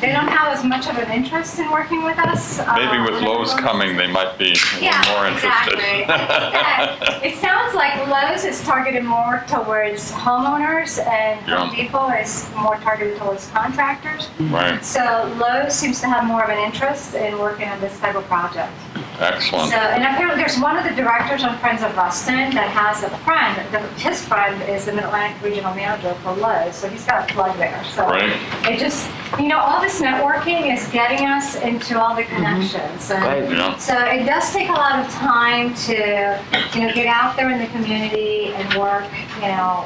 They don't have as much of an interest in working with us. Maybe with Lowe's coming, they might be a little more interested. Exactly. I think that it sounds like Lowe's is targeted more towards homeowners and Home Depot is more targeted towards contractors. Right. So Lowe's seems to have more of an interest in working on this type of project. Excellent. So, and apparently there's one of the directors on Friends of Reston that has a friend, his friend is the Mid-Atlantic Regional Manager for Lowe's, so he's got a plug there. So it just, all this networking is getting us into all the connections. And so it does take a lot of time to, get out there in the community and work,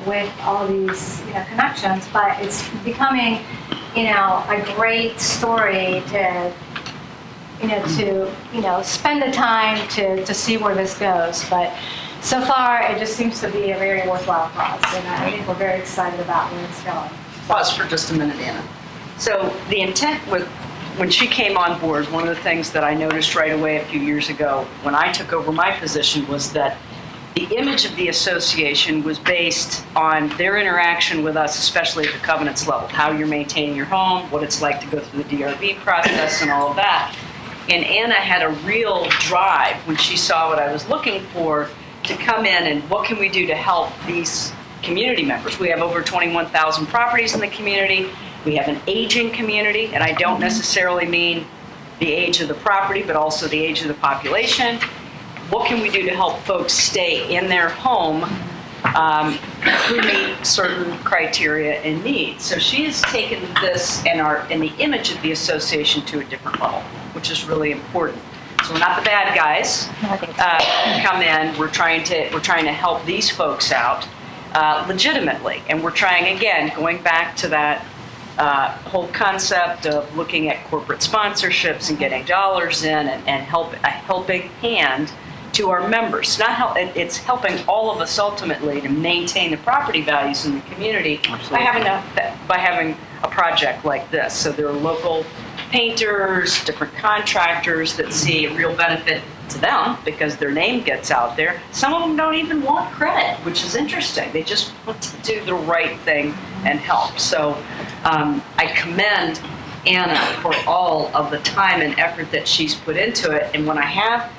with all these, connections, but it's becoming, a great story to spend the time to see where this goes. But so far, it just seems to be a very worthwhile cause, and I think we're very excited about where it's going. Pause for just a minute, Anna. So the intent with, when she came on board, one of the things that I noticed right away a few years ago when I took over my position was that the image of the association was based on their interaction with us, especially at the covenants level, how you're maintaining your home, what it's like to go through the DRB process and all of that. And Anna had a real drive when she saw what I was looking for to come in and what can we do to help these community members. We have over 21,000 properties in the community. We have an aging community, and I don't necessarily mean the age of the property, but also the age of the population. What can we do to help folks stay in their home who meet certain criteria and needs? So she has taken this and the image of the association to a different level, which is really important. So we're not the bad guys who come in. We're trying to help these folks out legitimately, and we're trying, again, going back to that whole concept of looking at corporate sponsorships and getting dollars in and a helping hand to our members. It's helping all of us ultimately to maintain the property values in the community by having a project like this. So there are local painters, different contractors that see a real benefit to them because their name gets out there. Some of them don't even want credit, which is interesting. They just want to do the right thing and help. So I commend Anna for all of the time and effort that she's put into it. And when I have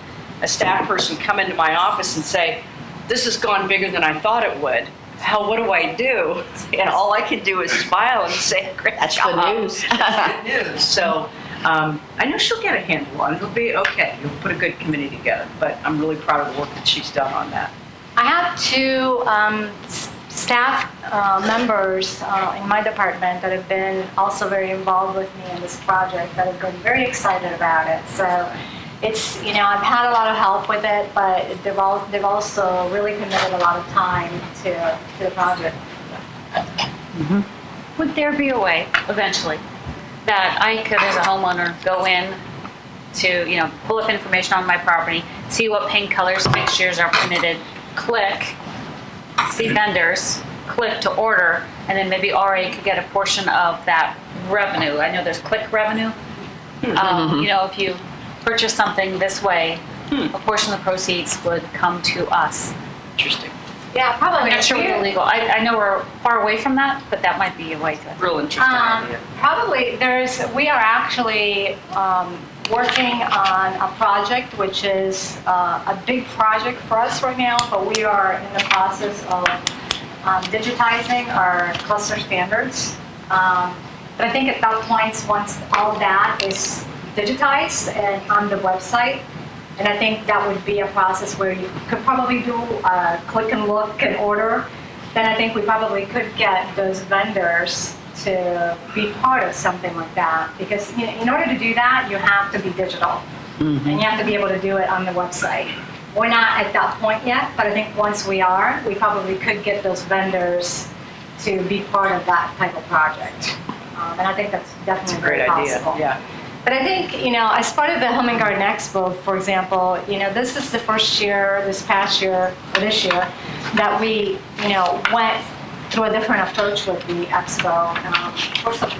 a staff person come into my office and say, this has gone bigger than I thought it would, what do I do? And all I can do is smile and say, great That's job. good news. That's good news. So I know she'll get a handle on it. It'll be okay. You'll put a good committee together. But I'm really proud of the work that she's done on that. I have two staff members in my department that have been also very involved with me in this project that have been very excited about it. So it's, I've had a lot of help with it, but they've also really committed a lot of time to the project. Would there be a way, eventually, that I could, as a homeowner, go in to, pull up information on my property, see what paint colors, fixtures are permitted, click, see vendors, click to order, and then maybe RA could get a portion of that revenue. I know there's click revenue. If you purchase something this way, a portion of the proceeds would come to us. Interesting. Yeah, probably. I'm not sure it's illegal. I know we're far away from that, but that might be a way to. Real interesting idea. Probably we are actually working on a project which is a big project for us right now, but we are in the process of digitizing our cluster standards. But I think at that point, once all of that is digitized and on the website, and I think that would be a process where you could probably do a click and look and order. Then I think we probably could get those vendors to be part of something like that. Because in order to do that, you have to be digital. And you have to be able to do it on the website. We're not at that point yet, but I think once we are, we probably could get those vendors to be part of that type of project. And I think that's definitely very possible. Yeah. But I think, as part of the Home and Garden Expo, for example, this is the first year, this year, that we, went through a different approach with the expo.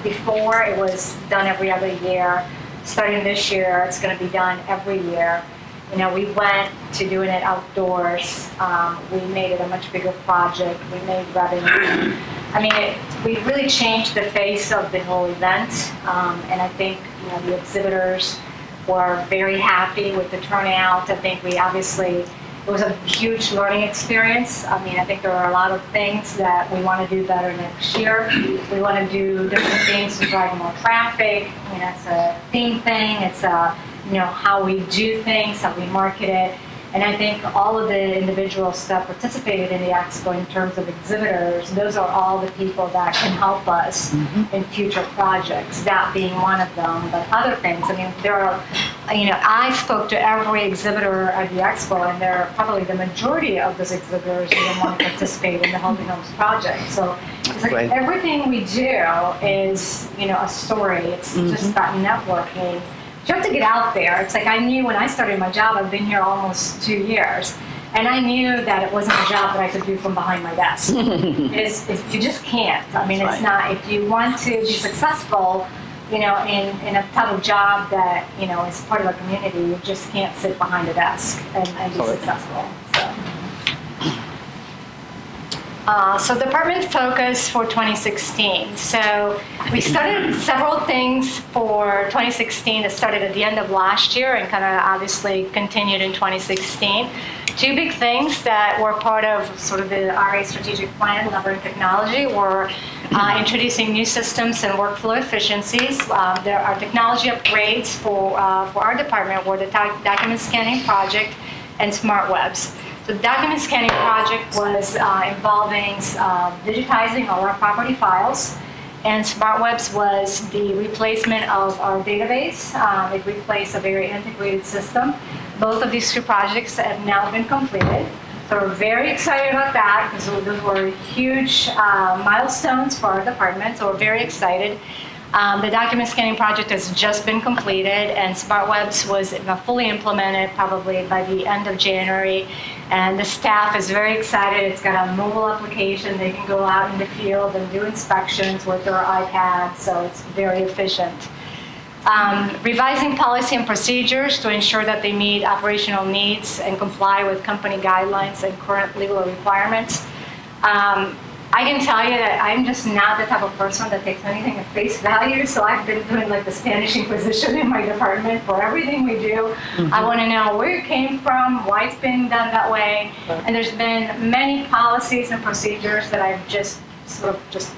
Before, it was done every other year. Starting this year, it's going to be done every year. We went to doing it outdoors. We made it a much bigger project. We made revenue. We really changed the face of the whole event, and I think the exhibitors were very happy with the turnout. I think it was a huge learning experience. I think there are a lot of things that we want to do better next year. We want to do different things to drive more traffic. It's a theme thing. It's how we do things, how we market it. And I think all of the individuals that participated in the expo in terms of exhibitors, those are all the people that can help us in future projects, that being one of them, but other things. I spoke to every exhibitor at the expo, and they're probably the majority of those exhibitors even want to participate in the Healthy Homes project. So it's like everything we do is, a story. It's just about networking. You have to get out there. It's like I knew when I started my job, I've been here almost 2 years, and I knew that it wasn't a job that I could do from behind my desk. You just can't. It's not. If you want to be successful, in a type of job that, is part of a community, you just can't sit behind a desk and be successful. So department focus for 2016. So we started several things for 2016 that started at the end of last year and kind of obviously continued in 2016. Two big things that were part of sort of the RA strategic plan, leveraging technology, were introducing new systems and workflow efficiencies. There are technology upgrades for our department were the document scanning project and smart webs. The document scanning project was involving digitizing all our property files, and SmartWebs was the replacement of our database. It replaced a very integrated system. Both of these two projects have now been completed. So we're very excited about that because those were huge milestones for our department, so we're very excited. The document scanning project has just been completed, and SmartWebs was fully implemented probably by the end of January. And the staff is very excited. It's got a mobile application. They can go out in the field and do inspections with their iPad, so it's very efficient. Revising policy and procedures to ensure that they meet operational needs and comply with company guidelines and current legal requirements. I can tell you that I'm just not the type of person that takes anything at face value, so I've been doing like the Spanish Inquisition in my department for everything we do. I want to know where it came from, why it's being done that way, and there's been many policies and procedures that I've just sort of just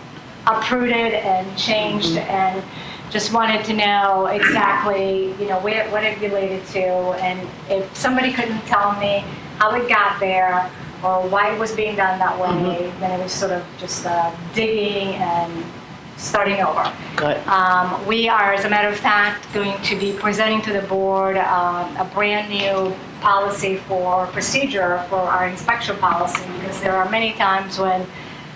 uprooted and changed and just wanted to know exactly, what it related to, and if somebody couldn't tell me how it got there, or why it was being done that way, then it was sort of just digging and starting over. We are, as a matter of fact, going to be presenting to the board a brand new policy for procedure for our inspection policy, because there are many times when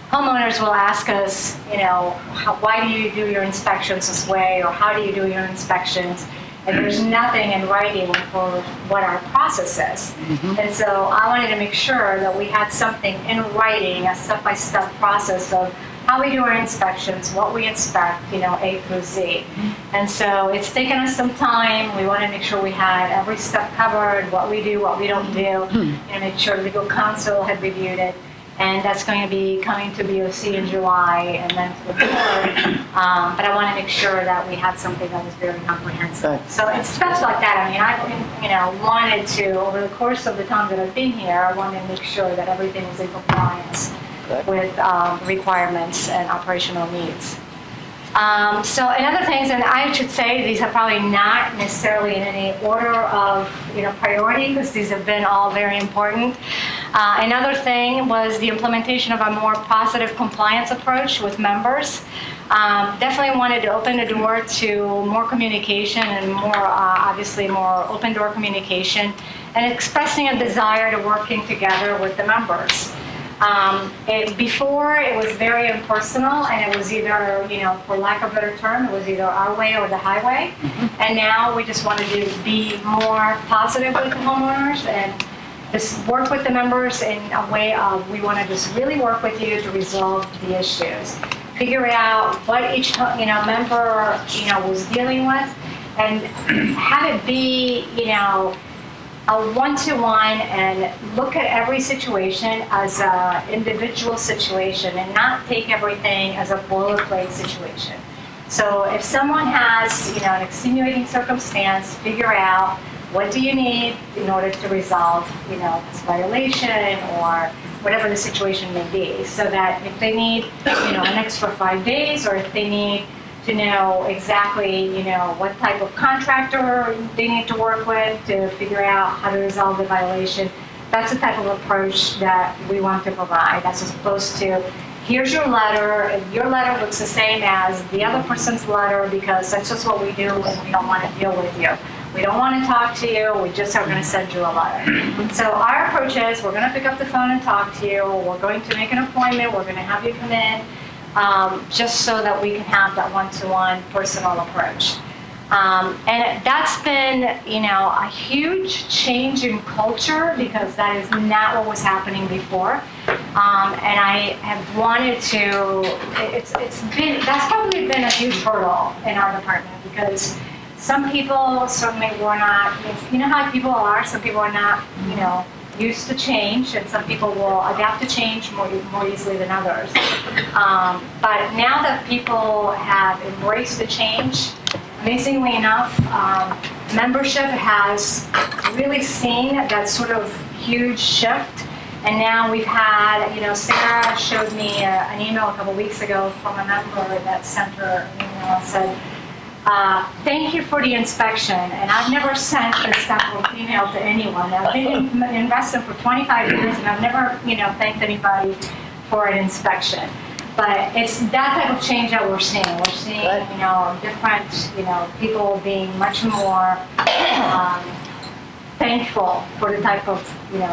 homeowners will ask us, why do you do your inspections this way, or how do you do your inspections? And there's nothing in writing for what our process is. And so I wanted to make sure that we had something in writing, a step-by-step process of how we do our inspections, what we inspect, A through Z. And so it's taken us some time. We want to make sure we had every step covered, what we do, what we don't do, and make sure legal counsel had reviewed it. And that's going to be coming to BOC in July and then to the board. But I want to make sure that we had something that was very comprehensive. So it's stuff like that. I wanted to, over the course of the time that I've been here, I wanted to make sure that everything was in compliance with requirements and operational needs. So another things, and I should say these are probably not necessarily in any order of priority, because these have been all very important. Another thing was the implementation of a more positive compliance approach with members. Definitely wanted to open the door to more communication and more, obviously, more open door communication, and expressing a desire to working together with the members. Before, it was very impersonal, and it was either, for lack of a better term, it was either our way or the highway. And now we just wanted to be more positive with the homeowners and just work with the members in a way of, we want to just really work with you to resolve the issues. Figure out what each member was dealing with, and have it be a one-to-one and look at every situation as an individual situation and not take everything as a boilerplate situation. So if someone has, an extenuating circumstance, figure out what do you need in order to resolve, this violation or whatever the situation may be. So that if they need, an extra 5 days, or if they need to know exactly, what type of contractor they need to work with to figure out how to resolve the violation, that's the type of approach that we want to provide, as opposed to, here's your letter, and your letter looks the same as the other person's letter because that's just what we do and we don't want to deal with you. We don't want to talk to you, we just are going to send you a letter. So our approach is, we're going to pick up the phone and talk to you, we're going to make an appointment, we're going to have you come in, just so that we can have that one-to-one personal approach. And that's been, a huge change in culture because that is not what was happening before. And I have wanted to, that's probably been a huge hurdle in our department because some people certainly were not, you know how people are, some people are not, used to change, and some people will adapt to change more easily than others. But now that people have embraced the change, amazingly enough, membership has really seen that sort of huge shift. And now we've had, Sarah showed me an email a couple weeks ago from a member that sent her an email and said, thank you for the inspection. And I've never sent this type of email to anyone. I've been in Reston for 25 years and I've never, thanked anybody for an inspection. But it's that type of change that we're seeing. We're seeing, different, people being much more thankful for the type of,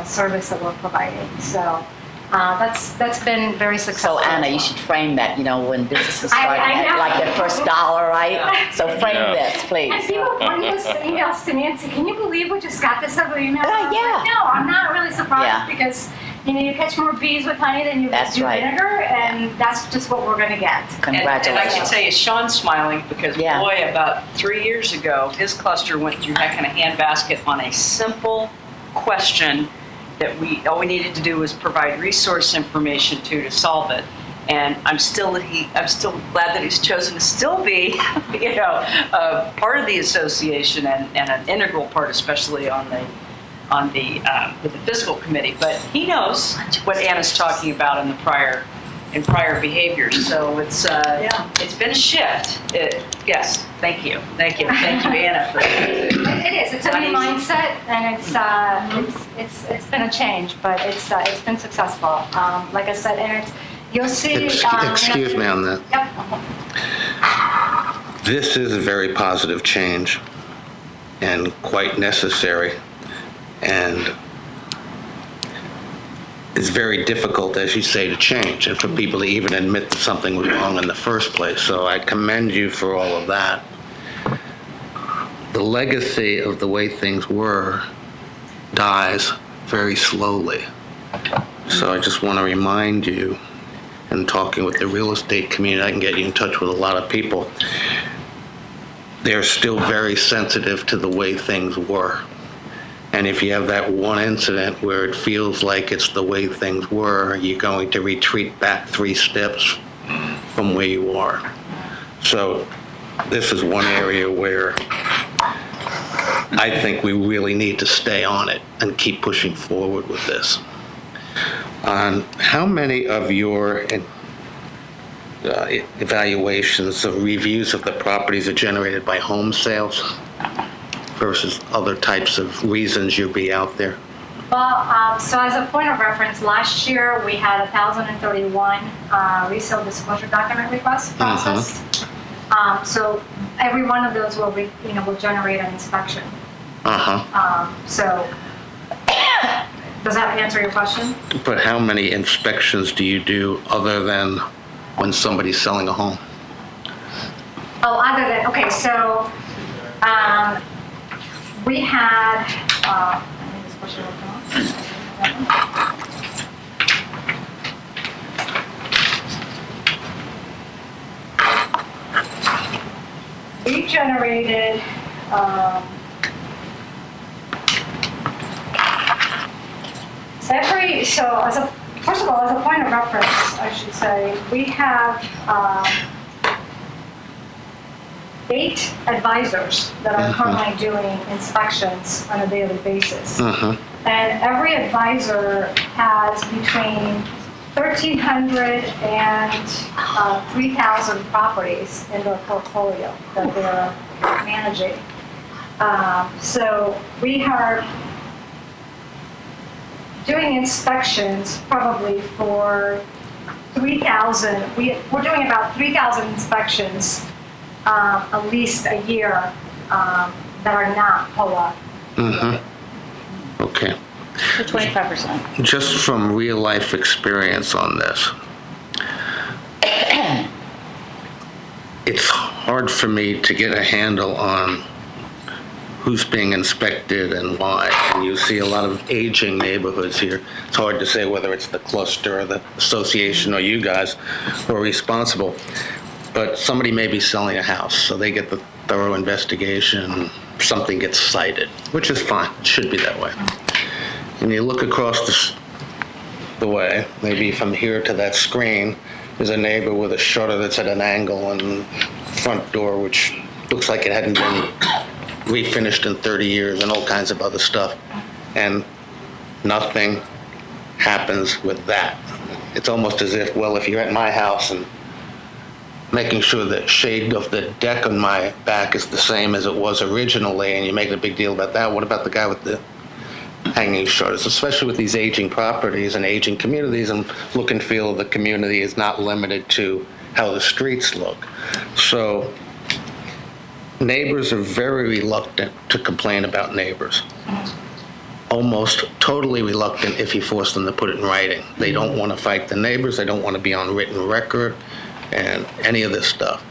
service that we're providing. So that's been very successful. So Anna, you should frame that, when businesses start at like their first dollar, right? Yeah. So frame this, please. And people bring those emails to me and say, can you believe we just got this type of email? Yeah. Like, no, I'm not really surprised because you catch more bees with honey than you do vinegar, and that's just what we're going to get. Congratulations. And I can tell you, Sean's smiling because, boy, about 3 years ago, his cluster went through that kind of handbasket on a simple question that all we needed to do was provide resource information to solve it. And I'm still glad that he's chosen to still be, part of the association and an integral part, especially with the fiscal committee. But he knows what Anna's talking about in prior behaviors. So it's been a shift. Yes, thank you, Anna, for that. It is. It's a new mindset, and it's been a change, but it's been successful. Like I said, and you'll see. Excuse me on that. Yep. This is a very positive change, and quite necessary, and it's very difficult, as you say, to change, and for people to even admit that something was wrong in the first place. So I commend you for all of that. The legacy of the way things were dies very slowly. So I just want to remind you, and talking with the real estate community, I can get you in touch with a lot of people. They're still very sensitive to the way things were. And if you have that one incident where it feels like it's the way things were, you're going to retreat back 3 steps from where you are. So this is one area where I think we really need to stay on it and keep pushing forward with this. How many of your evaluations of reviews of the properties are generated by home sales versus other types of reasons you'll be out there? Well, so as a point of reference, last year we had 1,031 resale disclosure document requests processed. So every one of those will generate an inspection. So does that answer your question? But how many inspections do you do other than when somebody's selling a home? Okay, so we had, we generated First of all, as a point of reference, I should say, we have 8 advisors that are currently doing inspections on a daily basis. And every advisor has between 1,300 and 3,000 properties in their portfolio that they're managing. So we are doing inspections probably for 3,000. We're doing about 3,000 inspections at least a year that are not POA. Okay. So 25%. Just from real life experience on this, it's hard for me to get a handle on who's being inspected and why. And you see a lot of aging neighborhoods here. It's hard to say whether it's the cluster or the association or you guys who are responsible. But somebody may be selling a house, so they get the thorough investigation, something gets cited, which is fine. It should be that way. And you look across the way, maybe from here to that screen, there's a neighbor with a shutter that's at an angle and front door which looks like it hadn't been refinished in 30 years and all kinds of other stuff. And nothing happens with that. It's almost as if, well, if you're at my house and making sure the shade of the deck on my back is the same as it was originally, and you make a big deal about that, what about the guy with the hanging shutters? Especially with these aging properties and aging communities, and look and feel of the community is not limited to how the streets look. So neighbors are very reluctant to complain about neighbors. Almost totally reluctant if you force them to put it in writing. They don't want to fight the neighbors. They don't want to be on written record and any of this stuff.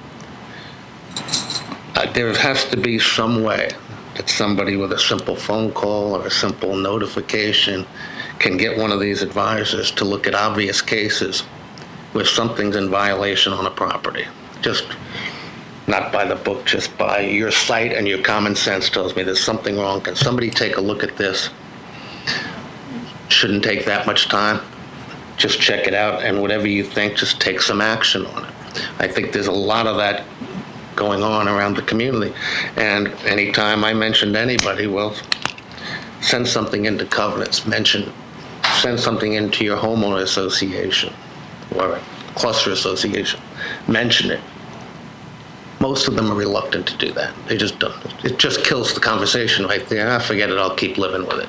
There has to be some way that somebody with a simple phone call or a simple notification can get one of these advisors to look at obvious cases where something's in violation on a property. Just not by the book, just by your sight and your common sense tells me there's something wrong. Can somebody take a look at this? Shouldn't take that much time. Just check it out, and whatever you think, just take some action on it. I think there's a lot of that going on around the community. And anytime I mentioned anybody, well, send something into covenants, send something into your homeowner association or a cluster association, mention it. Most of them are reluctant to do that. They just don't. It just kills the conversation right there. Forget it, I'll keep living with it.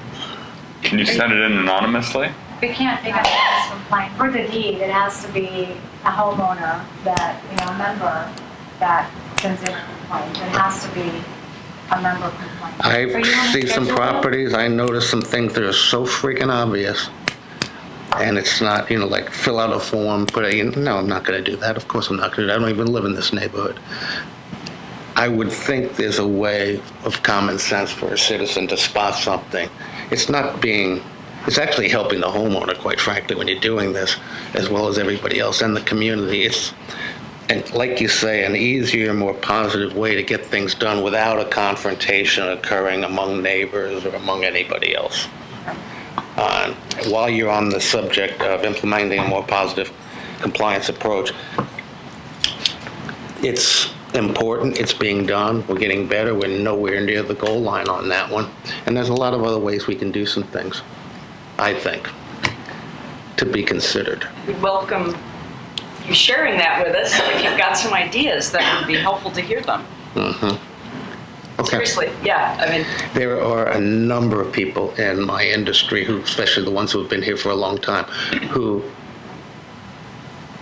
Can you send it in anonymously? We can't take a notice complaint. For the deed, it has to be a homeowner that, a member that sends in a complaint. It has to be a member complaint. I've seen some properties, I noticed some things that are so freaking obvious. And it's not, like fill out a form, put it in. No, I'm not going to do that. Of course I'm not going to do that. I don't even live in this neighborhood. I would think there's a way of common sense for a citizen to spot something. It's actually helping the homeowner, quite frankly, when you're doing this, as well as everybody else and the community. And like you say, an easier, more positive way to get things done without a confrontation occurring among neighbors or among anybody else. While you're on the subject of implementing a more positive compliance approach, it's important, it's being done, we're getting better, we're nowhere near the goal line on that one. And there's a lot of other ways we can do some things, I think, to be considered. We welcome you sharing that with us. If you've got some ideas, that would be helpful to hear them. Okay. Seriously, yeah. There are a number of people in my industry, especially the ones who have been here for a long time, who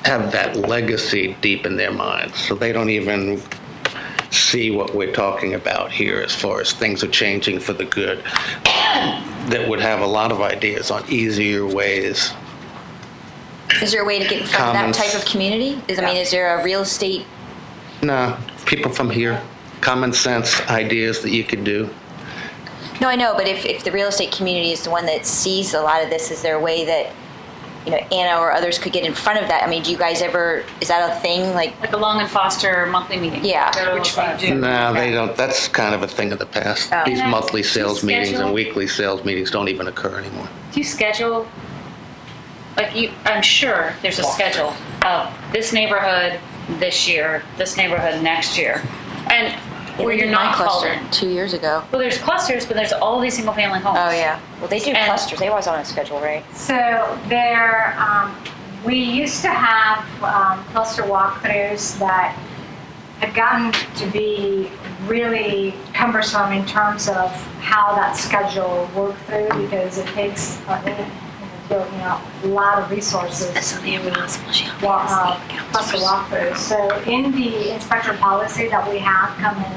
have that legacy deep in their minds. So they don't even see what we're talking about here as far as things are changing for the good, that would have a lot of ideas on easier ways. Is there a way to get in front of that type of community? Is there a real estate? No, people from here, common sense ideas that you could do. No, I know, but if the real estate community is the one that sees a lot of this, is there a way that Anna or others could get in front of that? Do you guys ever, is that a thing? Like a Long and Foster monthly meeting? Yeah. Which we do. No, they don't. That's kind of a thing of the past. Oh. These monthly sales meetings schedule? and weekly sales meetings don't even occur anymore. Do you schedule like I'm sure there's a schedule of this neighborhood this year, this neighborhood next year, and where you're not called in. 2 years ago. Well, there's clusters, but there's all these single-family homes. Oh, yeah. Well, they do clusters. They always on a schedule, right? So there, we used to have cluster walkthroughs that had gotten to be really cumbersome in terms of how that schedule worked through, because it takes a lot of resources to cluster walkthroughs. So in the inspector policy that we have coming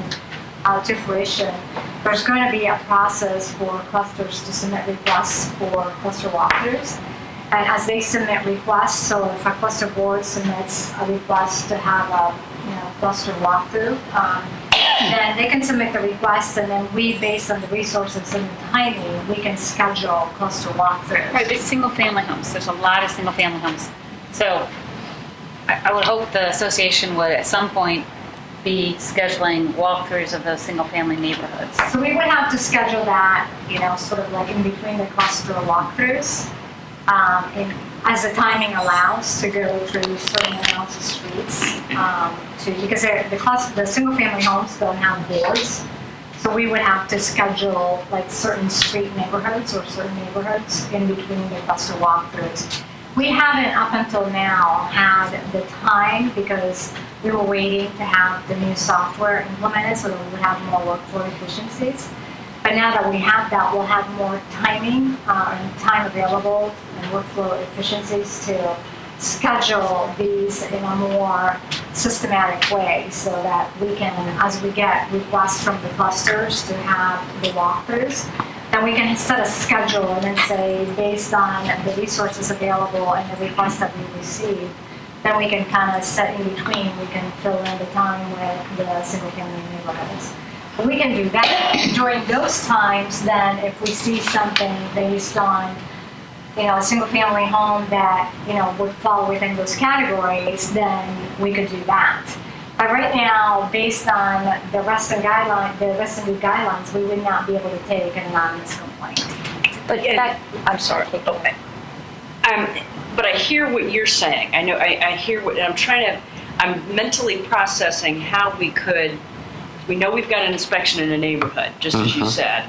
to fruition, there's going to be a process for clusters to submit requests for cluster walkthroughs. And as they submit requests, so if a cluster board submits a request to have a cluster walkthrough, then they can submit the request, and then we, based on the resources and the timing, we can schedule cluster walkthroughs. Right, but single-family homes. There's a lot of single-family homes. So I would hope the association would at some point be scheduling walkthroughs of those single-family neighborhoods. So we would have to schedule that, sort of like in between the cluster walkthroughs, as the timing allows, to go through certain amounts of streets, because the single-family homes don't have boards. So we would have to schedule like certain street neighborhoods or certain neighborhoods in between the cluster walkthroughs. We haven't up until now had the time, because we were waiting to have the new software implemented so that we would have more workflow efficiencies. But now that we have that, we'll have more timing and time available and workflow efficiencies to schedule these in a more systematic way, so that we can, as we get requests from the clusters to have the walkthroughs, then we can set a schedule and then say, based on the resources available and the requests that we receive, then we can kind of set in between, we can fill in the time with the single-family neighborhoods. We can do that. During those times, then if we see something based on, a single-family home that, would fall within those categories, then we could do that. But right now, based on the Reston guidelines, we would not be able to take an anonymous complaint. But I'm sorry. Okay. But I hear what you're saying. I know. I hear what I'm mentally processing how we could. We know we've got an inspection in a neighborhood, just as you said,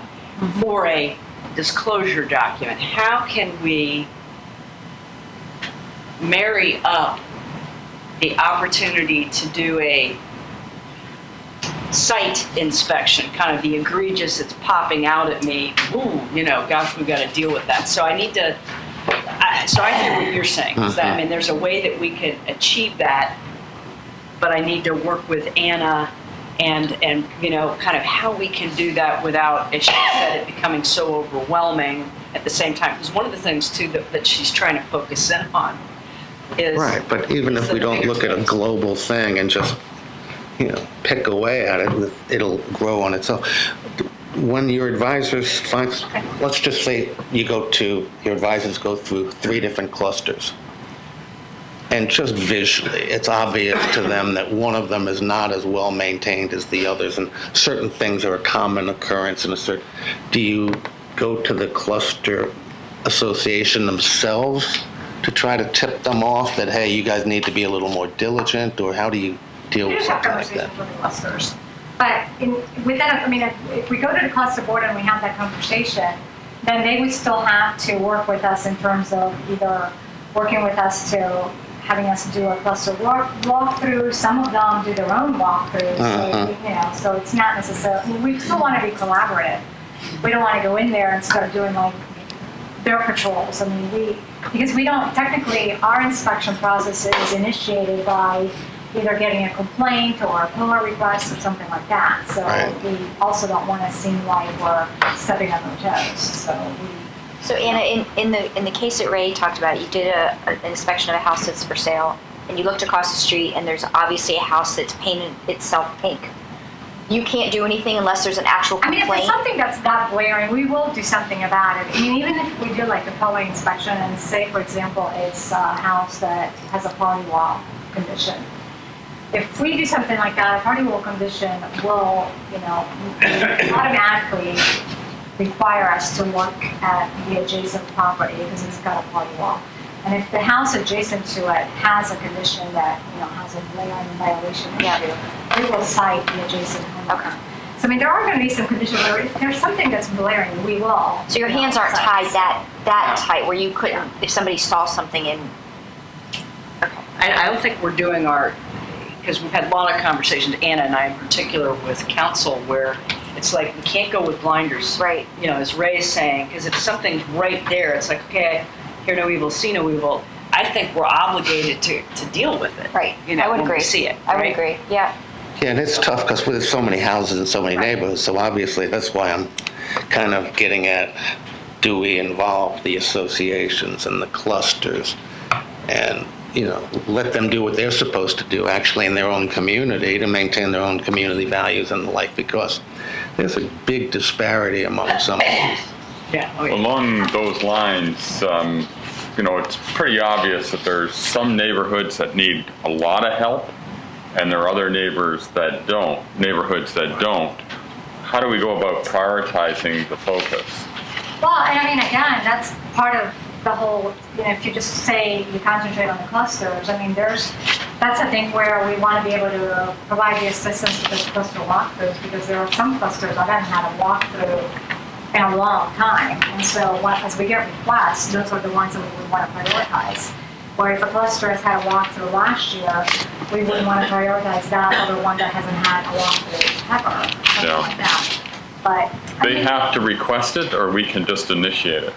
for a disclosure document. How can we marry up the opportunity to do a site inspection, kind of the egregious, it's popping out at me, ooh, gosh, we've got to deal with that. So I need to, so I hear what you're saying. Is that, there's a way that we can achieve that, but I need to work with Anna and kind of how we can do that without, as she said, it becoming so overwhelming at the same time. Because one of the things, too, that she's trying to focus in on is... Right, but even if we don't look at a global thing and just, pick away at it, it'll grow on itself. When your advisors find, let's just say your advisors go through 3 different clusters. And just visually, it's obvious to them that one of them is not as well maintained as the others, and certain things are a common occurrence. Do you go to the cluster association themselves to try to tip them off that, hey, you guys need to be a little more diligent, or how do you deal with something like that? With the clusters. But if we go to the cluster board and we have that conversation, then they would still have to work with us in terms of either working with us to having us do a cluster walkthrough. Some of them do their own walkthroughs, so it's not necessarily. We still want to be collaborative. We don't want to go in there and start doing like their patrols. Because we don't technically, our inspection process is initiated by either getting a complaint or a pillar request or something like that. So we also don't want to seem like we're stepping on their toes. So Anna, in the case that Ray talked about, you did an inspection of a house that's for sale, and you looked across the street, and there's obviously a house that's painted itself pink. You can't do anything unless there's an actual complaint. If it's something that's that glaring, we will do something about it. Even if we do like a color inspection and say, for example, it's a house that has a party wall condition. If we do something like that, a party wall condition will, automatically require us to look at the adjacent property because it's got a party wall. And if the house adjacent to it has a condition that, has a glaring violation issue, we will cite the adjacent homeowner. Okay. So, I mean, there are going to be some conditions where if there's something that's glaring, we will. So your hands aren't tied that tight where you couldn't, if somebody saw something in. I don't think we're doing because we've had a lot of conversations, Anna and I in particular, with council, where it's like we can't go with blinders. Right. As Ray's saying, because if something's right there, it's like, okay, hear no evil, see no evil. I think we're obligated to deal with it. Right. I would agree. We see it. I would agree. Yeah. Yeah, and it's tough because there's so many houses in so many neighborhoods, so obviously that's why I'm kind of getting at, do we involve the associations and the clusters and, let them do what they're supposed to do actually in their own community to maintain their own community values and the like, because there's a big disparity among some of these. Yeah. Oh, yeah. Along those lines, it's pretty obvious that there's some neighborhoods that need a lot of help, and there are other neighborhoods that don't. How do we go about prioritizing the focus? Well, and I mean, again, that's part of the whole, if you just say you concentrate on the clusters, I mean, that's a thing where we want to be able to provide the assistance to the cluster walkthroughs, because there are some clusters that haven't had a walkthrough in a long time. And so as we get requests, those are the ones that we would want to prioritize. Where if a cluster has had a walkthrough last year, we wouldn't want to prioritize that over one that hasn't had a walkthrough ever, something like that. But They have to request it, or we can just initiate it?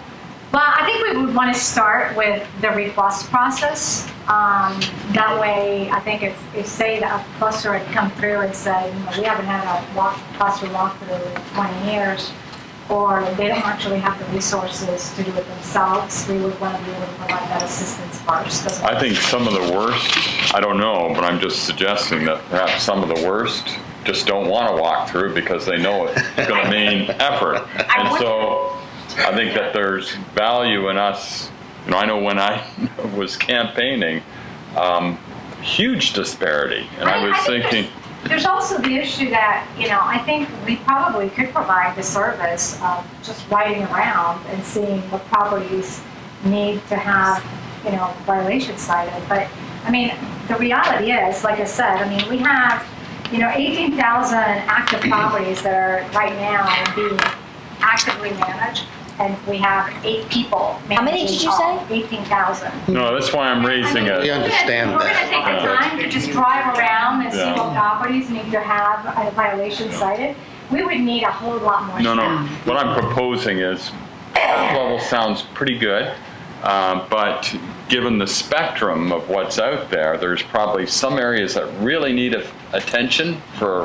Well, I think we would want to start with the request process. That way, I think if say that a cluster had come through and said, we haven't had a cluster walkthrough in 20 years, or they don't actually have the resources to do it themselves, we would want to be able to provide that assistance first. I think some of the worst, I don't know, but I'm just suggesting that perhaps some of the worst just don't want to walk through because they know it's going to mean effort. And so I think that there's value in us. I know when I was campaigning, huge disparity. And I was thinking, there's also the issue that, I think we probably could provide the service of just riding around and seeing what properties need to have, violations cited. But, I mean, the reality is, like I said, we have, 18,000 active properties that are right now being actively managed. And we have 8 people managing. How many did you say? 18,000. no, that's why I'm raising it. We understand We're going to take the time to just drive around and see Yeah. what properties need to have a violation cited. We would need a whole lot more No. staff. What I'm proposing is, that level sounds pretty good, but given the spectrum of what's out there, there's probably some areas that really need attention for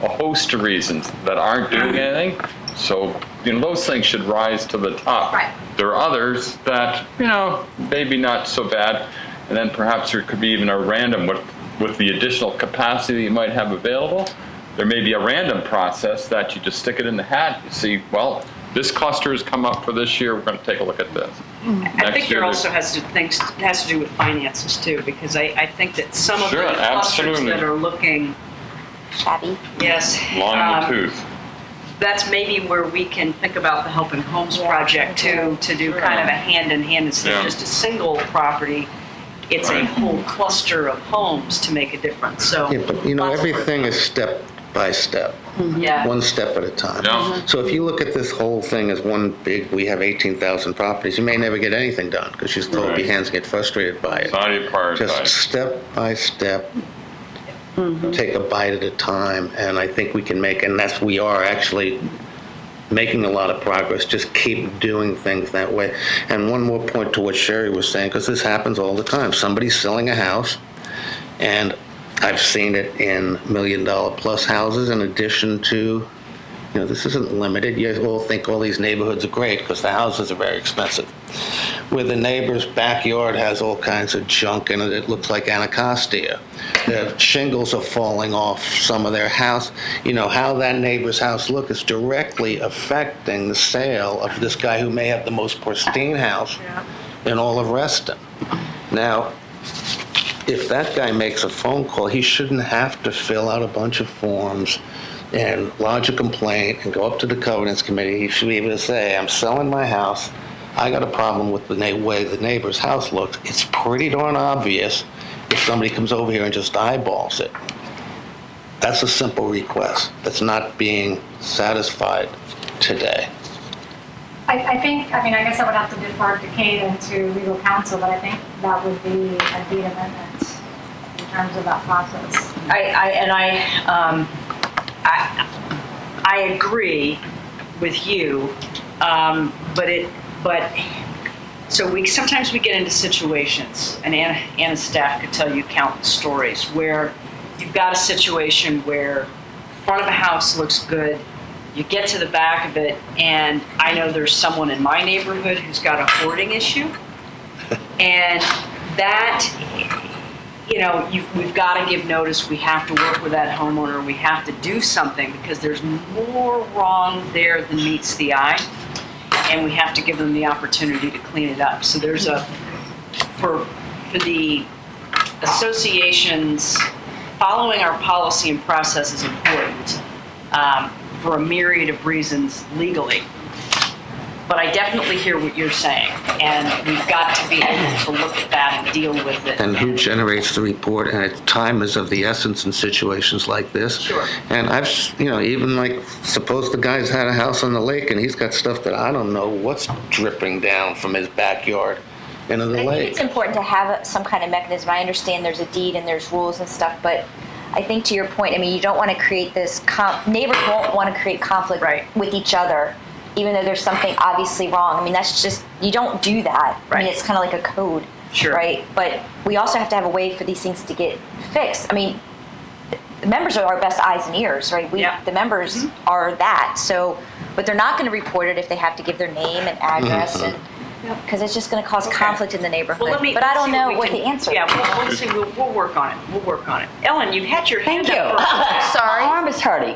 a host of reasons that aren't doing anything. So, those things should rise to the top. Right. There are others that, maybe not so bad, and then perhaps there could be even a random, with the additional capacity you might have available, there may be a random process that you just stick it in the hat. You see, well, this cluster has come up for this year, we're going to take a look at this. I think there also has to do with finances too, because I think that some of the clusters absolutely. that are looking Shabby. yes, Long in the tooth. that's maybe where we can think about the Helping Homes project too, to do kind of a hand-in-hand instead of just a single property. It's a whole cluster of homes to make a difference. So Yeah, but everything is step by step. Yeah. One step at a time. Yeah. So if you look at this whole thing as one big, we have 18,000 properties, you may never get anything done because you're told Right. your hands get frustrated by it. How do you prioritize? Just step by step, take a bite at a time, and I think we can we are actually making a lot of progress. Just keep doing things that way. And one more point to what Sherry was saying, because this happens all the time. Somebody's selling a house, and I've seen it in $1 million plus houses in addition to, this isn't limited. You all think all these neighborhoods are great because the houses are very expensive. Where the neighbor's backyard has all kinds of junk in it, it looks like Anacostia. The shingles are falling off some of their house. How that neighbor's house looks is directly affecting the sale of this guy who may have the most pristine house in all of Reston. Now, if that guy makes a phone call, he shouldn't have to fill out a bunch of forms and lodge a complaint and go up to the covenants committee. He should be able to say, I'm selling my house. I got a problem with the way the neighbor's house looks. It's pretty darn obvious if somebody comes over here and just eyeballs it. That's a simple request that's not being satisfied today. I think, I guess I would have to defer to Kate and to legal counsel, but I think that would be a deed amendment in terms of that process. I agree with you, so sometimes we get into situations, and Anna's staff could tell you countless stories where you've got a situation where front of a house looks good, you get to the back of it, and I know there's someone in my neighborhood who's got a hoarding issue, and that, we've got to give notice. We have to work with that homeowner. We have to do something because there's more wrong there than meets the eye, and we have to give them the opportunity to clean it up. So there's for the associations, following our policy and process is important for a myriad of reasons legally. But I definitely hear what you're saying, and we've got to be able to look at that and deal with it. And who generates the report? And time is of the essence in situations like this. Sure. And I've, even like, suppose the guy's had a house on the lake and he's got stuff that I don't know what's dripping down from his backyard into the I lake. think it's important to have some kind of mechanism. I understand there's a deed and there's rules and stuff, but I think to your point, you don't want to create this, neighbors won't want to create conflict with each other, even though there's something obviously wrong. That's just, you don't do that. Right. It's kind of like a code, right? But we also have to have a way for these things to get fixed. The members are our best eyes and ears, right? The members are that. So, but they're not going to report it if they have to give their name and address and because it's just going to cause conflict in the neighborhood. Well, but I don't know what the answer is. Yeah, we'll see. We'll work on it. We'll work on it. Ellen, you had your hand Thank you. up. Sorry. My arm is hurting.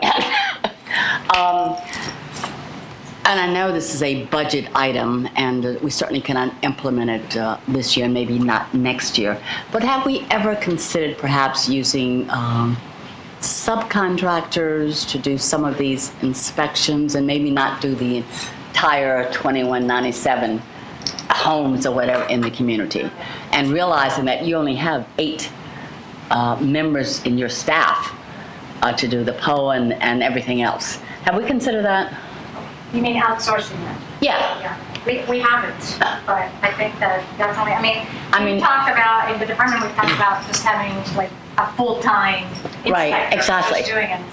And I know this is a budget item, and we certainly cannot implement it this year, maybe not next year. But have we ever considered perhaps using subcontractors to do some of these inspections and maybe not do the entire 2197 homes or whatever in the community, and realizing that you only have 8 members in your staff to do the PO and everything else? Have we considered that? You mean outsourcing them? Yeah. We haven't, but I think that definitely, we talked about, in the department, we talked about just having like a full-time inspector. Right, exactly. Just doing an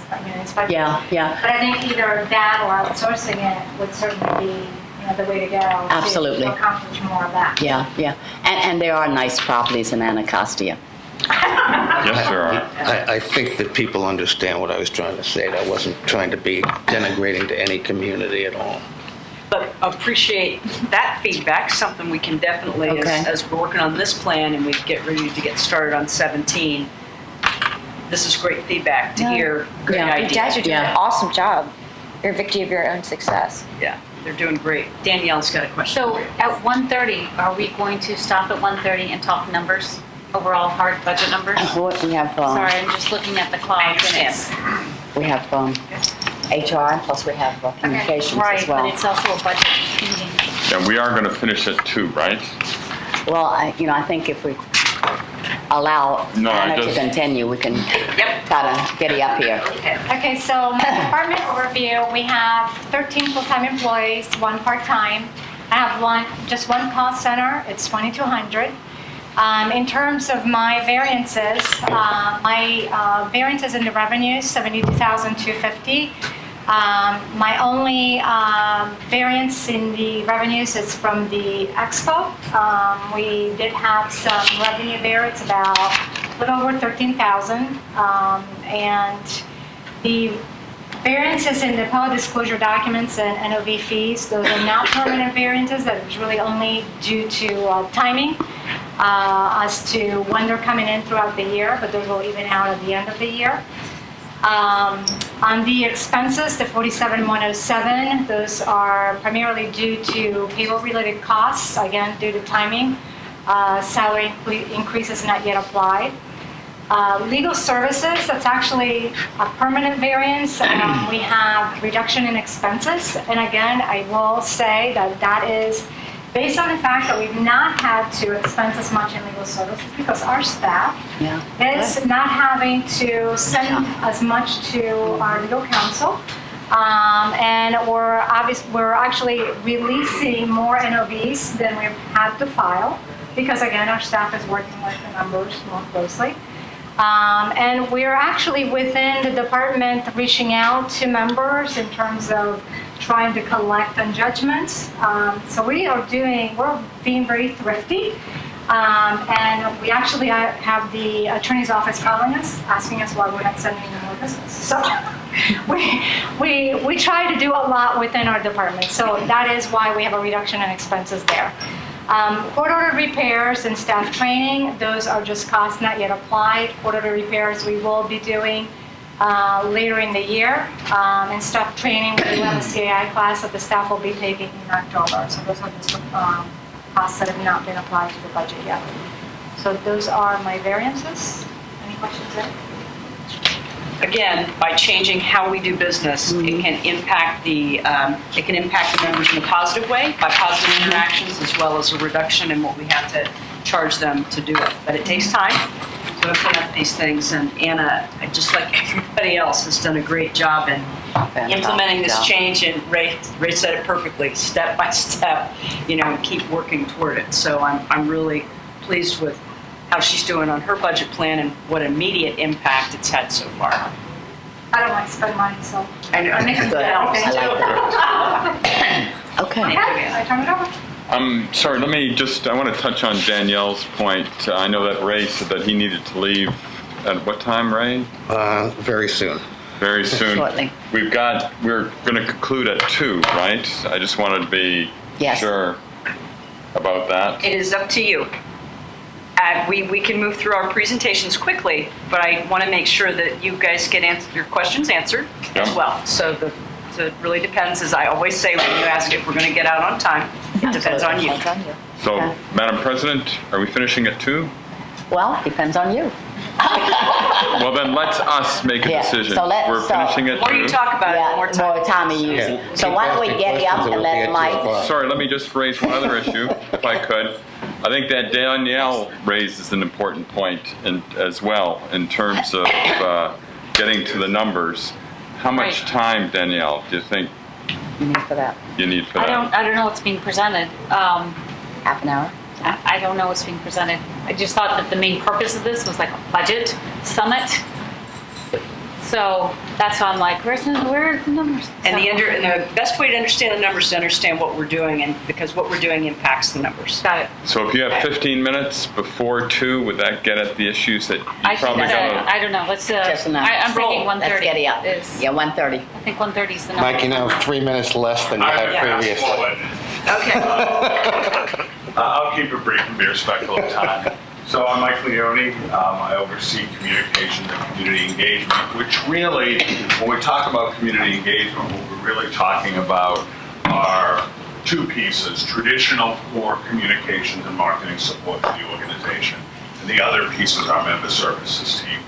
inspection. Yeah. But I think either that or outsourcing it would certainly be the way to go. Absolutely. To accomplish more of that. Yeah. And there are nice properties in Anacostia. Yes, there are. I think that people understand what I was trying to say. I wasn't trying to be denigrating to any community at all. But appreciate that feedback, something we can definitely, as we're working on this plan and we get ready to get started on 17, this is great feedback to hear. Great ideas. You guys are doing an awesome job. You're a victim of your own success. Yeah, they're doing great. Danielle's got a question. So at 1:30, are we going to stop at 1:30 and talk numbers? Overall hard budget numbers? We have, sorry, I'm just looking at the clock. we have HR, plus we have communications as well. Right, but it's also a budget meeting. Yeah, we are going to finish at 2, right? Well, I think if we allow Anna to continue, we can kind of get up here. Okay, so my department overview, we have 13 full-time employees, 1 part-time. I have just one cost center, it's 2,200. In terms of my variances, my variances in the revenue, 72,250. My only variance in the revenues is from the expo. We did have some revenue there. It's about a little over 13,000. And the variances in the public disclosure documents and NOV fees, those are not permanent variances. That is really only due to timing as to when they're coming in throughout the year, but those will even out at the end of the year. On the expenses, the 47,107, those are primarily due to payroll-related costs, again, due to timing. Salary increases not yet applied. Legal services, that's actually a permanent variance. We have reduction in expenses. And again, I will say that that is based on the fact that we've not had to expense as much in legal services because our staff is not having to send as much to our legal counsel. And we're actually releasing more NOVs than we've had to file because, again, our staff is working with the numbers more closely. And we're actually within the department reaching out to members in terms of trying to collect on judgments. So we're being very thrifty. And we actually have the attorney's office calling us, asking us why we're not sending them more business. So we try to do a lot within our department. So that is why we have a reduction in expenses there. Court order repairs and staff training, those are just costs not yet applied. Court order repairs we will be doing later in the year. And staff training, we do have a CAI class that the staff will be taking in October. So those are just costs that have not been applied to the budget yet. So those are my variances. Any questions there? Again, by changing how we do business, it can impact the members in a positive way by positive interactions, as well as a reduction in what we have to charge them to do it. But it takes time to implement these things, and Anna, just like everybody else, has done a great job in implementing this change. And Ray said it perfectly, step by step, and keep working toward it. So I'm really pleased with how she's doing on her budget plan and what immediate impact it's had so far. I don't want to spend money, so I know. I make it balance. I like that. Okay. I turn it over. Sorry, I want to touch on Danielle's point. I know that Ray said that he needed to leave at what time, Ray? Very soon. Very soon. Shortly. We're going to conclude at 2, right? I just wanted to be sure about that. It is up to you. We can move through our presentations quickly, but I want to make sure that you guys get your questions answered as well. So it really depends, as I always say when you ask if we're going to get out on time, it depends on you. So, Madam President, are we finishing at 2? Well, depends on you. Well, then let's us make a decision. We're finishing at 2. The more you talk about it, the more time you use. So why don't we get you up and let Mike... Sorry, let me just raise one other issue, if I could. I think that Danielle raises an important point as well in terms of getting to the numbers. How much time, Danielle, do you think you need for that? I don't know what's being presented. Half an hour? I don't know what's being presented. I just thought that the main purpose of this was like a budget summit. So that's why I'm like, where are the numbers? And the best way to understand the numbers is to understand what we're doing, and because what we're doing impacts the numbers. Got it. So if you have 15 minutes before 2, would that get at the issues that you probably got? I don't know. Let's. Just enough. I'm thinking 1:30. Let's get you up. Yeah, 1:30. I think 1:30 is the number. Mike, you now have 3 minutes less than you had previously. Okay. I'll keep it brief and be respectful of time. So I'm Mike Leone. I oversee communications and community engagement, which really, when we talk about community engagement, what we're really talking about are 2 pieces: traditional core communications and marketing support to the organization, and the other piece is our member services team.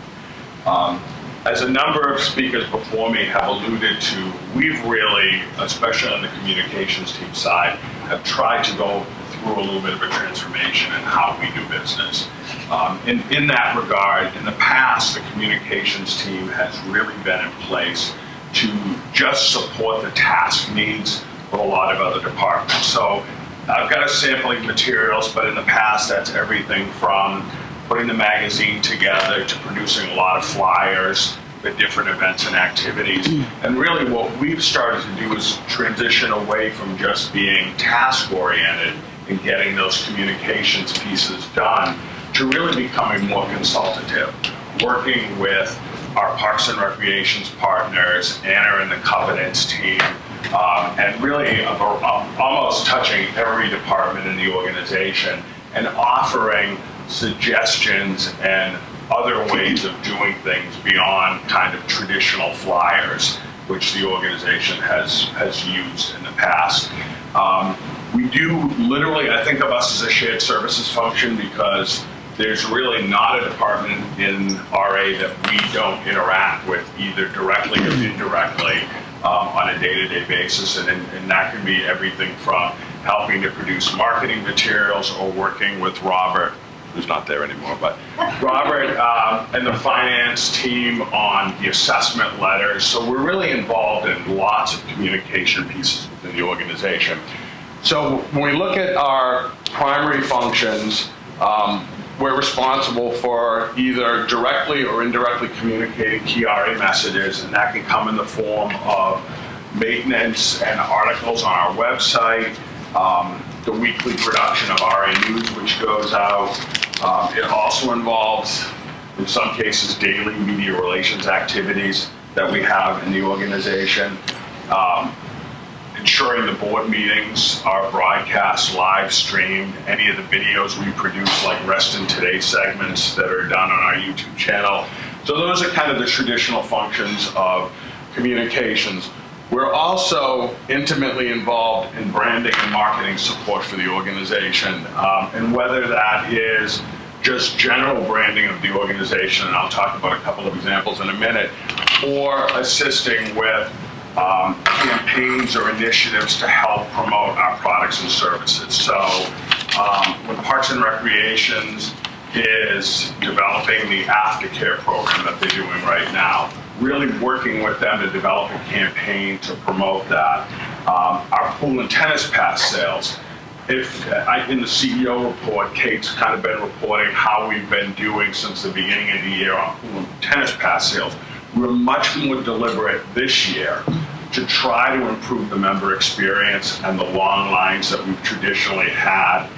As a number of speakers before me have alluded to, we've really, especially on the communications team side, have tried to go through a little bit of a transformation in how we do business. In that regard, in the past, the communications team has really been in place to just support the task needs of a lot of other departments. So I've got a sampling materials, but in the past, that's everything from putting the magazine together to producing a lot of flyers for different events and activities. And really what we've started to do is transition away from just being task-oriented and getting those communications pieces done to really becoming more consultative, working with our Parks and Recreations partners, Anna and the Covenants team, and really almost touching every department in the organization and offering suggestions and other ways of doing things beyond kind of traditional flyers, which the organization has used in the past. We do literally, I think of us as a shared services function because there's really not a department in RA that we don't interact with either directly or indirectly on a day-to-day basis, and that can be everything from helping to produce marketing materials, or working with Robert, who's not there anymore, but Robert and the finance team on the assessment letters. So we're really involved in lots of communication pieces within the organization. So when we look at our primary functions, we're responsible for either directly or indirectly communicating key RA messages, and that can come in the form of maintenance and articles on our website, the weekly production of RA News, which goes out. It also involves, in some cases, daily media relations activities that we have in the organization. Ensuring the board meetings are broadcast, live streamed, any of the videos we produce, like Reston Today segments that are done on our YouTube channel. So those are kind of the traditional functions of communications. We're also intimately involved in branding and marketing support for the organization, and whether that is just general branding of the organization, and I'll talk about a couple of examples in a minute, or assisting with campaigns or initiatives to help promote our products and services. So when Parks and Recreations is developing the aftercare program that they're doing right now, really working with them to develop a campaign to promote that. Our pool and tennis pass sales. In the CEO report, Kate's kind of been reporting how we've been doing since the beginning of the year on pool and tennis pass sales. We're much more deliberate this year to try to improve the member experience and the long lines that we've traditionally had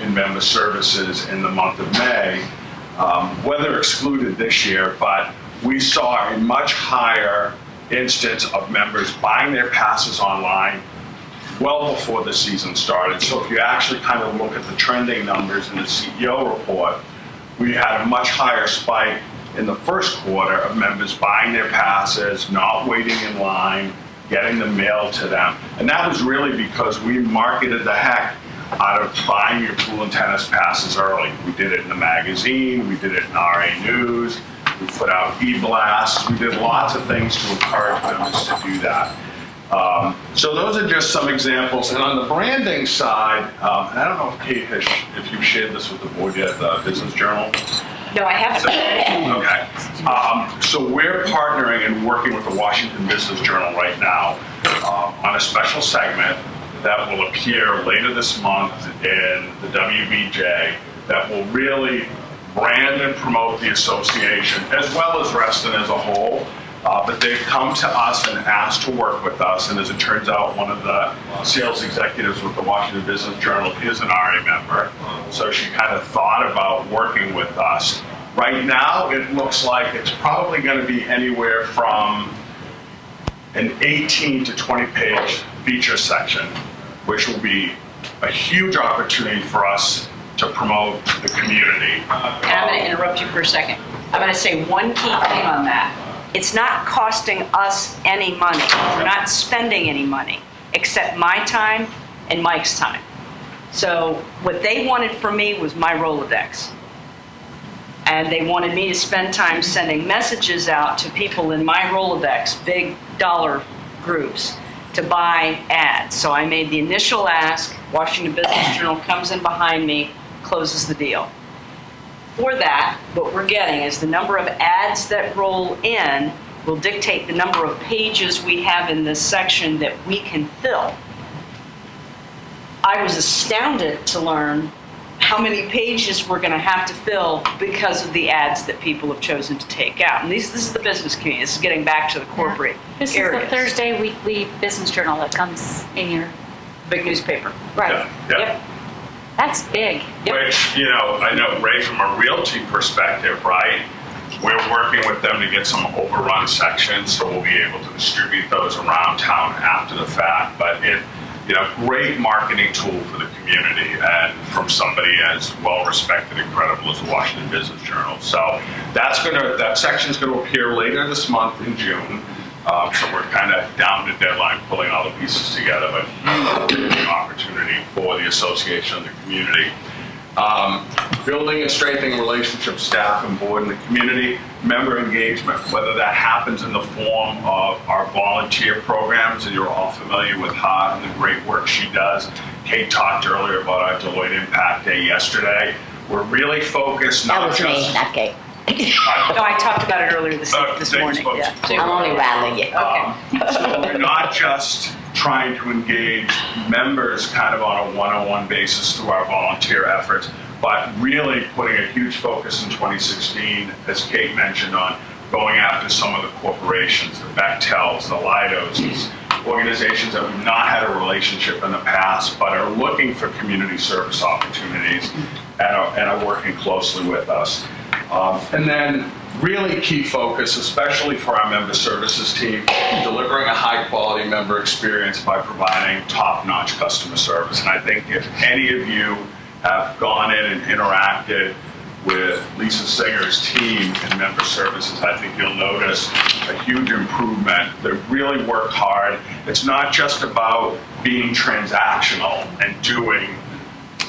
in member services in the month of May. Weather excluded this year, but we saw a much higher instance of members buying their passes online well before the season started. So if you actually kind of look at the trending numbers in the CEO report, we had a much higher spike in the first quarter of members buying their passes, not waiting in line, getting them mailed to them. And that was really because we marketed the heck out of buying your pool and tennis passes early. We did it in the magazine, we did it in RA News, we put out e-blasts, we did lots of things to encourage members to do that. So those are just some examples. And on the branding side, and I don't know if Kate has, if you've shared this with the board yet, the Business Journal. No, I haven't. Okay. So we're partnering and working with the Washington Business Journal right now on a special segment that will appear later this month in the WBJ that will really brand and promote the association as well as Reston as a whole. But they've come to us and asked to work with us, and as it turns out, one of the sales executives with the Washington Business Journal is an RA member, so she kind of thought about working with us. Right now, it looks like it's probably going to be anywhere from an 18 to 20 page feature section, which will be a huge opportunity for us to promote the community. And I'm going to interrupt you for a second. I'm going to say one key thing on that. It's not costing us any money. We're not spending any money, except my time and Mike's time. So what they wanted from me was my Rolodex. And they wanted me to spend time sending messages out to people in my Rolodex, big dollar groups, to buy ads. So I made the initial ask, Washington Business Journal comes in behind me, closes the deal. For that, what we're getting is the number of ads that roll in will dictate the number of pages we have in this section that we can fill. I was astounded to learn how many pages we're going to have to fill because of the ads that people have chosen to take out. And this is the business community. This is getting back to the corporate This areas. is the Thursday weekly business journal that comes in your big newspaper. Right. Yep. That's big. Which, you know, I know, Ray, from a realty perspective, right? We're working with them to get some overrun sections, so we'll be able to distribute those around town after the fact. But it, you know, great marketing tool for the community and from somebody as well respected and credible as the Washington Business Journal. So that section's gonna appear later this month in June. So we're kind of down to deadline, pulling all the pieces together, but huge opportunity for the association and the community. Building and strengthening relationships, staff and board and the community, member engagement, whether that happens in the form of our volunteer programs, and you're all familiar with her and the great work she does. Kate talked earlier about our Deloitte Impact Day yesterday. We're really focused That not was just... me, not Kate. No, I talked about it earlier this morning. Yeah. I'm only rattling you. Okay. So we're not just trying to engage members kind of on a one-on-one basis through our volunteer efforts, but really putting a huge focus in 2016, as Kate mentioned, on going after some of the corporations, the Bechtels, the Lidos, these organizations that we've not had a relationship in the past, but are looking for community service opportunities and are working closely with us. And then really key focus, especially for our member services team, delivering a high quality member experience by providing top-notch customer service. And I think if any of you have gone in and interacted with Lisa Singer's team in member services, I think you'll notice a huge improvement. They really work hard. It's not just about being transactional and doing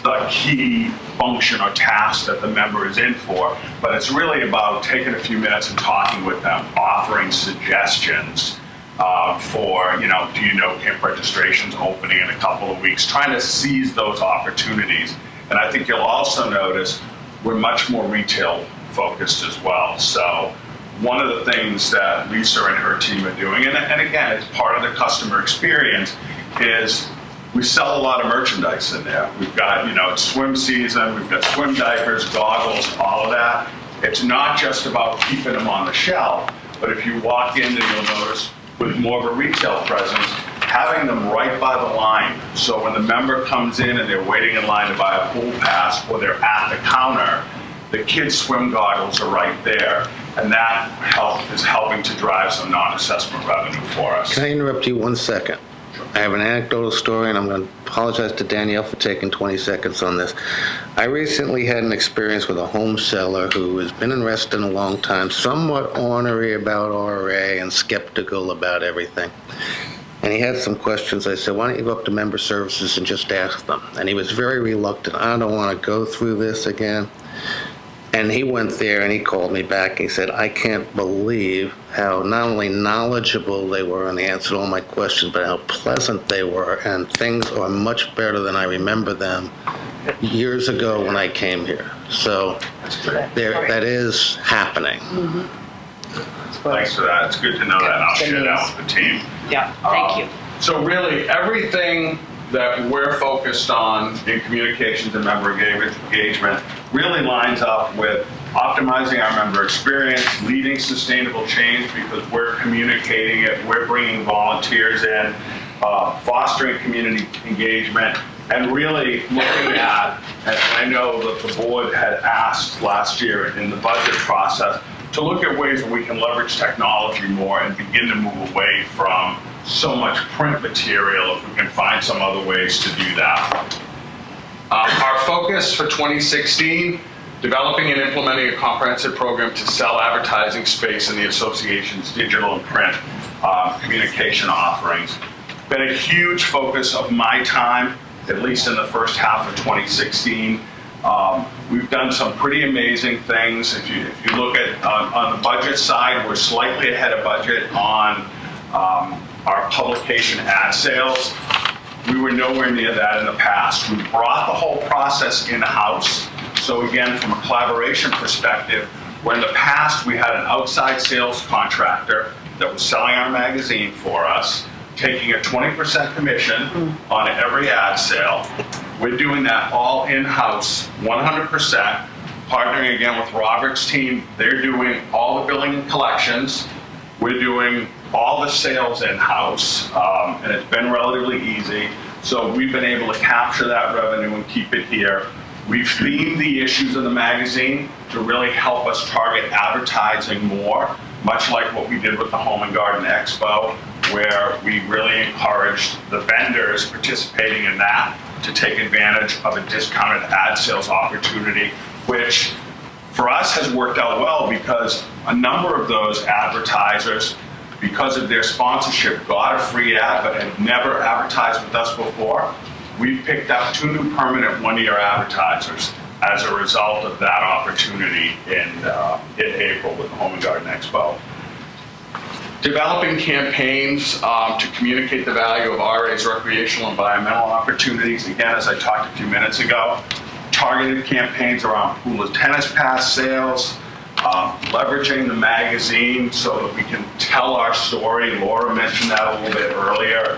the key function or task that the member is in for, but it's really about taking a few minutes and talking with them, offering suggestions for, do you know camp registration's opening in a couple of weeks, trying to seize those opportunities. And I think you'll also notice we're much more retail focused as well. So one of the things that Lisa and her team are doing, and again, it's part of the customer experience, is we sell a lot of merchandise in there. We've got, it's swim season, we've got swim diapers, goggles, all of that. It's not just about keeping them on the shelf, but if you walk in, then you'll notice with more of a retail presence, having them right by the line. So when the member comes in and they're waiting in line to buy a pool pass, or they're at the counter, the kids' swim goggles are right there. And that is helping to drive some non-assessment revenue for us. Can I interrupt you 1 second? I have an anecdotal story, and I'm going to apologize to Danielle for taking 20 seconds on this. I recently had an experience with a home seller who has been in Reston a long time, somewhat ornery about RA and skeptical about everything. And he had some questions. I said, why don't you go up to member services and just ask them? And he was very reluctant. I don't want to go through this again. And he went there and he called me back. He said, I can't believe how not only knowledgeable they were and they answered all my questions, but how pleasant they were. And things are much better than I remember them years ago when I came here. So that is happening. Thanks for that. It's good to know that, and I'll share that with the team. Yeah, thank you. So really, everything that we're focused on in communications and member engagement really lines up with optimizing our member experience, leading sustainable change because we're communicating it, we're bringing volunteers in, fostering community engagement, and really looking at, and I know that the board had asked last year in the budget process, to look at ways where we can leverage technology more and begin to move away from so much print material if we can find some other ways to do that. Our focus for 2016, developing and implementing a comprehensive program to sell advertising space in the association's digital and print communication offerings. Been a huge focus of my time, at least in the first half of 2016. We've done some pretty amazing things. If you look at on the budget side, we're slightly ahead of budget on our publication ad sales. We were nowhere near that in the past. We brought the whole process in-house. So again, from a collaboration perspective, where in the past we had an outside sales contractor that was selling our magazine for us, taking a 20% commission on every ad sale. We're doing that all in-house, 100%, partnering again with Robert's team. They're doing all the billing and collections. We're doing all the sales in-house, and it's been relatively easy. So we've been able to capture that revenue and keep it here. We've themed the issues of the magazine to really help us target advertising more, much like what we did with the Home and Garden Expo, where we really encouraged the vendors participating in that to take advantage of a discounted ad sales opportunity, which for us has worked out well because a number of those advertisers, because of their sponsorship, got a free ad but had never advertised with us before. We've picked up 2 new permanent one-year advertisers as a result of that opportunity in April with the Home and Garden Expo. Developing campaigns to communicate the value of RA's recreational and environmental opportunities. Again, as I talked a few minutes ago, targeted campaigns around pool and tennis pass sales, leveraging the magazine so that we can tell our story. Laura mentioned that a little bit earlier.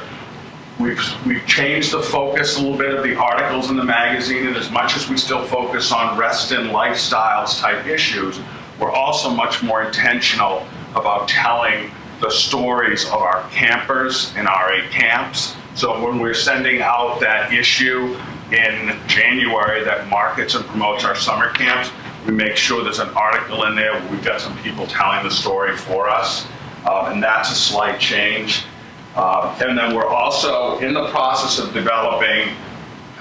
We've changed the focus a little bit of the articles in the magazine, and as much as we still focus on Reston lifestyles type issues, we're also much more intentional about telling the stories of our campers in RA camps. So when we're sending out that issue in January that markets and promotes our summer camps, we make sure there's an article in there where we've got some people telling the story for us, and that's a slight change. And then we're also in the process of developing,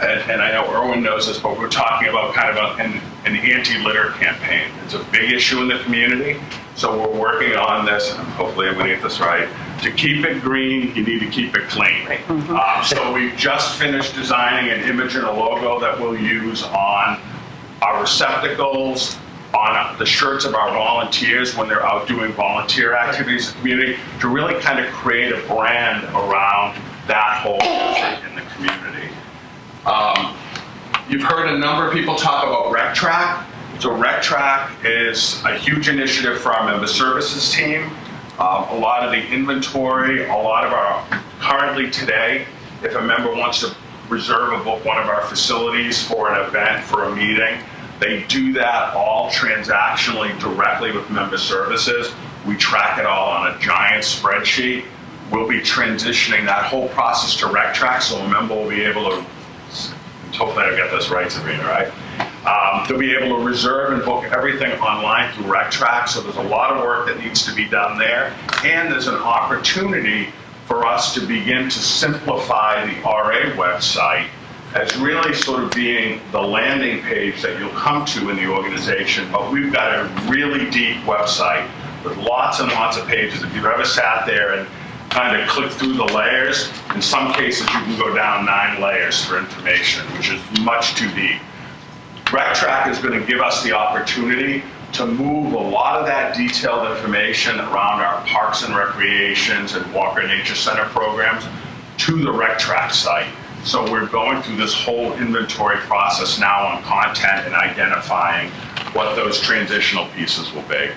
and I know Erwin knows this, but we're talking about kind of an anti-litter campaign. It's a big issue in the community, so we're working on this, and hopefully I'm going to get this right. To keep it green, you need to keep it clean. So we've just finished designing an image and a logo that we'll use on our receptacles, on the shirts of our volunteers when they're out doing volunteer activities in the community, to really kind of create a brand around that whole issue in the community. You've heard a number of people talk about Rec Track. So Rec Track is a huge initiative for our member services team. A lot of the inventory, a lot of our, currently today, if a member wants to reserve a book one of our facilities for an event, for a meeting, they do that all transactionally directly with member services. We track it all on a giant spreadsheet. We'll be transitioning that whole process to Rec Track, so a member will be able to, hopefully I got this right, Sabrina, right? They'll be able to reserve and book everything online through Rec Track, so there's a lot of work that needs to be done there. And there's an opportunity for us to begin to simplify the RA website as really sort of being the landing page that you'll come to in the organization. But we've got a really deep website with lots and lots of pages. If you've ever sat there and kind of click through the layers, in some cases you can go down 9 layers for information, which is much too deep. Rec Track is going to give us the opportunity to move a lot of that detailed information around our parks and recreations and Walker Nature Center programs to the Rec Track site. So we're going through this whole inventory process now on content and identifying what those transitional pieces will be.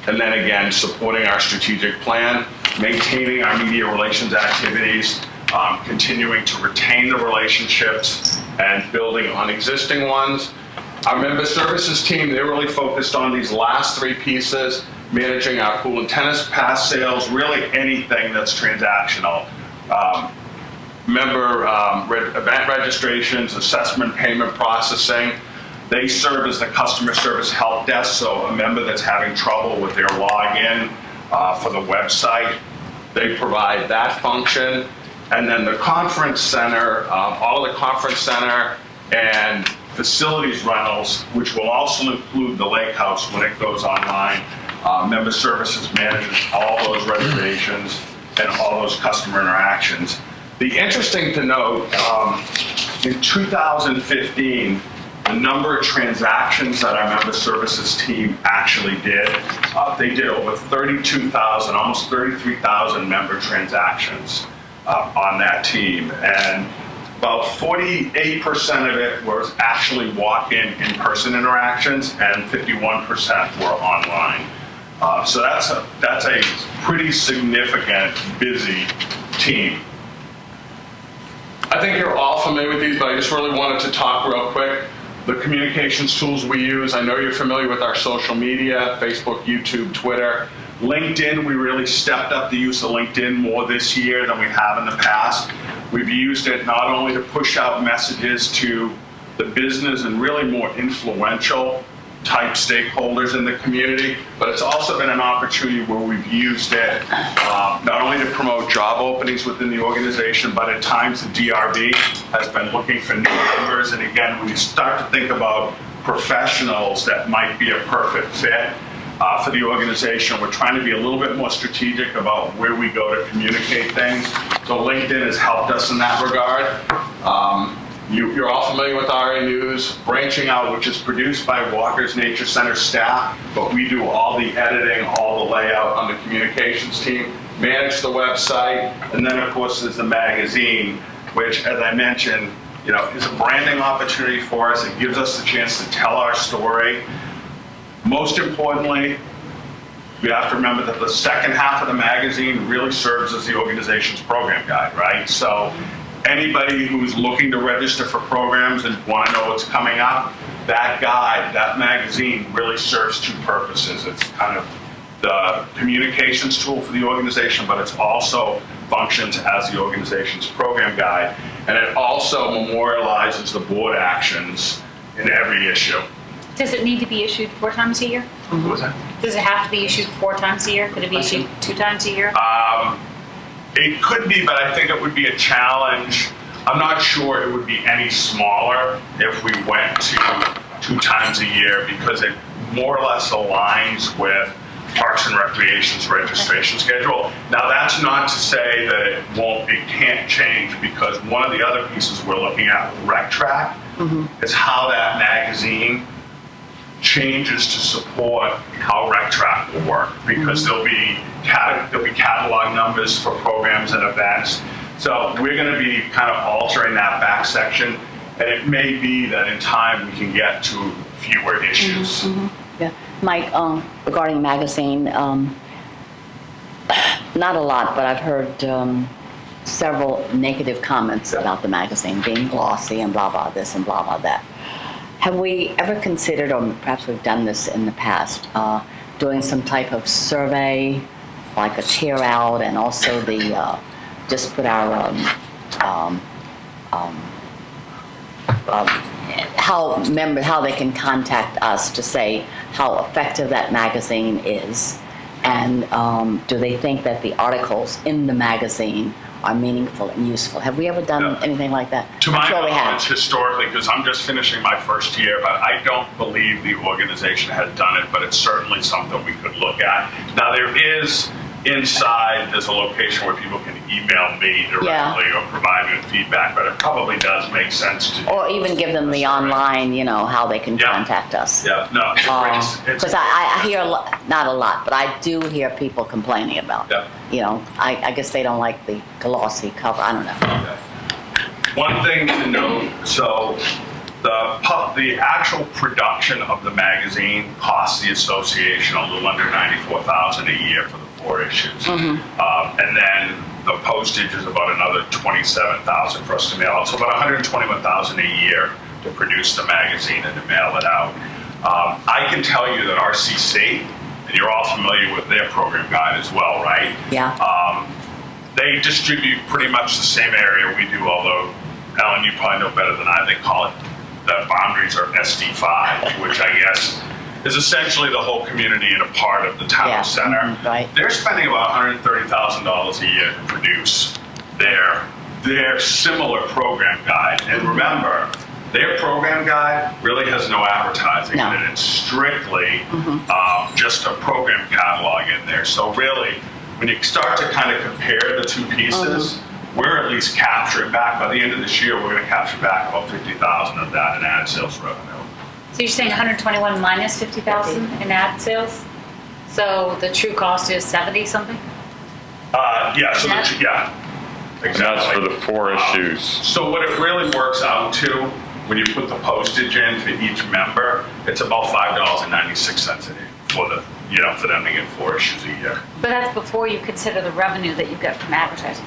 And then again, supporting our strategic plan, maintaining our media relations activities, continuing to retain the relationships and building on existing ones. Our member services team, they're really focused on these last 3 pieces, managing our pool and tennis pass sales, really anything that's transactional. Member event registrations, assessment, payment processing. They serve as the customer service help desk, so a member that's having trouble with their login for the website, they provide that function. And then the conference center, all the conference center and facilities rentals, which will also include the lake house when it goes online. Member services manages all those reservations and all those customer interactions. The interesting to note, in 2015, the number of transactions that our member services team actually did, they did over 32,000, almost 33,000 member transactions on that team. And about 48% of it was actually walk-in, in-person interactions, and 51% were online. So that's a pretty significant, busy team. I think you're all familiar with these, but I just really wanted to talk real quick. The communications tools we use, I know you're familiar with our social media, Facebook, YouTube, Twitter. LinkedIn, we really stepped up the use of LinkedIn more this year than we have in the past. We've used it not only to push out messages to the business and really more influential type stakeholders in the community, but it's also been an opportunity where we've used it not only to promote job openings within the organization, but at times the DRB has been looking for new members. And again, when you start to think about professionals that might be a perfect fit for the organization, we're trying to be a little bit more strategic about where we go to communicate things. So LinkedIn has helped us in that regard. You're all familiar with RA News, Branching Out, which is produced by Walker's Nature Center staff, but we do all the editing, all the layout on the communications team, manage the website, and then of course there's the magazine, which, as I mentioned, is a branding opportunity for us. It gives us the chance to tell our story. Most importantly, we have to remember that the second half of the magazine really serves as the organization's program guide, right? So anybody who's looking to register for programs and want to know what's coming up, that guide, that magazine really serves two purposes. It's kind of the communications tool for the organization, but it's also functions as the organization's program guide. And it also memorializes the board actions in every issue. Does it need to be issued 4 times a year? What was that? Does it have to be issued 4 times a year? Could it be issued 2 times a year? It could be, but I think it would be a challenge. I'm not sure it would be any smaller if we went to 2 times a year, because it more or less aligns with Parks and Recreation's registration schedule. Now, that's not to say that it can't change, because one of the other pieces we're looking at with RecTrack is how that magazine changes to support how RecTrack will work, because there'll be catalog numbers for programs and events. So we're going to be kind of altering that back section, and it may be that in time we can get to fewer issues. Yeah. Mike, regarding magazine, not a lot, but I've heard several negative comments about the magazine being glossy and blah, blah, this and blah, blah, that. Have we ever considered, or perhaps we've done this in the past, doing some type of survey, like a tear out, and also the just put our how they can contact us to say how effective that magazine is, and do they think that the articles in the magazine are meaningful and useful? Have we ever done anything like that? To my knowledge, historically, because I'm just finishing my first year, but I don't believe the organization has done it, but it's certainly something we could look at. Now, there's a location where people can email me directly or provide me with feedback, but it probably does make sense to or even give them the online, how they can contact us. Yeah, no, because I hear not a lot, but I do hear people complaining about it. I guess they don't like the glossy cover. I don't know. One thing to note, so the actual production of the magazine costs the association a little under $94,000 a year for the 4 issues. And then the postage is about another $27,000 for us to mail out. So about $121,000 a year to produce the magazine and to mail it out. I can tell you that RCC, and you're all familiar with their program guide as well, right? Yeah. They distribute pretty much the same area we do, although, Ellen, you probably know better than I, they call it, the boundaries are SD5, which I guess is essentially the whole community and a part of the town center. Right. They're spending about $130,000 a year to produce their similar program guide. And remember, their program guide really has no advertising in it. It's strictly just a program catalog in there. So really, when you start to kind of compare the two pieces, we're at least capturing back, by the end of this year, we're going to capture back about $50,000 of that in ad sales revenue. So you're saying 121 minus 50,000 in ad sales? So the true cost is 70 something? Exactly. That's for the 4 issues. So what it really works out to, when you put the postage in for each member, it's about $5.96 a day for them to get 4 issues a year. But that's before you consider the revenue that you get from advertising.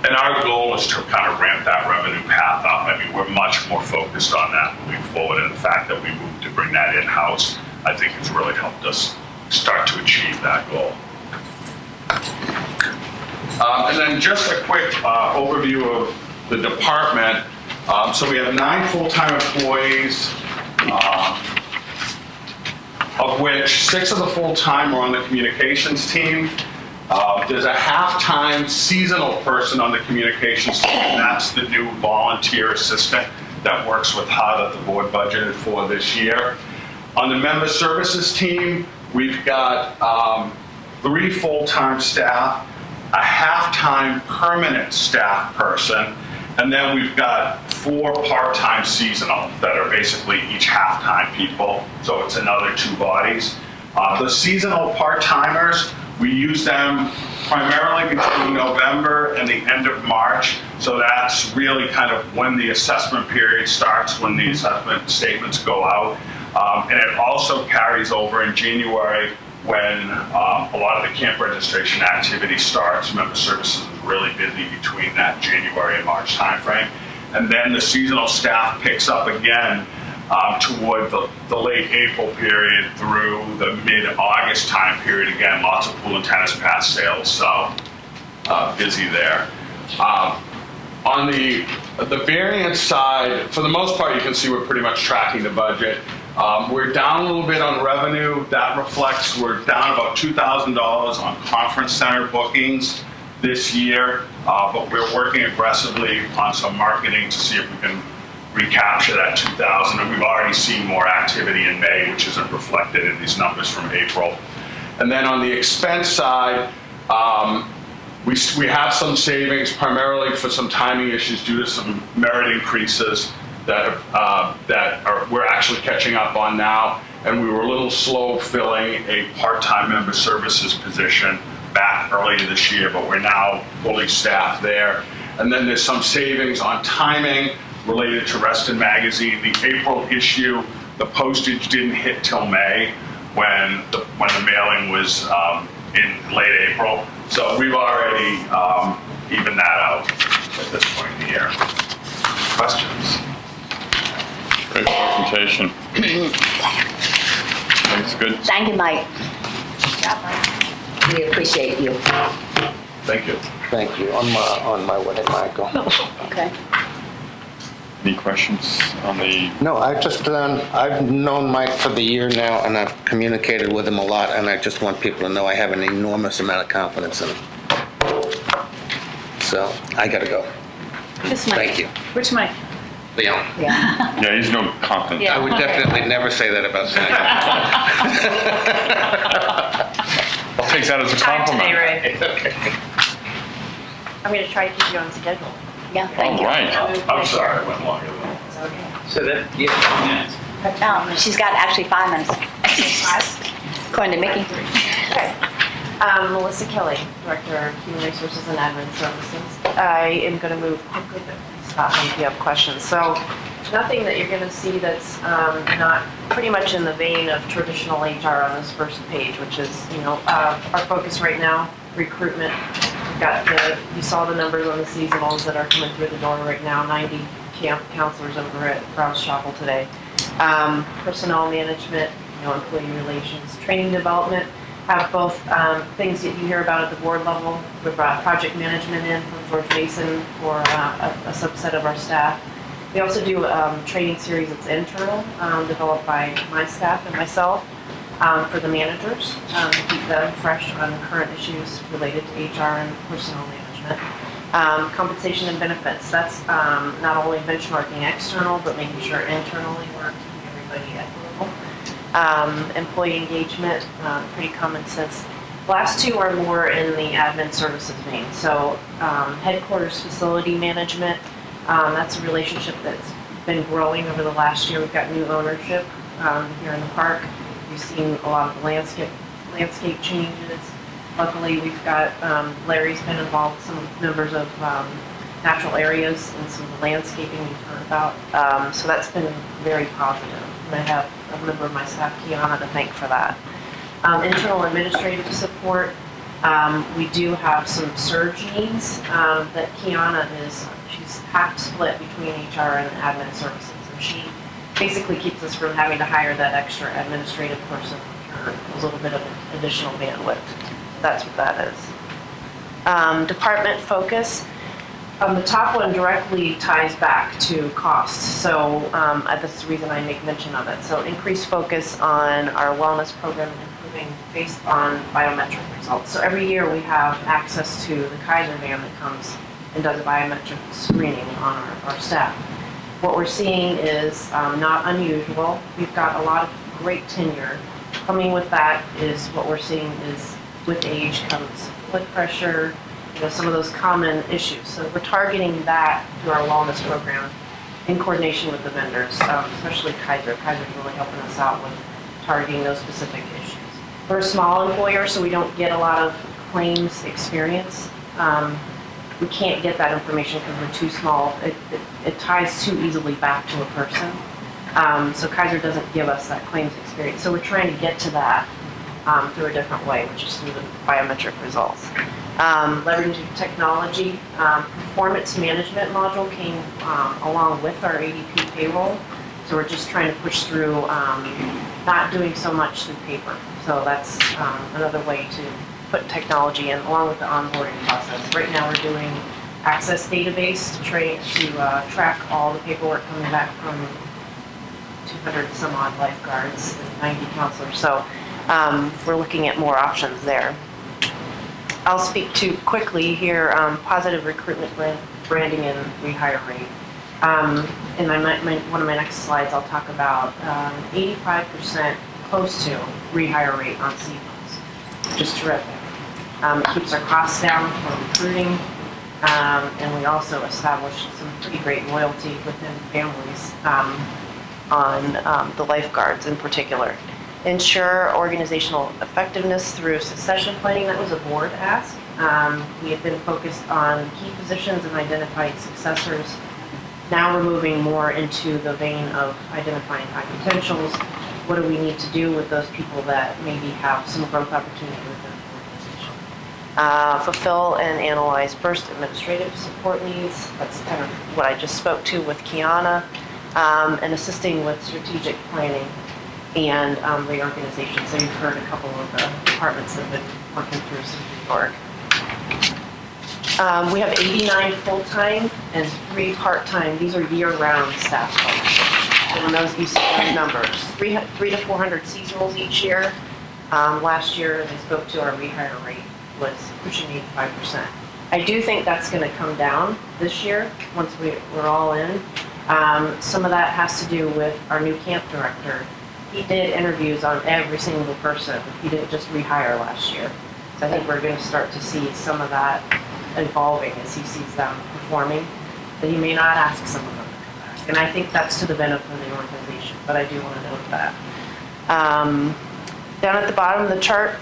And our goal is to kind of ramp that revenue path up. I mean, we're much more focused on that moving forward, and the fact that we moved to bring that in-house, I think has really helped us start to achieve that goal. And then just a quick overview of the department. So we have 9 full-time employees, of which 6 of the full-time are on the communications team. There's a half-time seasonal person on the communications team, and that's the new volunteer assistant that works with HUD that the board budgeted for this year. On the member services team, we've got 3 full-time staff, a half-time permanent staff person, And then we've got 4 part-time seasonal that are basically each half-time people. So it's another 2 bodies. The seasonal part-timers, we use them primarily between November and the end of March. So that's really kind of when the assessment period starts, when the assessment statements go out. And it also carries over in January when a lot of the camp registration activity starts. Member services is really busy between that January and March timeframe. And then the seasonal staff picks up again toward the late April period through the mid-August time period. Again, lots of pool and tennis pass sales, so busy there. On the variance side, for the most part, you can see we're pretty much tracking the budget. We're down a little bit on revenue. That reflects we're down about $2,000 on conference center bookings this year, but we're working aggressively on some marketing to see if we can recapture that 2,000, and we've already seen more activity in May, which isn't reflected in these numbers from April. And then on the expense side, we have some savings primarily for some timing issues due to some merit increases that we're actually catching up on now, and we were a little slow filling a part-time member services position back earlier this year, but we're now fully staffed there. And then there's some savings on timing related to Reston Magazine. The April issue, the postage didn't hit till May when the mailing was in late April. So we've already evened that out at this point in the year. Questions? Great presentation. Thanks, good. Thank you, Mike. We appreciate you. Thank you. Thank you. On my way, Michael. Okay. Any questions on the? No, I've known Mike for the year now, and I've communicated with him a lot, and I just want people to know I have an enormous amount of confidence in him. So, I gotta go. This Mike. Thank you. Which Mike? Leon. Yeah. Yeah, he's no confidence. Yeah. I would definitely never say that about Sandra. I'll take that as a Time compliment. today, Ray. Okay. I'm going to try to keep you on schedule. Yeah, thank All you. right. I'm sorry I went longer than It's okay. So that, yeah, 2 minutes. She's got actually 5 minutes. According to Mickey. Okay. Melissa Kelly, Director of Human Resources and Admin Services. I am going to move quickly, but stop me if you have questions. So nothing that you're going to see that's not pretty much in the vein of traditional HR on this first page, which is, our focus right now, recruitment. You saw the numbers on the seasonals that are coming through the door right now, 90 camp counselors over at Browns Chapel today. Personnel management, employee relations, training development, have both things that you hear about at the board level. We brought project management in from George Mason for a subset of our staff. We also do a training series that's internal, developed by my staff and myself for the managers to keep them fresh on current issues related to HR and personnel management. Compensation and benefits, that's not only benchmarking external, but making sure internally we're keeping everybody equitable. Employee engagement, pretty common sense. The last 2 are more in the admin services vein. So headquarters facility management, that's a relationship that's been growing over the last year. We've got new ownership here in the park. We've seen a lot of the landscape changes. Luckily, we've got, Larry's been involved with some members of natural areas and some of the landscaping we've heard about. So that's been very positive. And I have a member of my staff, Kiana, to thank for that. Internal administrative support, we do have some surge needs that Kiana she's half split between HR and admin services. And she basically keeps us from having to hire that extra administrative person for a little bit of additional bandwidth. That's what that is. Department focus. The top one directly ties back to costs, so that's the reason I make mention of it. So increased focus on our wellness program and improving based on biometric results. So every year we have access to the Kaiser van that comes and does a biometric screening on our staff. What we're seeing is not unusual. We've got a lot of great tenure. Coming with that is what we're seeing is with age comes blood pressure, some of those common issues. So we're targeting that through our wellness program in coordination with the vendors, especially Kaiser. Kaiser's really helping us out with targeting those specific issues. We're a small employer, so we don't get a lot of claims experience. We can't get that information because we're too small. It ties too easily back to a person. So Kaiser doesn't give us that claims experience. So we're trying to get to that through a different way, which is through the biometric results. Leveraging technology, performance management module came along with our ADP payroll. So we're just trying to push through not doing so much through paper. So that's another way to put technology in along with the onboarding process. Right now we're doing access database to track all the paperwork coming back from 200 some odd lifeguards and 90 counselors. So we're looking at more options there. I'll speak to quickly here positive recruitment branding and rehire rate. In one of my next slides, I'll talk about 85% close to rehire rate on CVs. Just terrific. It keeps our costs down for recruiting, and we also established some pretty great loyalty within families on the lifeguards in particular. Ensure organizational effectiveness through succession planning. That was a board ask. We have been focused on key positions and identifying successors. Now we're moving more into the vein of identifying high potentials. What do we need to do with those people that maybe have some growth opportunity within the organization? Fulfill and analyze first administrative support needs. That's kind of what I just spoke to with Kiana, and assisting with strategic planning and reorganization. So you've heard a couple of the departments that have been working through some reorg. We have 89 full-time and 3 part-time. These are year-round staff folks. So when those, you see those numbers, 300 to 400 seasonals each year. Last year, they spoke to our rehire rate was pushing 85%. I do think that's going to come down this year once we're all in. Some of that has to do with our new camp director. He did interviews on every single person. He didn't just rehire last year. So I think we're going to start to see some of that evolving as he sees them performing, that he may not ask some of them to come back. And I think that's to the benefit of the organization, but I do want to note that. Down at the bottom of the chart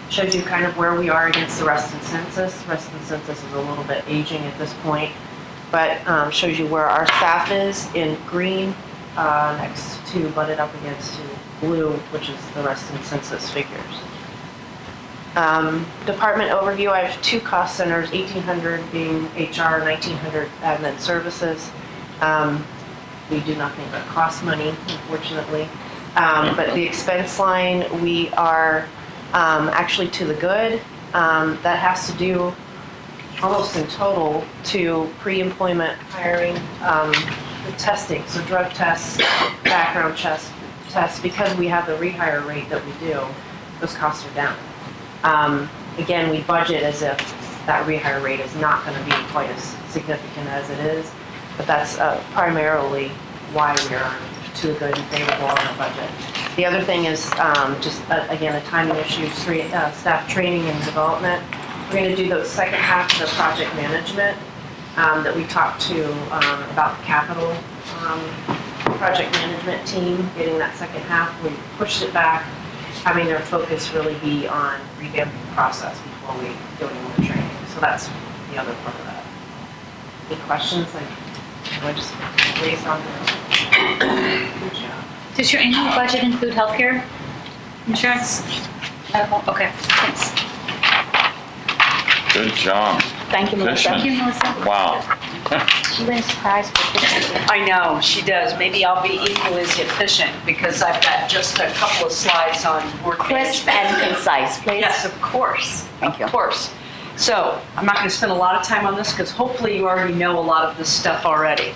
shows you kind of where we are against the Reston census. Reston census is a little bit aging at this point, but shows you where our staff is in green, next to, butted up against to blue, which is the Reston census figures. Department overview, I have 2 cost centers, 1,800 being HR, 1,900 admin services. We do nothing but cost money, unfortunately. But the expense line, we are actually to the good. That has to do almost in total to pre-employment hiring, the testing, so drug tests, background tests, because we have the rehire rate that we do, those costs are down. Again, we budget as if that rehire rate is not going to be quite as significant as it is, but that's primarily why we are to the good and favorable on our budget. The other thing is just, again, a timing issue, staff training and development. We're going to do the second half of the project management that we talked to about the capital project management team, getting that second half. We pushed it back, having their focus really be on revamping the process before we do any more training. So that's the other part of that. Any questions? I just raised on the good job. Does your annual budget include healthcare insurance? Okay, thanks. Good job. Thank you, Melissa. Thank you, Melissa. Wow. She wins prize for this. I know, she does. Maybe I'll be equally as efficient because I've got just a couple of slides on board Crisp management. and concise, please. Yes, of course. Thank you. Of course. So I'm not going to spend a lot of time on this because hopefully you already know a lot of this stuff already.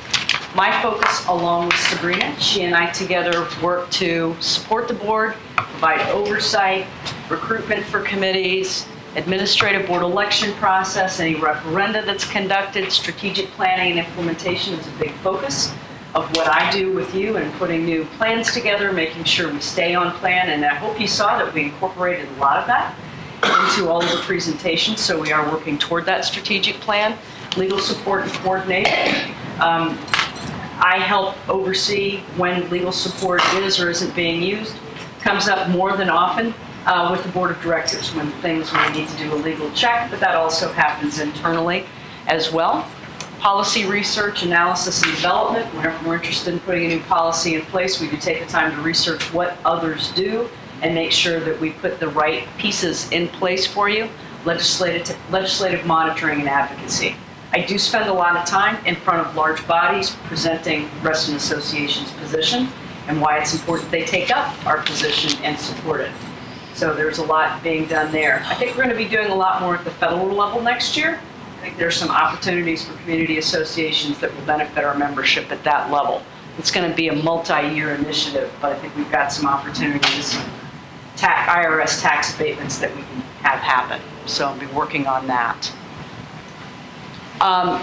My focus, along with Sabrina, she and I together work to support the board, provide oversight, recruitment for committees, administrative board election process, any referenda that's conducted, strategic planning and implementation is a big focus of what I do with you and putting new plans together, making sure we stay on plan, and I hope you saw that we incorporated a lot of that into all of the presentations, so we are working toward that strategic plan. Legal support and coordination. I help oversee when legal support is or isn't being used. Comes up more than often with the board of directors when things we need to do a legal check, but that also happens internally as well. Policy research, analysis, and development. Whenever we're interested in putting a new policy in place, we do take the time to research what others do and make sure that we put the right pieces in place for you. Legislative monitoring and advocacy. I do spend a lot of time in front of large bodies presenting Reston Association's position and why it's important they take up our position and support it. So there's a lot being done there. I think we're going to be doing a lot more at the federal level next year. I think there's some opportunities for community associations that will benefit our membership at that level. It's going to be a multi-year initiative, but I think we've got some opportunities, IRS tax abatements that we can have happen. So I'll be working on that.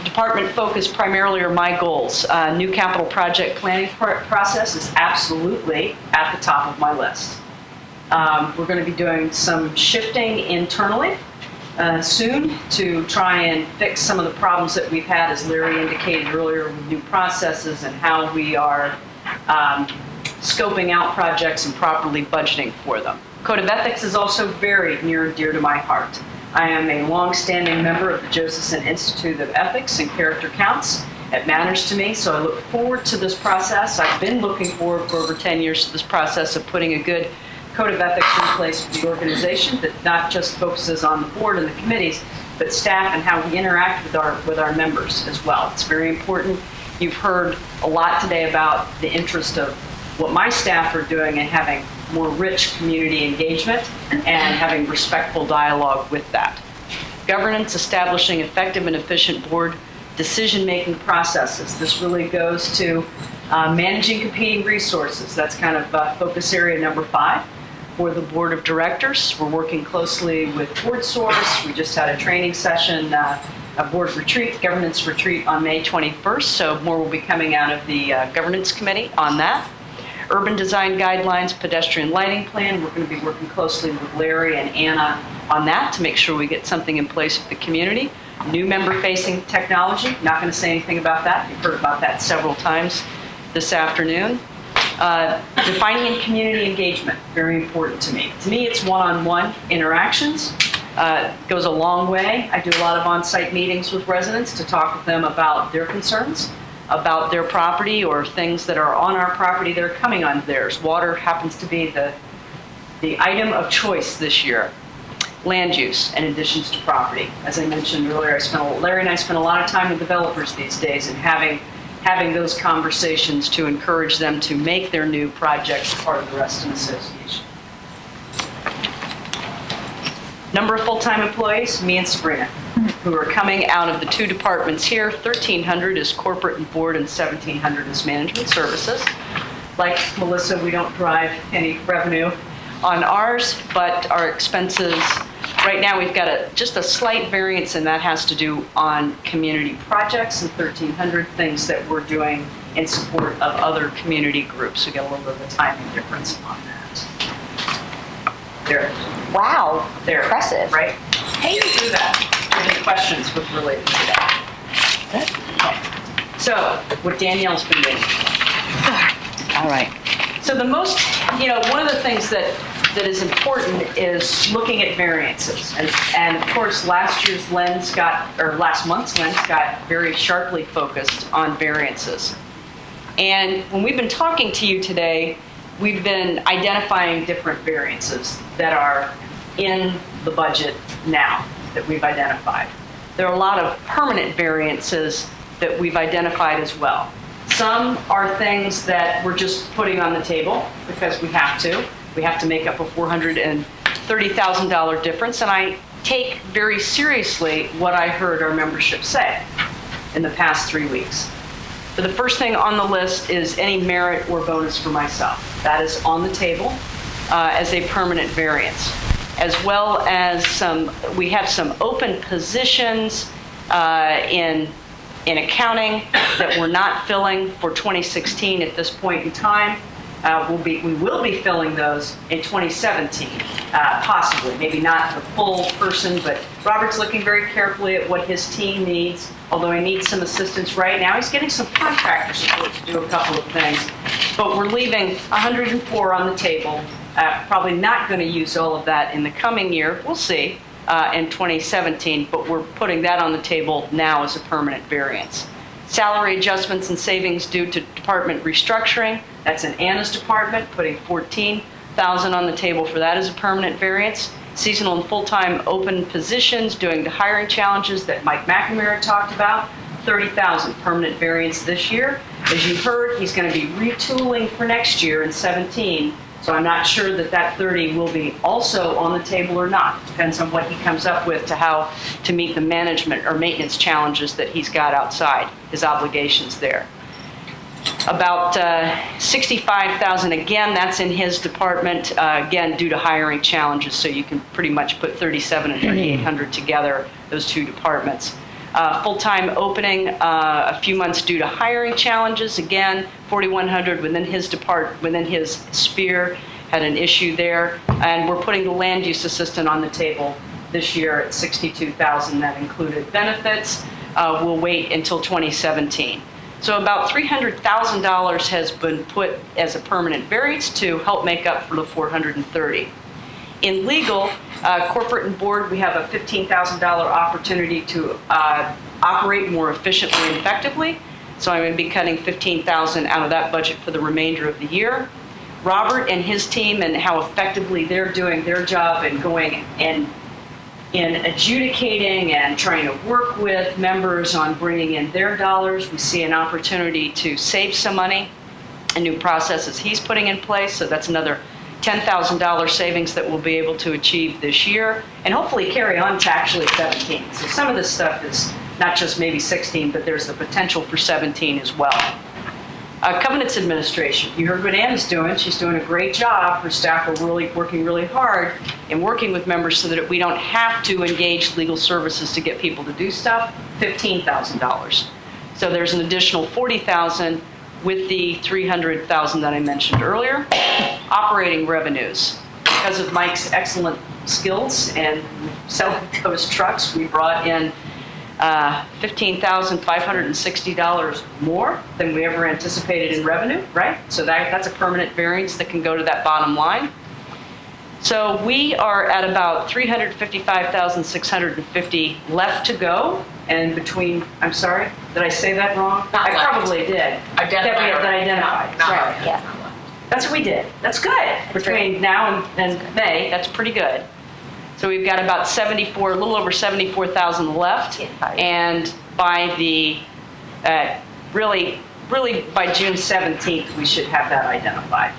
Department focus primarily are my goals. New capital project planning process is absolutely at the top of my list. We're going to be doing some shifting internally soon to try and fix some of the problems that we've had, as Larry indicated earlier, with new processes and how we are scoping out projects and properly budgeting for them. Code of Ethics is also very near and dear to my heart. I am a long-standing member of the Josephson Institute of Ethics and Character Counts. It matters to me, so I look forward to this process. I've been looking forward for over 10 years to this process of putting a good code of ethics in place for the organization that not just focuses on the board and the committees, but staff and how we interact with our members as well. It's very important. You've heard a lot today about the interest of what my staff are doing and having more rich community engagement and having respectful dialogue with that. Governance, establishing effective and efficient board decision-making processes. This really goes to managing competing resources. That's kind of focus area number 5. For the board of directors, we're working closely with BoardSource. We just had a training session, a board retreat, governance retreat on May 21st, so more will be coming out of the governance committee on that. Urban design guidelines, pedestrian lighting plan. We're going to be working closely with Larry and Anna on that to make sure we get something in place for the community. New member-facing technology. Not going to say anything about that. You've heard about that several times this afternoon. Defining and community engagement. Very important to me. To me, it's one-on-one interactions. Goes a long way. I do a lot of on-site meetings with residents to talk with them about their concerns, about their property or things that are on our property that are coming on theirs. Water happens to be the item of choice this year. Land use and additions to property. As I mentioned earlier, Larry and I spend a lot of time with developers these days and having those conversations to encourage them to make their new projects part of the Reston Association. Number of full-time employees, me and Sabrina, who are coming out of the 2 departments here. 1,300 is corporate and board and 1,700 is management services. Like Melissa, we don't drive any revenue on ours, but our expenses, right now we've got just a slight variance, and that has to do on community projects and 1,300 things that we're doing in support of other community groups. We get a little bit of a timing difference on that. There. Wow. There. Impressive. Right? How do you do that? Any questions with related to that? Okay. So, what Danielle's been doing. All right. So the most, one of the things that is important is looking at variances. And of course, last month's lens got very sharply focused on variances. And when we've been talking to you today, we've been identifying different variances that are in the budget now that we've identified. There are a lot of permanent variances that we've identified as well. Some are things that we're just putting on the table because we have to. We have to make up a $430,000 difference, and I take very seriously what I heard our membership say in the past 3 weeks. So the first thing on the list is any merit or bonus for myself. That is on the table as a permanent variance, as well as we have some open positions in accounting that we're not filling for 2016 at this point in time. we will be filling those in 2017, possibly. Maybe not the full person, but Robert's looking very carefully at what his team needs. Although he needs some assistance right now, he's getting some contractor support to do a couple of things. But we're leaving 104 on the table. Probably not going to use all of that in the coming year. We'll see in 2017, but we're putting that on the table now as a permanent variance. Salary adjustments and savings due to department restructuring. That's in Anna's department, putting $14,000 on the table for that as a permanent variance. Seasonal and full-time open positions, doing the hiring challenges that Mike McNamara talked about, $30,000 permanent variance this year. As you heard, he's going to be retooling for next year in 17, so I'm not sure that that 30 will be also on the table or not. Depends on what he comes up with to how to meet the management or maintenance challenges that he's got outside, his obligations there. About $65,000, again, that's in his department, again, due to hiring challenges, so you can pretty much put 37 and 3,800 together, those two departments. Full-time opening, a few months due to hiring challenges, again, 4,100 within his sphere, had an issue there, and we're putting the land use assistant on the table this year at $62,000. That included benefits. We'll wait until 2017. So about $300,000 has been put as a permanent variance to help make up for the $430,000. In legal, corporate and board, we have a $15,000 opportunity to operate more efficiently and effectively. So I'm going to be cutting $15,000 out of that budget for the remainder of the year. Robert and his team and how effectively they're doing their job and going and in adjudicating and trying to work with members on bringing in their dollars. We see an opportunity to save some money and new processes he's putting in place. So that's another $10,000 savings that we'll be able to achieve this year and hopefully carry on to actually 17. So some of this stuff is not just maybe 16, but there's the potential for 17 as well. Covenants administration. You heard what Anna's doing. She's doing a great job. Her staff are really working really hard in working with members so that we don't have to engage legal services to get people to do stuff. $15,000. So there's an additional $40,000 with the $300,000 that I mentioned earlier. Operating revenues. Because of Mike's excellent skills and selling those trucks, we brought in $15,560 more than we ever anticipated in revenue, right? So that's a permanent variance that can go to that bottom line. So we are at about $355,650 left to go. And between, I'm sorry, did I say that wrong? Not I left. Probably did. Identified. That identified. Not Sorry. left. Yeah. That's what we did. That's good. Between now and May, that's pretty good. So we've got about a little over 74,000 left, and by the really by June 17th, we should have that identified.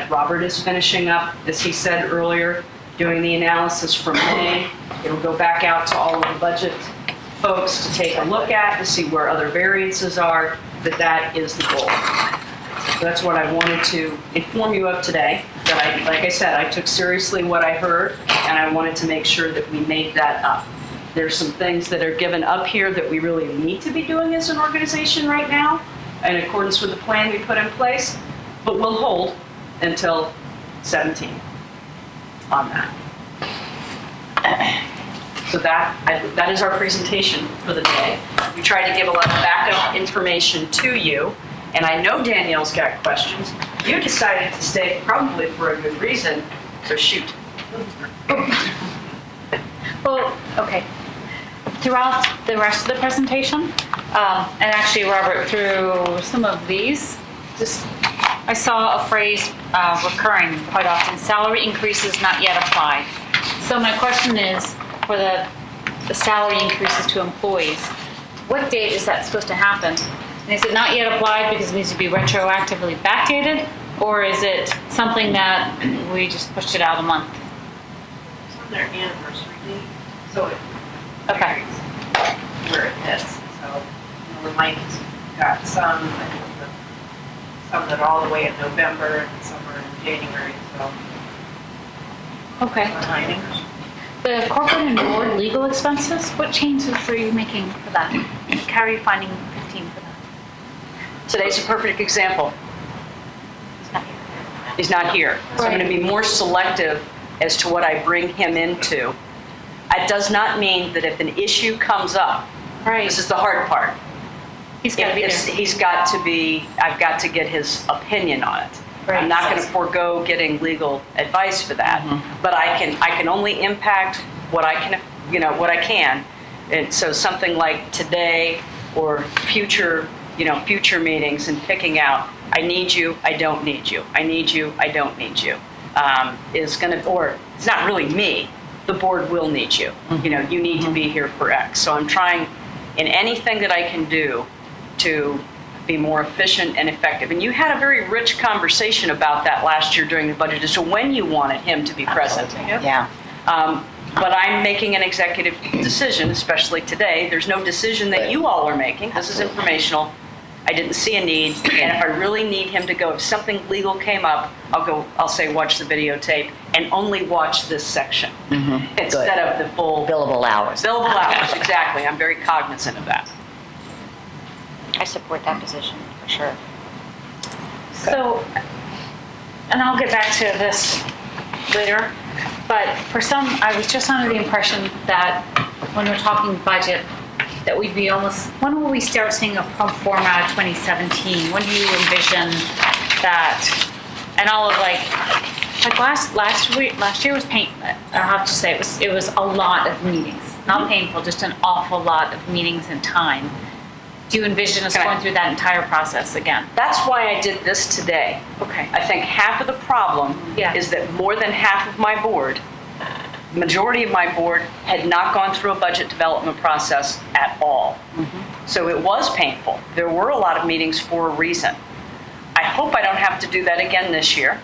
Robert is finishing up, as he said earlier, doing the analysis from May. It'll go back out to all of the budget folks to take a look at to see where other variances are. That is the goal. So that's what I wanted to inform you of today. That like I said, I took seriously what I heard, and I wanted to make sure that we made that up. There's some things that are given up here that we really need to be doing as an organization right now, in accordance with the plan we put in place, but we'll hold until 17 on that. So that is our presentation for the day. We tried to give a lot of backup information to you. And I know Danielle's got questions. You decided to stay probably for a good reason, so shoot. Well, okay. Throughout the rest of the presentation, and actually, Robert, through some of these, I saw a phrase recurring quite often: salary increases not yet applied. So my question is, for the salary increases to employees, what date is that supposed to happen? And is it not yet applied because it needs to be retroactively backdated, or is it something that we just pushed it out a month? It's on their anniversary date, so it Okay. where it hits. So we might got some that are all the way in November and some are in January. So Okay. timing. The corporate and board legal expenses, what changes are you making for that? How are you finding 15 for that? Today's a perfect example. He's not here. So I'm going to be more selective as to what I bring him into. It does not mean that if an issue comes up, this is the hard part. He's got to be there. He's got to be, I've got to get his opinion on it. I'm not going to forego getting legal advice for that, but I can only impact what I can, what I can. And so something like today or future meetings and picking out, I need you, I don't need you. I need you, I don't need you. Is going to, or it's not really me. The board will need you. You need to be here for X. So I'm trying in anything that I can do to be more efficient and effective. And you had a very rich conversation about that last year during the budget as to when you wanted him to be present. Yeah. But I'm making an executive decision, especially today. There's no decision that you all are making. This is informational. I didn't see a need, and if I really need him to go, if something legal came up, I'll say watch the videotape and only watch this section instead of the full billable hours. Billable hours, exactly. I'm very cognizant of that. I support that position for sure. So, and I'll get back to this later, but for some, I was just under the impression that when we're talking budget, that we'd be almost, when will we start seeing a pro forma out of 2017? When do you envision that? And all of like last year was I have to say it was a lot of meetings. Not painful, just an awful lot of meetings and time. Do you envision us going through that entire process again? That's why I did this today. Okay. I think half of the problem is that more than half of my board, the majority of my board, had not gone through a budget development process at all. So it was painful. There were a lot of meetings for a reason. I hope I don't have to do that again this year.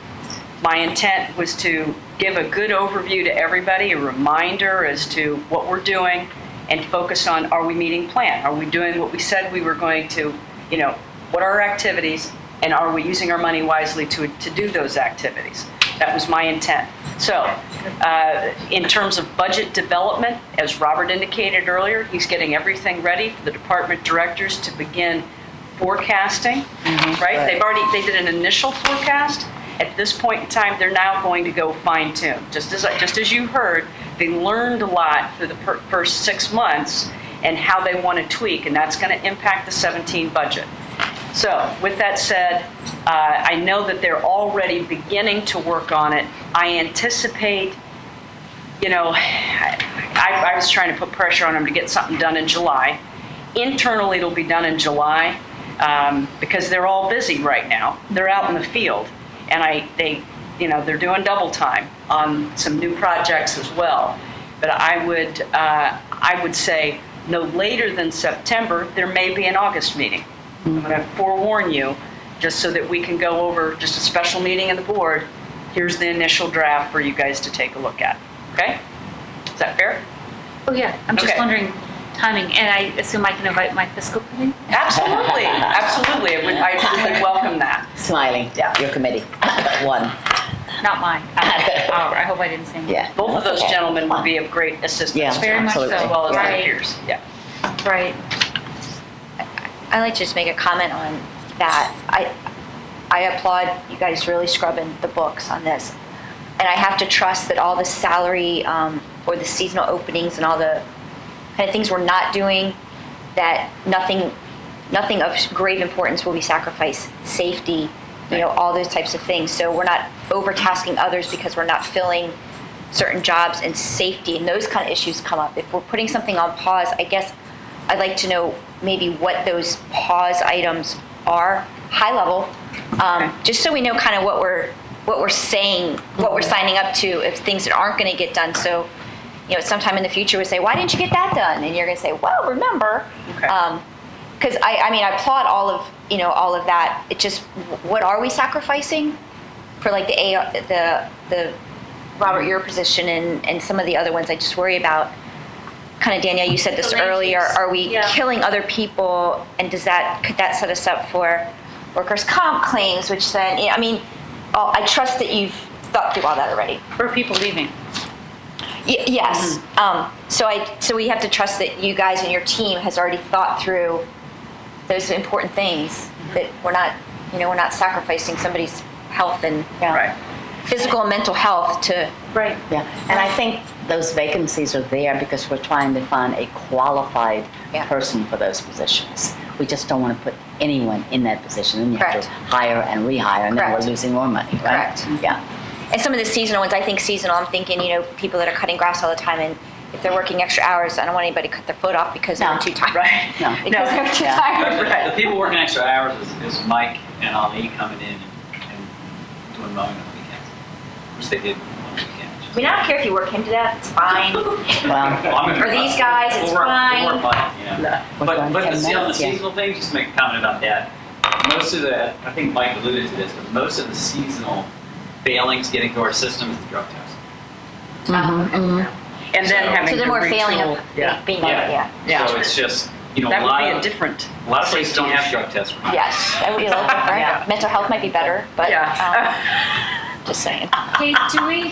My intent was to give a good overview to everybody, a reminder as to what we're doing, and focus on, are we meeting plan? Are we doing what we said we were going to, what are our activities, and are we using our money wisely to do those activities? That was my intent. So in terms of budget development, as Robert indicated earlier, he's getting everything ready for the department directors to begin forecasting, right? They did an initial forecast. At this point in time, they're now going to go fine tune. Just as you heard, they learned a lot for the first 6 months and how they want to tweak, and that's going to impact the 17 budget. So with that said, I know that they're already beginning to work on it. I anticipate, I was trying to put pressure on them to get something done in July. Internally, it'll be done in July because they're all busy right now. They're out in the field, and they're doing double time on some new projects as well. But I would say no later than September, there may be an August meeting. I'm going to forewarn you, just so that we can go over just a special meeting of the board. Here's the initial draft for you guys to take a look at. Okay? Is that fair? Oh yeah, I'm just wondering timing, and I assume I can invite my fiscal committee? Absolutely, absolutely. I would welcome that. Smiling, your committee, one. Not mine. I hope I didn't say anything. Yeah. Both of those gentlemen would be of great assistance. Yeah, very much so. As well as Right. my peers. Yeah. Right. I'd like to just make a comment on that. I applaud you guys really scrubbing the books on this. And I have to trust that all the salary or the seasonal openings and all the kind of things we're not doing, that nothing of grave importance will be sacrificed. Safety, all those types of things. So we're not overtasking others because we're not filling certain jobs, and safety and those kind of issues come up. If we're putting something on pause, I guess I'd like to know maybe what those pause items are, high level, just so we know kind of what we're saying, what we're signing up to if things that aren't going to get done. So, sometime in the future we say, why didn't you get that done? And you're going to say, well, remember, because I applaud all of that. It just, what are we sacrificing for like the Robert, your position and some of the other ones I just worry about. Kind of, Danielle, you said this earlier. Are we killing other people, and could that set us up for workers' comp claims? Which then, I trust that you've thought through all that already. Or people leaving. Yes. So we have to trust that you guys and your team has already thought through those important things, that we're not sacrificing somebody's health and Right. physical and mental health to. Right. Yeah, and I think those vacancies are there because we're trying to find a qualified person for those positions. We just don't want to put anyone in that position, and you have to hire and rehire, and then we're Correct. losing more money, right? Correct. Yeah. And some of the seasonal ones, I think seasonal, I'm thinking, people that are cutting grass all the time, and if they're working extra hours, I don't want anybody to cut their foot off because they're too tired. Right. No. Because they're too tired. The people working extra hours is Mike and Ali coming in and doing mowing on the weekends, which they did on the weekend. I mean, I don't care if you work him to death, it's fine. Well, For these guys, it's fine. We'll work on it, yeah. But to see on the seasonal thing, just to make a comment about that, most of the, I think Mike alluded to this, but most of the seasonal failings getting to our system is the drug test. And then having So they're to more failing retool. of being yeah. So it's just, That a would lot be a of different. places don't have drug tests. Yes, that would be a little different. Yeah. Mental health might be better, but Yeah. just saying. Kate,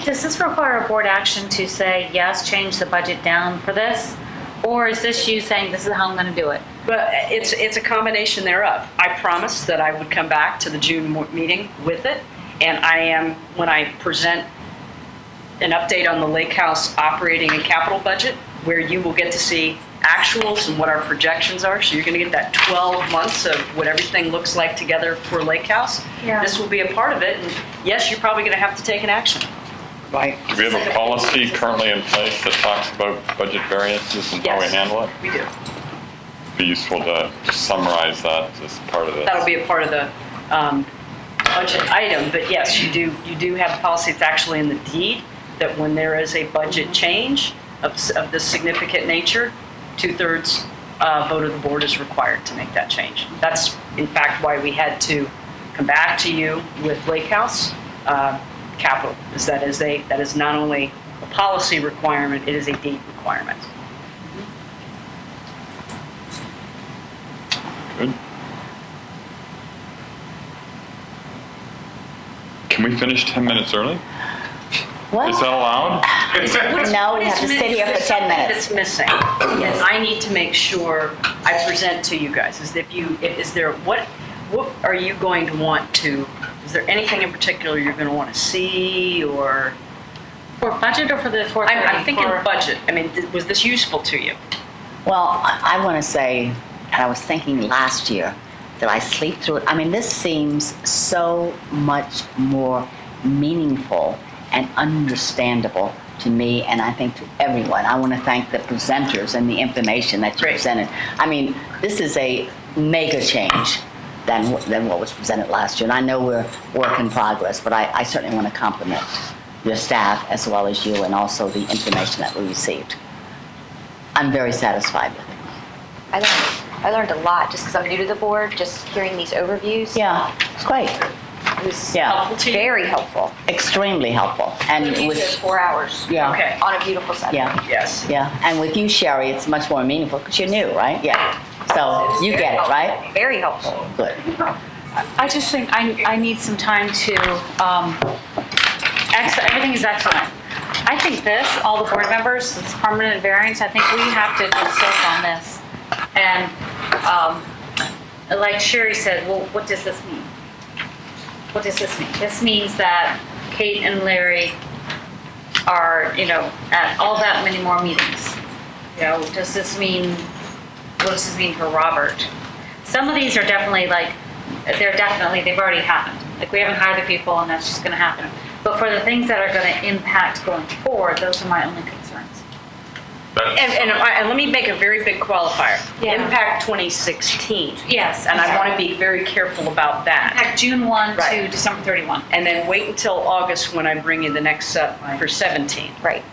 does this require a board action to say, yes, change the budget down for this? Or is this you saying, this is how I'm going to do it? But it's a combination thereof. I promised that I would come back to the June meeting with it, and I am, when I present an update on the Lake House operating and capital budget, where you will get to see actuals and what our projections are. So you're going to get that 12 months of what everything looks like together for Lake House. Yeah. This will be a part of it, and yes, you're probably going to have to take an action. Right. Do we have a policy currently in place that talks about budget variances and how we Yes, handle it? we do. It'd be useful to summarize that as part of this. That'll be a part of the budget item, but yes, you do have a policy. It's actually in the deed that when there is a budget change of this significant nature, 2/3 vote of the board is required to make that change. That's in fact why we had to come back to you with Lake House capital. That is not only a policy requirement, it is a deed requirement. Good. Can we finish 10 minutes early? What? Is that allowed? No, we have to sit here for 10 minutes. That's missing, and I need to make sure I present to you guys. What are you going to want to? Is there anything in particular you're going to want to see, or? For budget or for the 430? I'm thinking budget. I mean, was this useful to you? Well, I want to say, and I was thinking last year, that I sleep through it. I mean, this seems so much more meaningful and understandable to me, and I think to everyone. I want to thank the presenters and the information that you presented. I mean, this is a mega change than what was presented last year. And I know we're work in progress, but I certainly want to compliment your staff as well as you, and also the information that we received. I'm very satisfied with it. I learned a lot just because I'm new to the board, just hearing these overviews. Yeah, it's great. It was Yeah. very helpful. Extremely helpful. And It with was 4 hours. Yeah. Okay. On a beautiful Sunday. Yeah. Yes. Yeah, and with you, Sherry, it's much more meaningful because you're new, right? Yeah. So you get it, right? Very helpful. Good. I just think I need some time to, everything is excellent. I think this, all the board members, this permanent variance, I think we have to consult on this. And like Sherry said, well, what does this mean? What does this mean? This means that Kate and Larry are, at all that many more meetings. Does this mean, what does this mean for Robert? Some of these are definitely they've already happened. Like, we haven't hired the people and that's just gonna happen. But for the things that are gonna impact going forward, those are my only concerns. And let me make a very big qualifier. Yeah. Impact 2016. Yes. And I want to be very careful about that. Impact June 1 Right. to December 31. And then wait until August when I bring you the next set for 17. Right.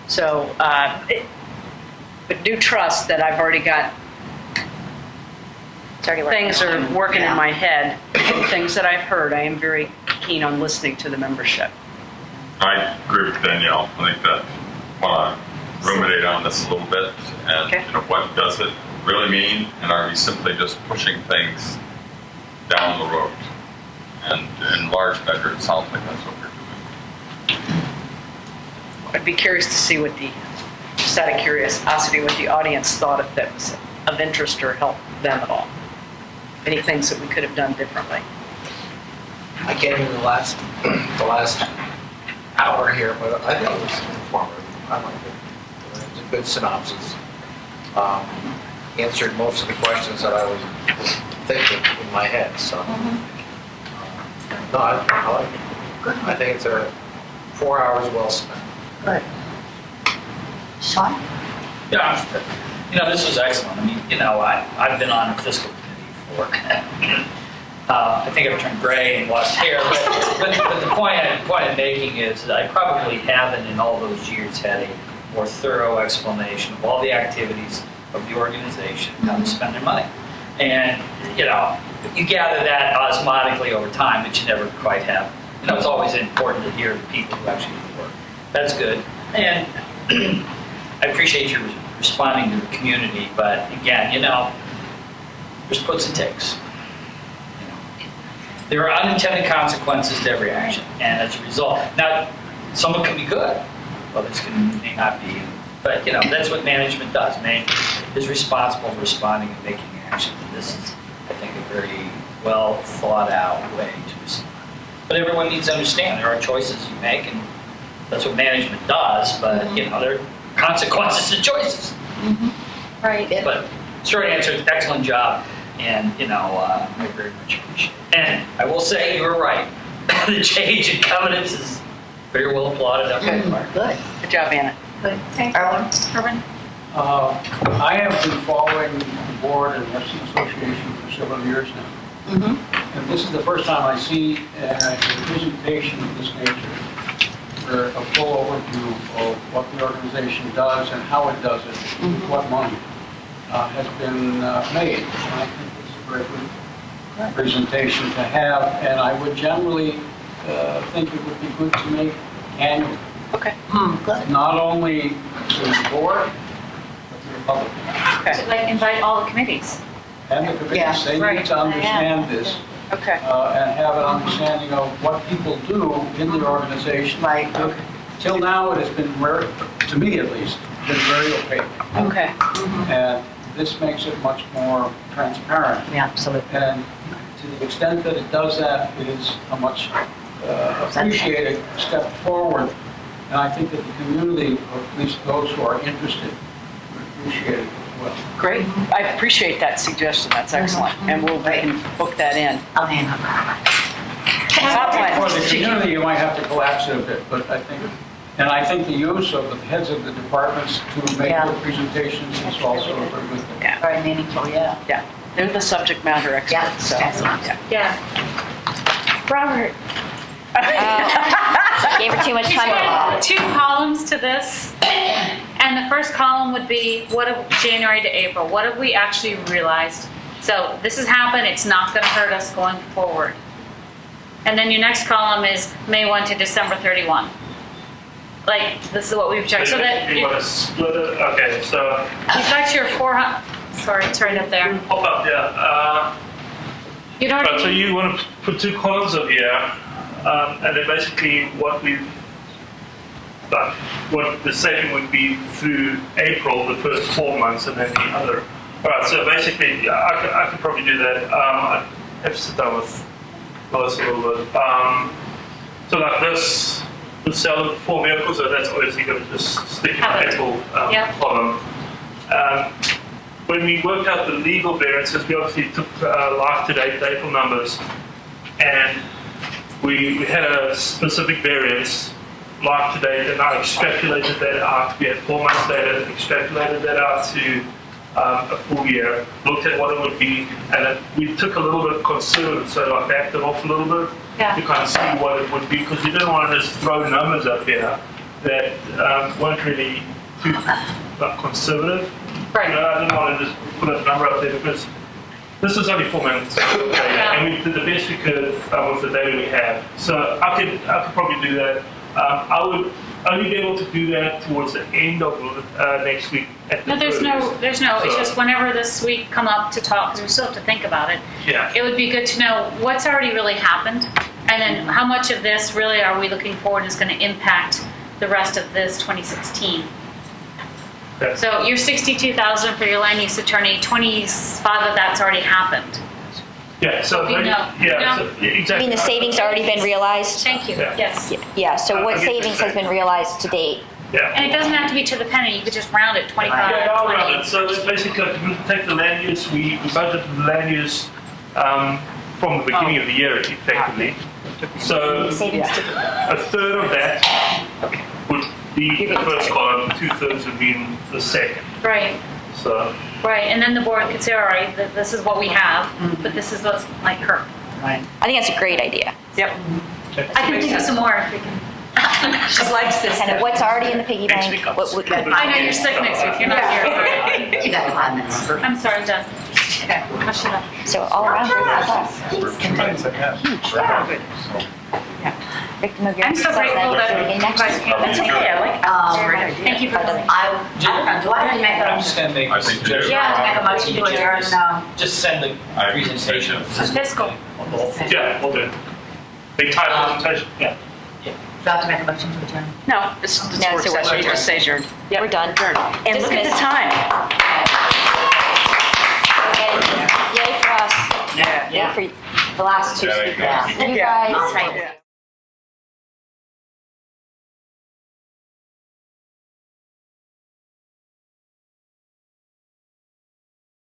So, but do trust that I've already got things are working in my head, things that I've heard. I am very keen on listening to the membership. I agree with Danielle. I think that want to ruminate on this a little bit, and what does it really mean, and are we simply just pushing things down the road? And in large measure, it sounds like that's what we're doing. I'd be curious to see just out of curiosity, what the audience thought if that was of interest or helped them at all. Any things that we could have done differently. I can't even the last hour here, but I think it was informative. I liked it. It was a good synopsis. Answered most of the questions that I was thinking in my head. So, no, I like it. Good. I think it's 4 hours well spent. Good. Sean? Yeah, this was excellent. I mean, I've been on a fiscal committee for, I think I've turned gray and lost hair, but the point I'm making is that I probably haven't in all those years had a more thorough explanation of all the activities of the organization, how to spend their money. And, you gather that osmotically over time, but you never quite have. It's always important to hear the people who actually do the work. That's good. And I appreciate your responding to the community, but again, there's puts and takes. There are unintended consequences to every action, and as a result, now some of it can be good, others may not be. But that's what management does. Management is responsible for responding and making action. And this is, I think, a very well thought out way to respond. But everyone needs to understand there are choices you make, and that's what management does. But there are consequences to choices. Mm-hmm. Right. But short answer, excellent job, and I very much appreciate it. And I will say you were right. The change in covenants is very well applauded. Okay. Good. Good job, Anna. Good. Erwin? I have been following the board and Reston Association for several years now. And this is the first time I see a presentation of this nature, or a full overview of what the organization does and how it does it, with what money has been made. And I think this is a very good presentation to have, and I would generally think it would be good to make annual. Okay. Good. Not only to the board, but to the public. Okay. To invite all the committees. And the committees, Yeah, they right. need to understand this. Okay. And have an understanding of what people do in the organization. Right. Okay. Till now, it has been very, to me at least, been very opaque. Okay. And this makes it much more transparent. Yeah, absolutely. And to the extent that it does that, it is a much appreciated step forward. And I think that the community, or at least those who are interested, would appreciate it as well. Great. I appreciate that suggestion. That's excellent. And we'll book that in. I'll hang up. For the community, you might have to collapse it a bit, but I think the use of the heads of the departments to make the presentations is also a very good thing. Yeah. Very meaningful, yeah. Yeah. They're the subject matter experts. So, excellent. yeah. Robert. Gave her too much She's time. got 2 columns to this, and the first column would be January to April. What have we actually realized? So this has happened. It's not going to hurt us going forward. And then your next column is May 1 to December 31. This is what we've checked. So that you want to split it? Okay, so you've got your 400. Sorry, it's right up there. pop up, yeah. You don't. So you want to put 2 columns up here, and then basically what the saving would be through April, the first 4 months, and then the other. All right, so basically, I could probably do that. I have to sit down with Melissa a little bit. So like this, we sell 4 vehicles, so that's obviously going to just stick in the April column. When we worked out the legal variances, we obviously took life-to-date April numbers, and we had a specific variance life-to-date, and I extrapolated that out. We had 4 months data, extrapolated that out to a full year, looked at what it would be, and then we took a little bit conservative, so I backed it off a little bit to kind of see what it would be, because we didn't want to just throw numbers up here that weren't really too conservative. Right. I didn't want to just put a number up there because this is only 4 months data, and we did the best we could with the data we have. So I could probably do that. I would only be able to do that towards the end of next week. No, there's no. It's just whenever this week come up to talk, because we still have to think about it. Yeah. It would be good to know what's already really happened, and then how much of this really are we looking forward is going to impact the rest of this 2016. Okay. So your $62,000 for your land use attorney, 25 of that's already happened. Yeah, so, You know. yeah, so, I exactly. mean, the savings already been realized? Thank you, Yeah. yes. Yeah, so what I get savings that. has been realized to date? Yeah. And it doesn't have to be to the penny, you could just round it, 25, Yeah, I'll round 20. it. So it's basically, we take the land use, we budgeted the land use from the beginning of the year, effectively. So a third of that would be the first column, 2/3 would be in the second. Right, So, right, and then the board could say, all right, this is what we have, but this is what's like her. I think that's a great idea. Yep. I can think of some more if we can. She likes this. Kind of what's already in the piggy Next bank? week I'll What just would- put it I know you're sick next week, you're not here. You got 5 minutes. I'm sorry, I'm done. Okay. I'll shut up. So all around, it's victim of your I'm so grateful that Okay, next. you guys came. That's okay, I like it. Thank you for coming. I don't know, do I have to make I'm a, just gonna make I a think you do. suggestion. yeah, to make a motion to adjourn, no. Just send the I presentation. appreciate it. Fiscal. yeah, we'll do. Big time presentation, yeah. Do I have to make a motion to adjourn? No, it's No, work it's a work session, session. just say adjourned. We're done. And look at the time. Yay for us. Yeah. Yay for the last two Yeah, speakers. yeah. You guys.